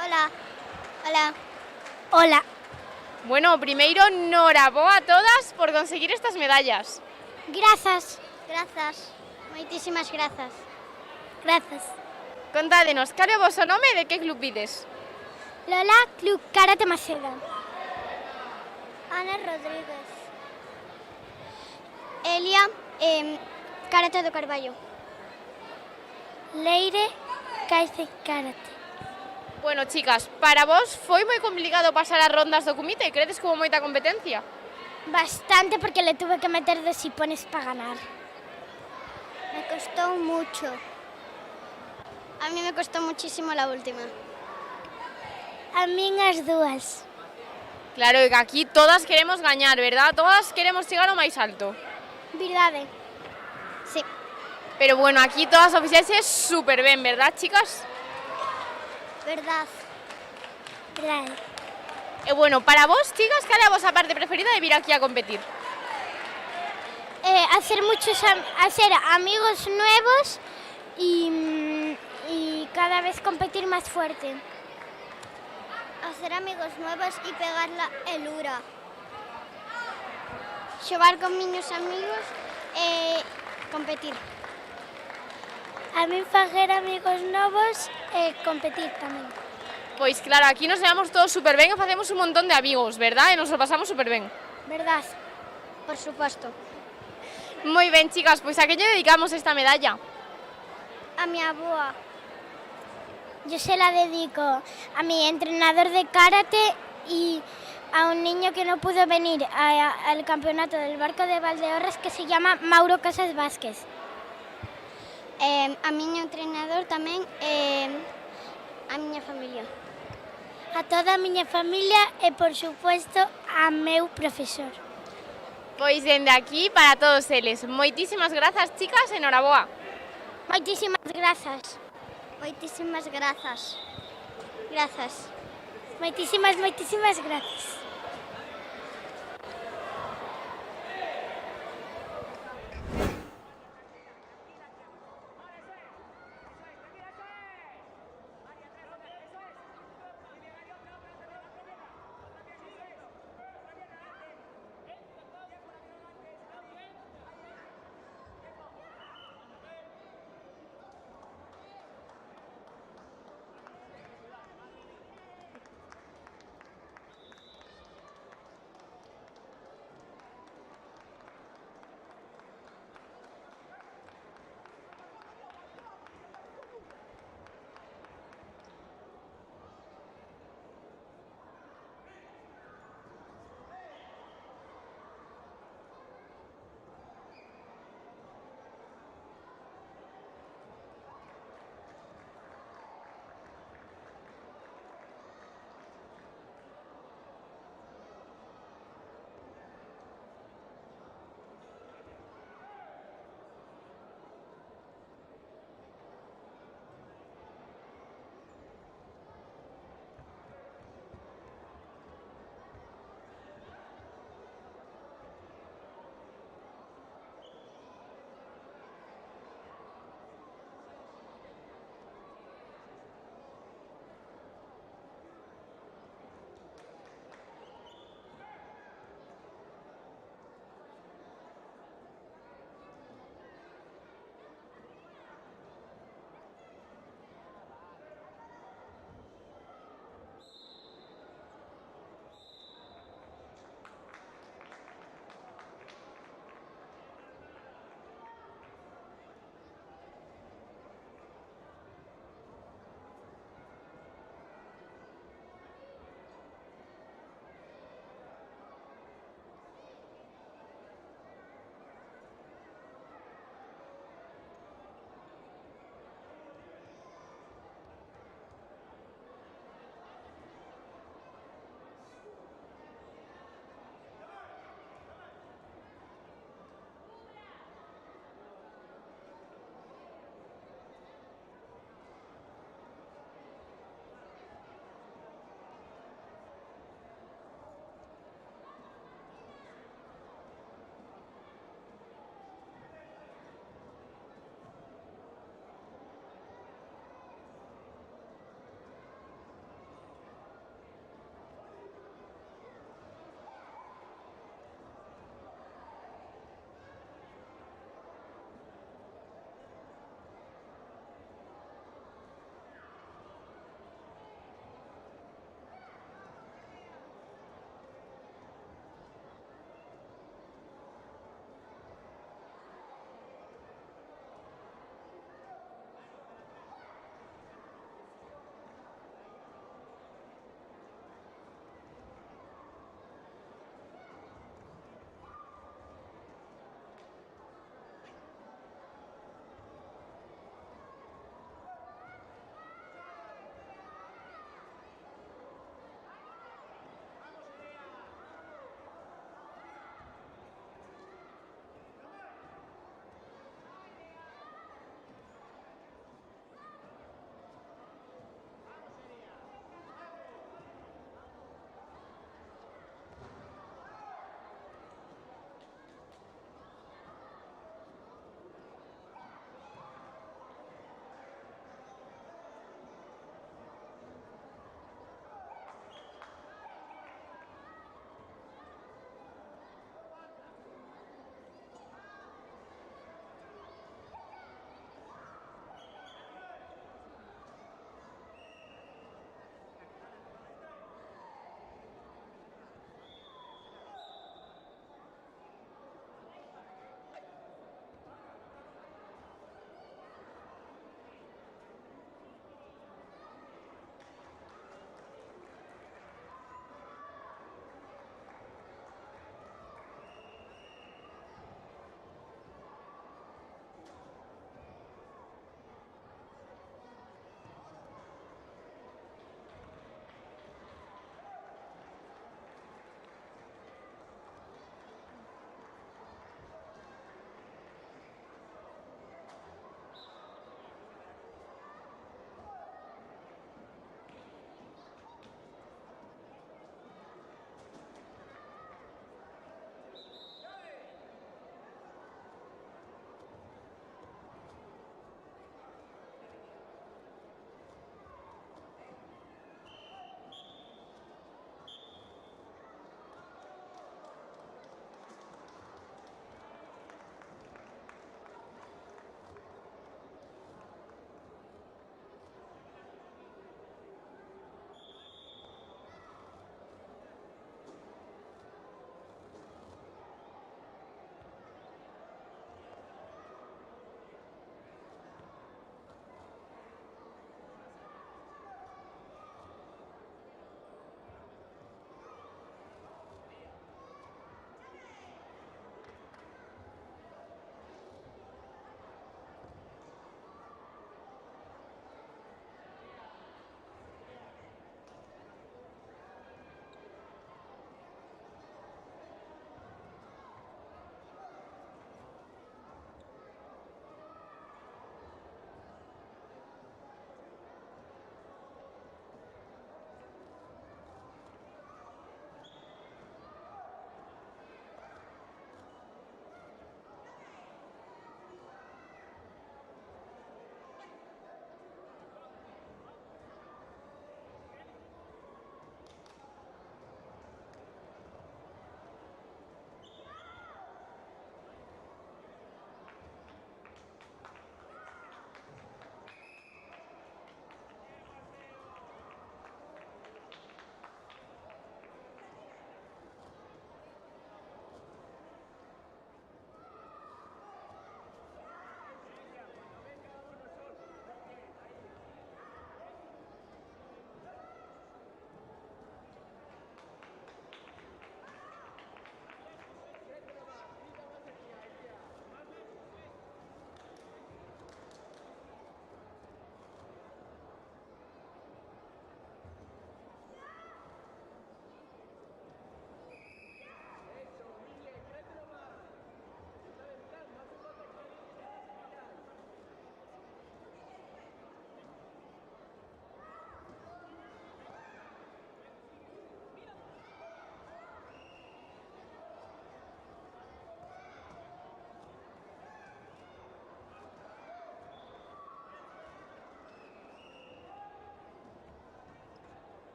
Hola. Hola. Hola. Bueno, primeiro, noraboa a todas por conseguir estas medallas. Grazas. Grazas. Moitísimas grazas. Grazas. Contádenos, cal é o voso nome e de que club vides? Lola, Club Karate Maceda. Ana Rodríguez. Elia, Karate do Carballo. Leire, Caice Karate. Bueno, chicas, para vos foi moi complicado pasar as rondas do Kumite? Credes que hubo moita competencia? Bastante, porque le tuve que meter 2 hipones para ganar. Me costó mucho. A mí me costó muchísimo la última. A mí as dúas. Claro, que aquí todas queremos gañar, verdad? Todas queremos chegar ao máis alto. Verdade. Sí. Pero bueno, aquí todas o fixeches super ben, verdad, chicas? Verdad. Verdade. E bueno, para vos, chicas, cal é a vosa parte preferida de vir aquí a competir? Hacer amigos nuevos y cada vez competir más fuerte. Hacer amigos nuevos y pegarla el ura. Xogar con miños amigos e competir. A mí facer amigos novos e competir tamén. Pois claro, aquí nos llevamos todos super ben e facemos un montón de amigos, verdad? E nos lo pasamos super ben. Verdad, por supuesto. Moi ben, chicas, pois a que lle dedicamos esta medalla? A mi aboa. Yo se la dedico a mi entrenador de karate y a un niño que no pudo venir al campeonato del Barco de Valdeorras, que se llama Mauro Casas Vázquez. A mi entrenador tamén a miña familia. A toda a miña familia e, por supuesto, a meu profesor. Pois dende aquí para todos eles. Moitísimas grazas, chicas, enhoraboa. Moitísimas grazas. Moitísimas grazas. Grazas. Moitísimas, moitísimas grazas.